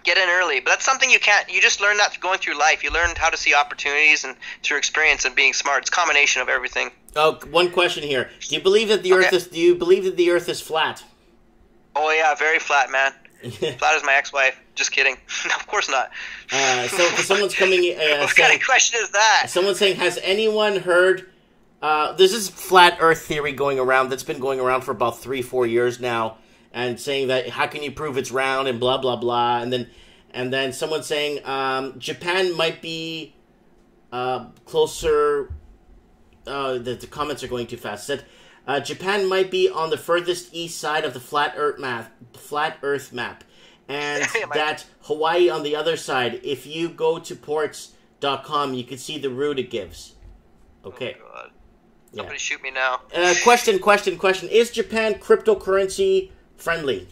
get in early. But that's something you just learn that going through life. You learn how to see opportunities and through experience and being smart. It's a combination of everything. Oh, one question here. Do you believe that the earth is flat? Oh yeah, very flat, man. Flat as my ex-wife. Just kidding. No, of course not. So someone's coming what kind of question is that? Someone's saying, has anyone heard there's this flat earth theory going around that's been going around for about 3-4 years now, and saying that how can you prove it's round and blah blah blah, and then someone's saying Japan might be closer. The comments are going too fast. Said Japan might be on the furthest east side of the flat Earth map, and that Hawaii on the other side. If you go to ports.com, you can see the route it gives. Okay. Oh, God. Somebody shoot me now. Question. Is Japan cryptocurrency friendly?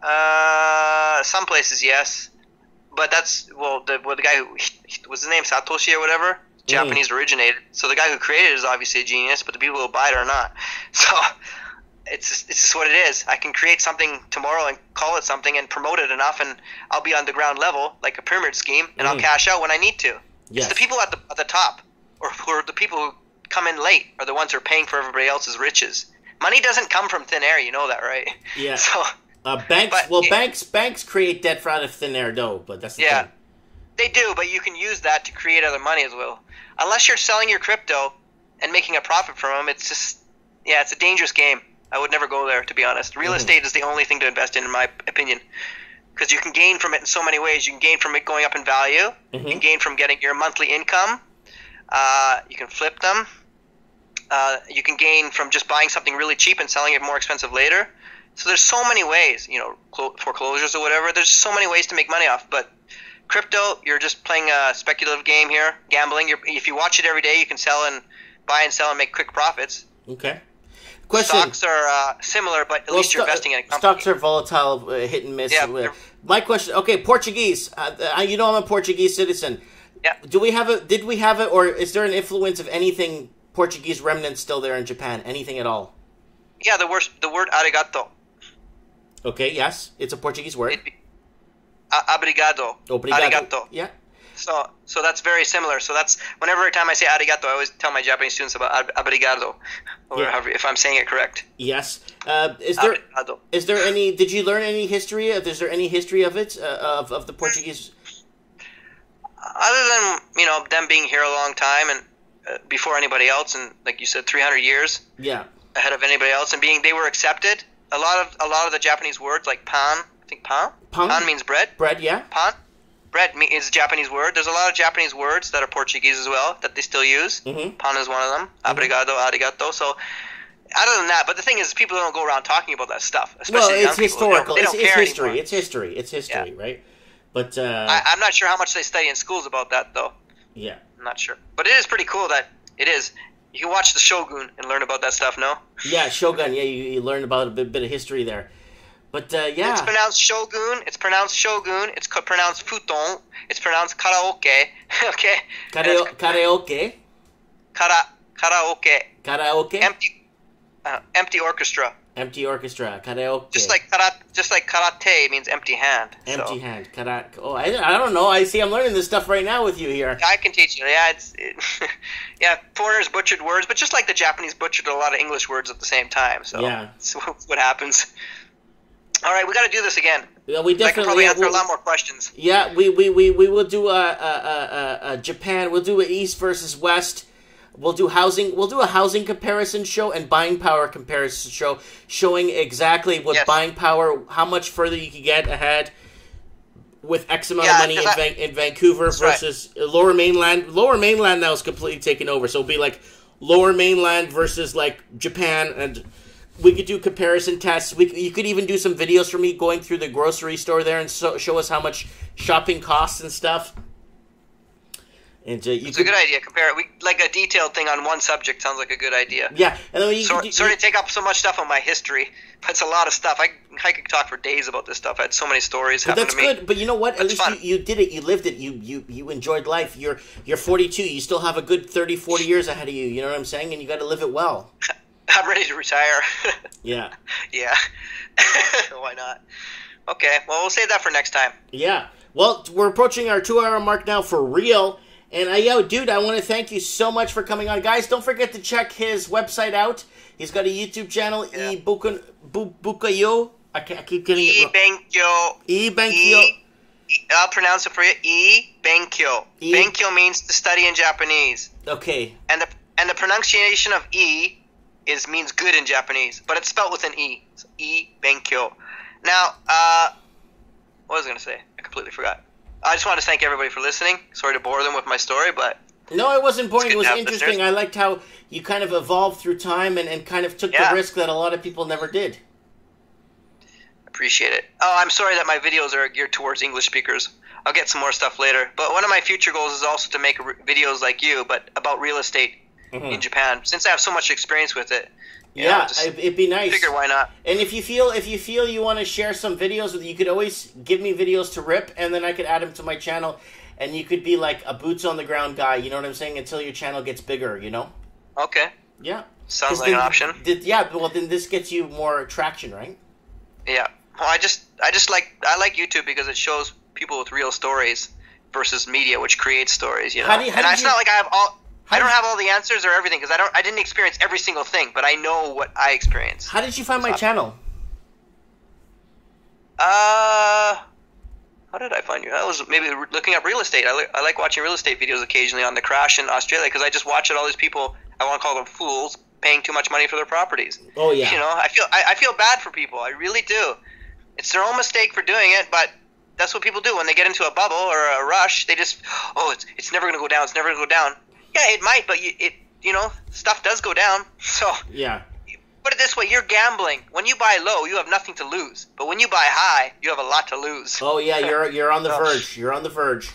Some places, yes. But that's, the guy who, was his name Satoshi or whatever? Japanese originated. So the guy who created it is obviously a genius, but the people who buy it are not. So it's just what it is. I can create something tomorrow and call it something and promote it enough, and I'll be on the ground level, like a pyramid scheme, and I'll cash out when I need to. Yes. It's the people at the top, or who are the people who come in late, are the ones who are paying for everybody else's riches. Money doesn't come from thin air, you know that, right? Yeah. So banks create debt out of thin air, though. But that's the thing. They do, but you can use that to create other money as well. Unless you're selling your crypto and making a profit from them, it's just it's a dangerous game. I would never go there, to be honest. Real estate is the only thing to invest in my opinion, because you can gain from it in so many ways. You can gain from it going up in value. You can gain from getting your monthly income. You can flip them. You can gain from just buying something really cheap and selling it more expensive later. So there's so many ways, foreclosures or whatever. There's so many ways to make money off. But crypto, you're just playing a speculative game here, gambling. If you watch it every day, you can buy and sell and make quick profits. Okay. Question. Stocks are similar, but at least you're investing in a company. Stocks are volatile, hit and miss. Yeah, my question, Portuguese. I'm a Portuguese citizen. Yeah. Did we have it, or is there an influence of anything Portuguese remnants still there in Japan? Anything at all? Yeah, the word arigato. Okay, yes, it's a Portuguese word. Obrigado. Arigato. Yeah. So that's very similar. So that's every time I say arigato, I always tell my Japanese students about obrigado, or if I'm saying it correct. Yes. Is there any? Did you learn any history? Is there any history of it of the Portuguese? Other than them being here a long time and before anybody else, and like you said, 300 years. Yeah. Ahead of anybody else, and they were accepted. A lot of the Japanese words, like pan, I think pan means bread. Bread, yeah. Bread is a Japanese word. There's a lot of Japanese words that are Portuguese as well that they still use. Pan is one of them. Obrigado, arigato. So other than that, but the thing is, people don't go around talking about that stuff. Especially it's historical. They don't care history. Anymore. It's history, right? But I'm not sure how much they study in schools about that, though. Yeah, I'm not sure. But it is pretty cool that it is. You can watch the Shogun and learn about that stuff, no? Yeah, Shogun. Yeah, you learn about a bit of history there. But, It's pronounced Shogun. It's pronounced Shogun. It's pronounced Futon. It's pronounced Karaoke. Okay? Karaoke? Karaoke. Karaoke? Empty orchestra. Empty orchestra, karaoke. Just like karate means empty hand. Empty hand, karate. Oh, I don't know. I see. I'm learning this stuff right now with you here. I can teach you. Yeah, yeah. Foreigners butchered words, but just like the Japanese butchered a lot of English words at the same time. So yeah, that's what happens. All right, we got to do this again. Yeah, we definitely. I can probably answer a lot more questions. Yeah, we will do a Japan. We'll do an East versus West. We'll do housing. We'll do a housing comparison show and buying power comparison show, showing exactly what buying power, how much further you can get ahead with X amount of money in Vancouver versus Lower Mainland. Lower Mainland now is completely taken over, so it'll be like Lower Mainland versus like Japan, and we could do comparison tests. You could even do some videos for me going through the grocery store there and show us how much shopping costs and stuff. And it's a good idea. Compare it. Like a detailed thing on one subject sounds like a good idea. Yeah, and then sorry to take up so much stuff on my history, but it's a lot of stuff. I could talk for days about this stuff. I had so many stories happen to me. That's good. But you know what? At least you did it. You lived it. You enjoyed life. You're 42. You still have a good 30, 40 years ahead of you. You know what I'm saying? And you got to live it well. I'm ready to retire. Yeah. Yeah. Why not? Okay. Well, we'll save that for next time. Yeah. Well, we're approaching our 2-hour mark now for real. And dude, I want to thank you so much for coming on. Guys, don't forget to check his website out. He's got a YouTube channel, Bukayo. I keep getting it wrong. Ebenkyo. I'll pronounce it for you. Ebenkyo. Benkyo means to study in Japanese. Okay. And the pronunciation of means good in Japanese, but it's spelled with an E. So Ebenkyo. Now, what was I going to say? I completely forgot. I just want to thank everybody for listening. Sorry to bore them with my story, but... No, it wasn't boring. It was interesting. I liked how you kind of evolved through time and kind of took the risk that a lot of people never did. Appreciate it. Oh, I'm sorry that my videos are geared towards English speakers. I'll get some more stuff later. But one of my future goals is also to make videos like you, but about real estate in Japan. Since I have so much experience with it. It'd be nice. Figure why not. And if you feel you want to share some videos with you could always give me videos to rip, and then I could add them to my channel, and you could be like a boots on the ground guy. You know what I'm saying? Until your channel gets bigger. You know? Okay. Yeah. Sounds like an option. Well, then this gets you more traction, right? Yeah. Well, I like YouTube because it shows people with real stories versus media, which creates stories. You know. It's not like I don't have all the answers or everything because I didn't experience every single thing, but I know what I experienced. How did you find my channel? How did I find you? I was maybe looking up real estate. I like watching real estate videos occasionally on the crash in Australia because I just watch all these people. I want to call them fools paying too much money for their properties. Oh yeah. You know, I feel bad for people. I really do. It's their own mistake for doing it, but that's what people do when they get into a bubble or a rush. They just it's never going to go down. It's never going to go down. Yeah, it might, but stuff does go down. So yeah. Put it this way, you're gambling. When you buy low, you have nothing to lose. But when you buy high, you have a lot to lose. Oh yeah, you're on the verge. You're on the verge.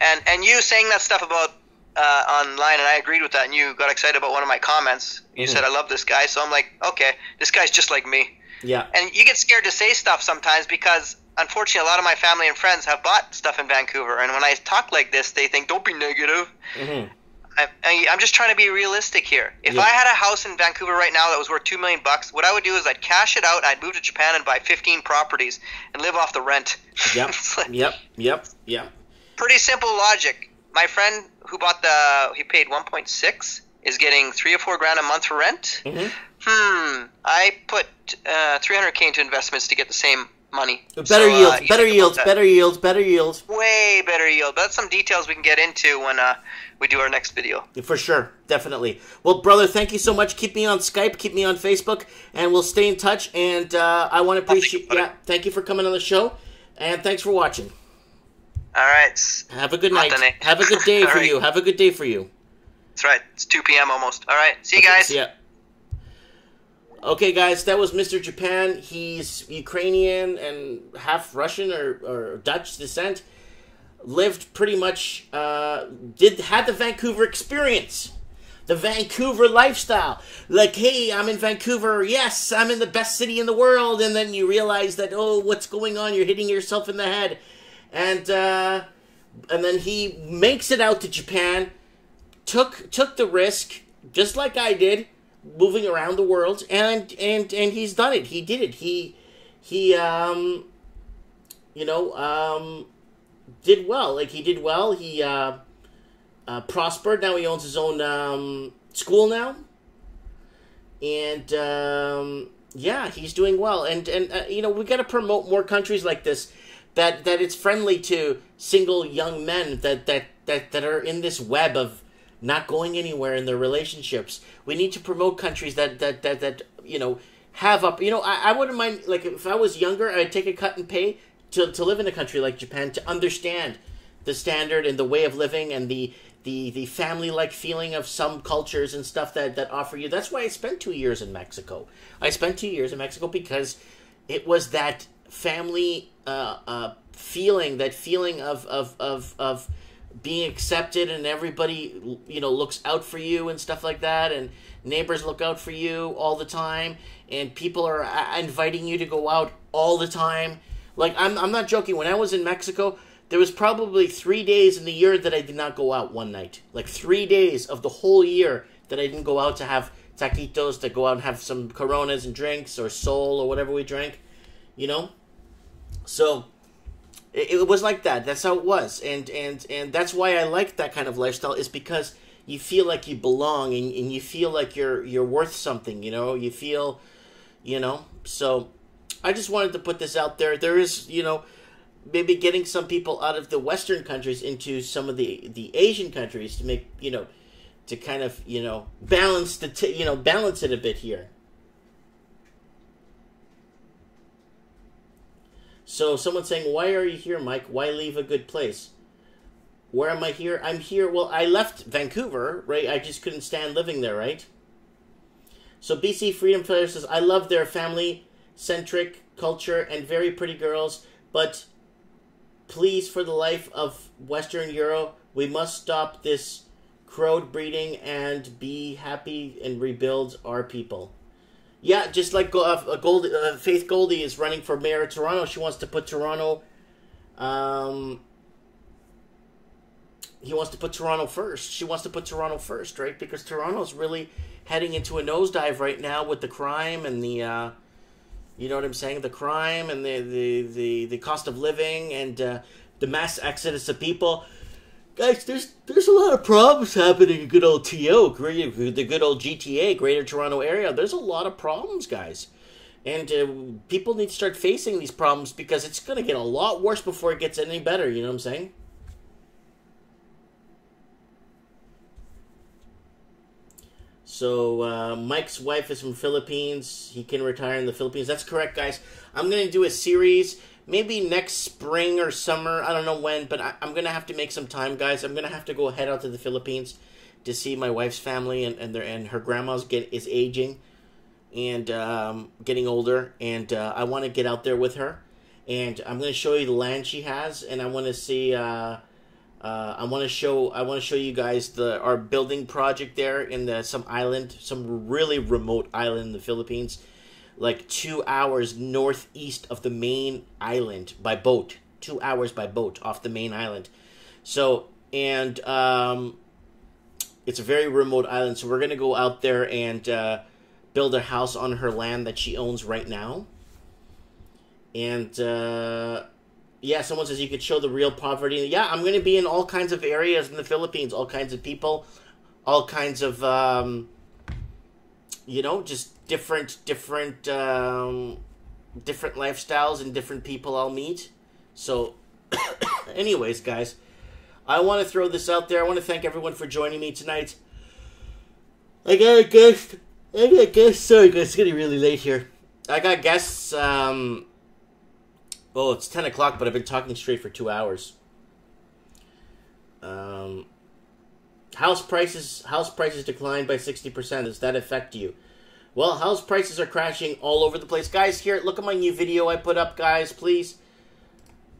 And you saying that stuff about online, and I agreed with that, and you got excited about one of my comments. You said, I love this guy. So I'm like, okay, this guy's just like me. Yeah. And you get scared to say stuff sometimes because, unfortunately, a lot of my family and friends have bought stuff in Vancouver. And when I talk like this, they think, don't be negative. Mm-hmm. I'm just trying to be realistic here. If I had a house in Vancouver right now that was worth $2 million, what I would do is I'd cash it out, I'd move to Japan and buy 15 properties and live off the rent. Yep. Yep. Pretty simple logic. My friend who he paid 1.6 is getting $3 or $4 grand a month for rent. Mm-hmm. I put $300K into investments to get the same money. Better yields. Way better yield. That's some details we can get into when we do our next video. For sure. Definitely. Well, brother, thank you so much. Keep me on Skype. Keep me on Facebook. And we'll stay in touch. And I want to appreciate... thank you for coming on the show. And thanks for watching. All right. Have a good night. Have a good day for you. Have a good day for you. That's right. It's 2 p.m. almost. All right. See you guys. See ya. Okay, guys, that was Mr. Japan. He's Ukrainian and half Russian or Dutch descent. Lived pretty much, had the Vancouver experience. The Vancouver lifestyle. Like, hey, I'm in Vancouver. Yes, I'm in the best city in the world. And then you realize that, what's going on? You're hitting yourself in the head. And then he makes it out to Japan. Took the risk, just like I did. moving around the world, and he's done it. He did it. He did well. Like, he did well. He prospered. Now he owns his own school now, and yeah, he's doing well. And we got to promote more countries like this, that it's friendly to single young men that are in this web of not going anywhere in their relationships. We need to promote countries that have up. I wouldn't mind, like, if I was younger, I'd take a cut in pay to live in a country like Japan, to understand the standard and the way of living and the family-like feeling of some cultures and stuff that offer you. That's why I spent 2 years in Mexico. I spent 2 years in Mexico because it was that family feeling, that feeling of being accepted, and everybody looks out for you and stuff like that, and neighbors look out for you all the time, and people are inviting you to go out all the time. Like, I'm not joking. When I was in Mexico, there was probably 3 days in the year that I did not go out one night. Like, 3 days of the whole year that I didn't go out to have taquitos, to go out and have some Coronas and drinks, or Sol, or whatever we drank, So, it was like that. That's how it was. And that's why I like that kind of lifestyle, is because you feel like you belong, and you feel like you're worth something, You feel, So, I just wanted to put this out there. There is, maybe getting some people out of the Western countries into some of the Asian countries to make, to kind of, balance balance it a bit here. So someone's saying, why are you here, Mike? Why leave a good place? Where am I here? I'm here. Well, I left Vancouver, right? I just couldn't stand living there, right? So BC Freedom Fighter says, I love their family-centric culture and very pretty girls, but please, for the life of Western Euro, we must stop this crowd breeding and be happy and rebuild our people. Yeah, just like Faith Goldie is running for mayor of Toronto. She wants to put Toronto, he wants to put Toronto first. She wants to put Toronto first, right? Because Toronto's really heading into a nosedive right now with the crime and the, you know what I'm saying? The crime and the cost of living and the mass exodus of people. Guys, there's a lot of problems happening in good old TO, the good old GTA, Greater Toronto Area. There's a lot of problems, guys. And people need to start facing these problems, because it's going to get a lot worse before it gets any better, you know what I'm saying? So, Mike's wife is from Philippines. He can retire in the Philippines. That's correct, guys. I'm going to do a series, maybe next spring or summer. I don't know when, but I'm going to have to make some time, guys. I'm going to have to go head out to the Philippines to see my wife's family, and her grandma's is aging and getting older. And I want to get out there with her. And I'm going to show you the land she has, and I want to see... I want to show you guys our building project there in some really remote island in the Philippines, like 2 hours northeast of the main island by boat. 2 hours by boat off the main island. So, and it's a very remote island. So we're gonna go out there and build a house on her land that she owns right now. And yeah, someone says you could show the real poverty. Yeah, I'm going to be in all kinds of areas in the Philippines, all kinds of people, all kinds of, just different lifestyles and different people I'll meet. So, anyways, guys, I want to throw this out there. I want to thank everyone for joining me tonight. I got a guest. Sorry, guys, it's getting really late here. I got guests, well, it's 10 o'clock, but I've been talking straight for 2 hours. House prices declined by 60%. Does that affect you? Well, house prices are crashing all over the place. Guys, here, look at my new video I put up, guys. Please,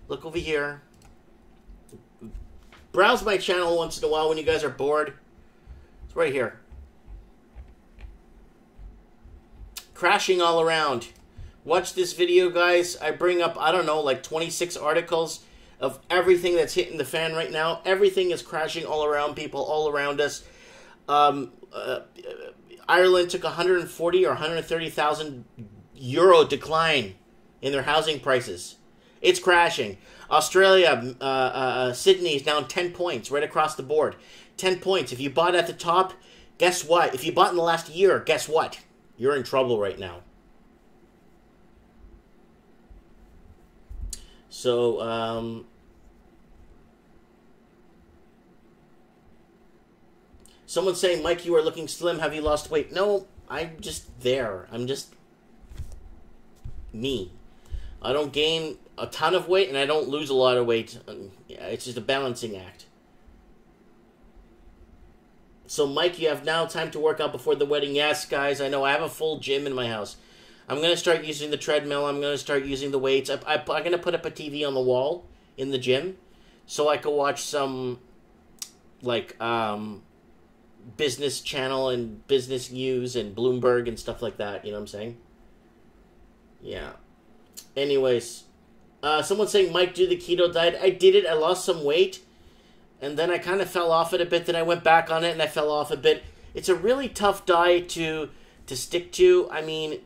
look over here. Browse my channel once in a while when you guys are bored. It's right here. Crashing all around. Watch this video, guys. I bring up, I don't know, like 26 articles of everything that's hitting the fan right now. Everything is crashing all around people, all around us. Ireland took 140 or 130,000 euro decline in their housing prices. It's crashing. Australia, Sydney is down 10 points right across the board. 10 points. If you bought at the top, guess what? If you bought in the last year, guess what? You're in trouble right now. So, someone's saying, Mike, you are looking slim. Have you lost weight? No, I'm just there. I'm just me. I don't gain a ton of weight, and I don't lose a lot of weight. It's just a balancing act. So, Mike, you have now time to work out before the wedding. Yes, guys, I know. I have a full gym in my house. I'm going to start using the treadmill. I'm going to start using the weights. I'm going to put up a TV on the wall in the gym so I can watch some, like, business channel and business news and Bloomberg and stuff like that. You know what I'm saying? Yeah. Anyways, someone's saying, Mike, do the keto diet. I did it. I lost some weight. And then I kind of fell off it a bit. Then I went back on it and I fell off a bit. It's a really tough diet to stick to. I mean,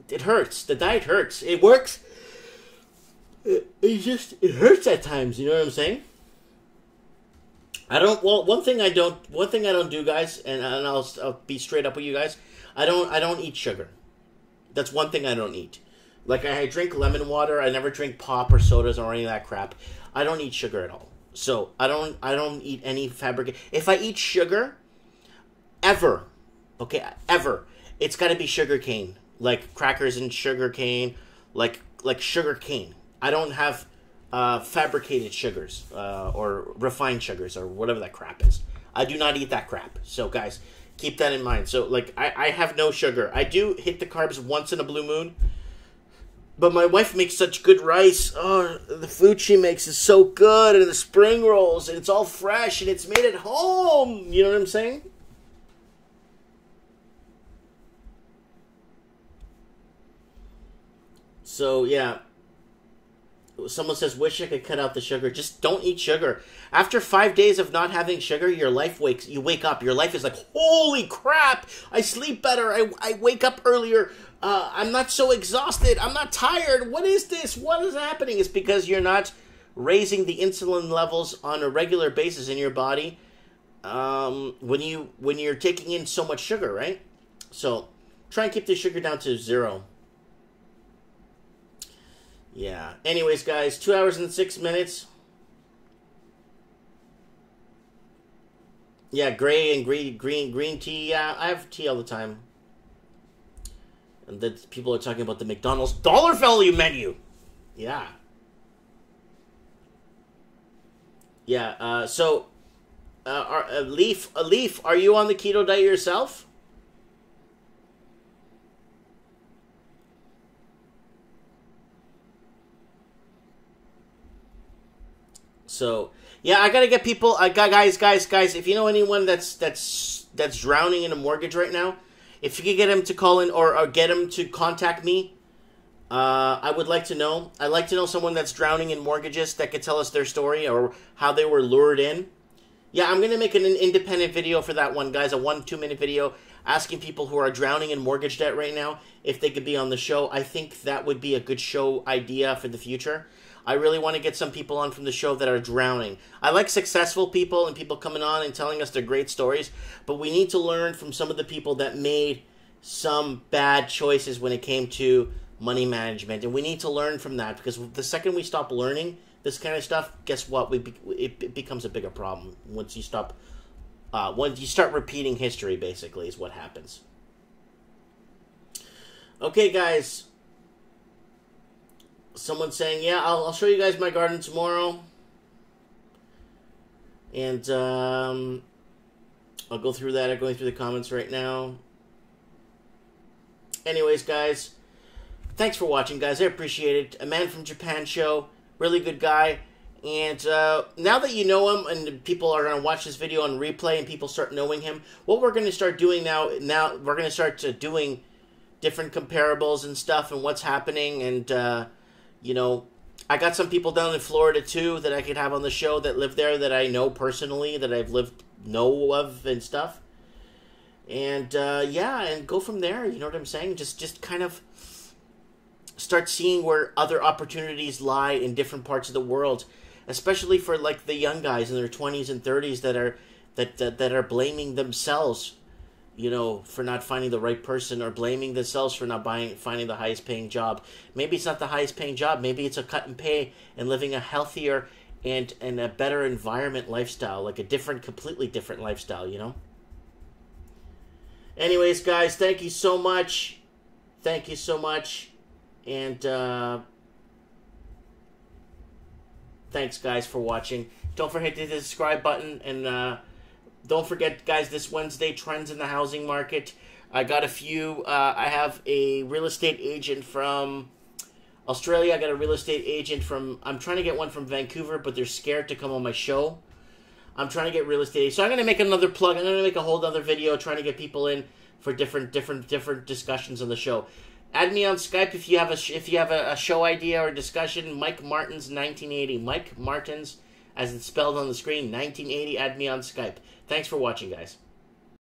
it hurts. The diet hurts. It works. It hurts at times. You know what I'm saying? One thing I don't do, guys, and I'll be straight up with you guys. I don't eat sugar. That's one thing I don't eat. Like, I drink lemon water. I never drink pop or sodas or any of that crap. I don't eat sugar at all. So I don't eat any fabricated. If I eat sugar, ever, it's got to be sugar cane, like crackers and sugar cane, like sugar cane. I don't have fabricated sugars or refined sugars or whatever that crap is. I do not eat that crap. So, guys, keep that in mind. So, like, I have no sugar. I do hit the carbs once in a blue moon. But my wife makes such good rice. Oh, the food she makes is so good. And the spring rolls. And it's all fresh. And it's made at home. You know what I'm saying? So, yeah. Someone says, wish I could cut out the sugar. Just don't eat sugar. After 5 days of not having sugar, you wake up. Your life is like, holy crap. I sleep better. I wake up earlier. I'm not so exhausted. I'm not tired. What is this? What is happening? It's because you're not raising the insulin levels on a regular basis in your body when you're taking in so much sugar, right? So try and keep the sugar down to 0. Yeah. Anyways, guys, 2 hours and 6 minutes. Yeah, gray and green tea. Yeah, I have tea all the time. And then people are talking about the McDonald's dollar value menu. Yeah. Yeah, so, Leaf, are you on the keto diet yourself? So, yeah, I gotta get people, guys, if you know anyone that's drowning in a mortgage right now, if you could get him to call in or get him to contact me, I would like to know. I'd like to know someone that's drowning in mortgages that could tell us their story or how they were lured in. Yeah, I'm going to make an independent video for that one, guys, a 1-2 minute video asking people who are drowning in mortgage debt right now if they could be on the show. I think that would be a good show idea for the future. I really want to get some people on from the show that are drowning. I like successful people and people coming on and telling us their great stories, but we need to learn from some of the people that made some bad choices when it came to money management, and we need to learn from that, because the second we stop learning this kind of stuff, guess what? It becomes a bigger problem once you start repeating history. Basically, is what happens. Okay, guys. Someone's saying, yeah, I'll show you guys my garden tomorrow. And I'll go through that. I'm going through the comments right now. Anyways, guys, thanks for watching, guys. I appreciate it. A Man from Japan show. Really good guy. And now that you know him and people are going to watch this video on replay and people start knowing him, what we're going to start doing now we're going to start doing different comparables and stuff and what's happening. And, you know, I got some people down in Florida, too, that I could have on the show that live there that I know personally, that I've know of and stuff. And yeah, and go from there. You know what I'm saying? Just kind of start seeing where other opportunities lie in different parts of the world, especially for like the young guys in their 20s and 30s that are blaming themselves, you know, for not finding the right person, or blaming themselves for not finding the highest paying job. Maybe it's not the highest paying job. Maybe it's a cut and pay and living a healthier and a better environment lifestyle, like a completely different lifestyle, you know? Anyways, guys, thank you so much. Thank you so much. And thanks, guys, for watching. Don't forget to hit the subscribe button. And don't forget, guys, this Wednesday, trends in the housing market. I got a few. I have a real estate agent from Australia. I got a real estate agent from... I'm trying to get one from Vancouver, but they're scared to come on my show. I'm trying to get real estate. So I'm going to make another plug. I'm going to make a whole other video trying to get people in for different discussions on the show. Add me on Skype if you have a show idea or discussion. Mike Martins 1980. Mike Martins, as it's spelled on the screen, 1980. Add me on Skype. Thanks for watching, guys.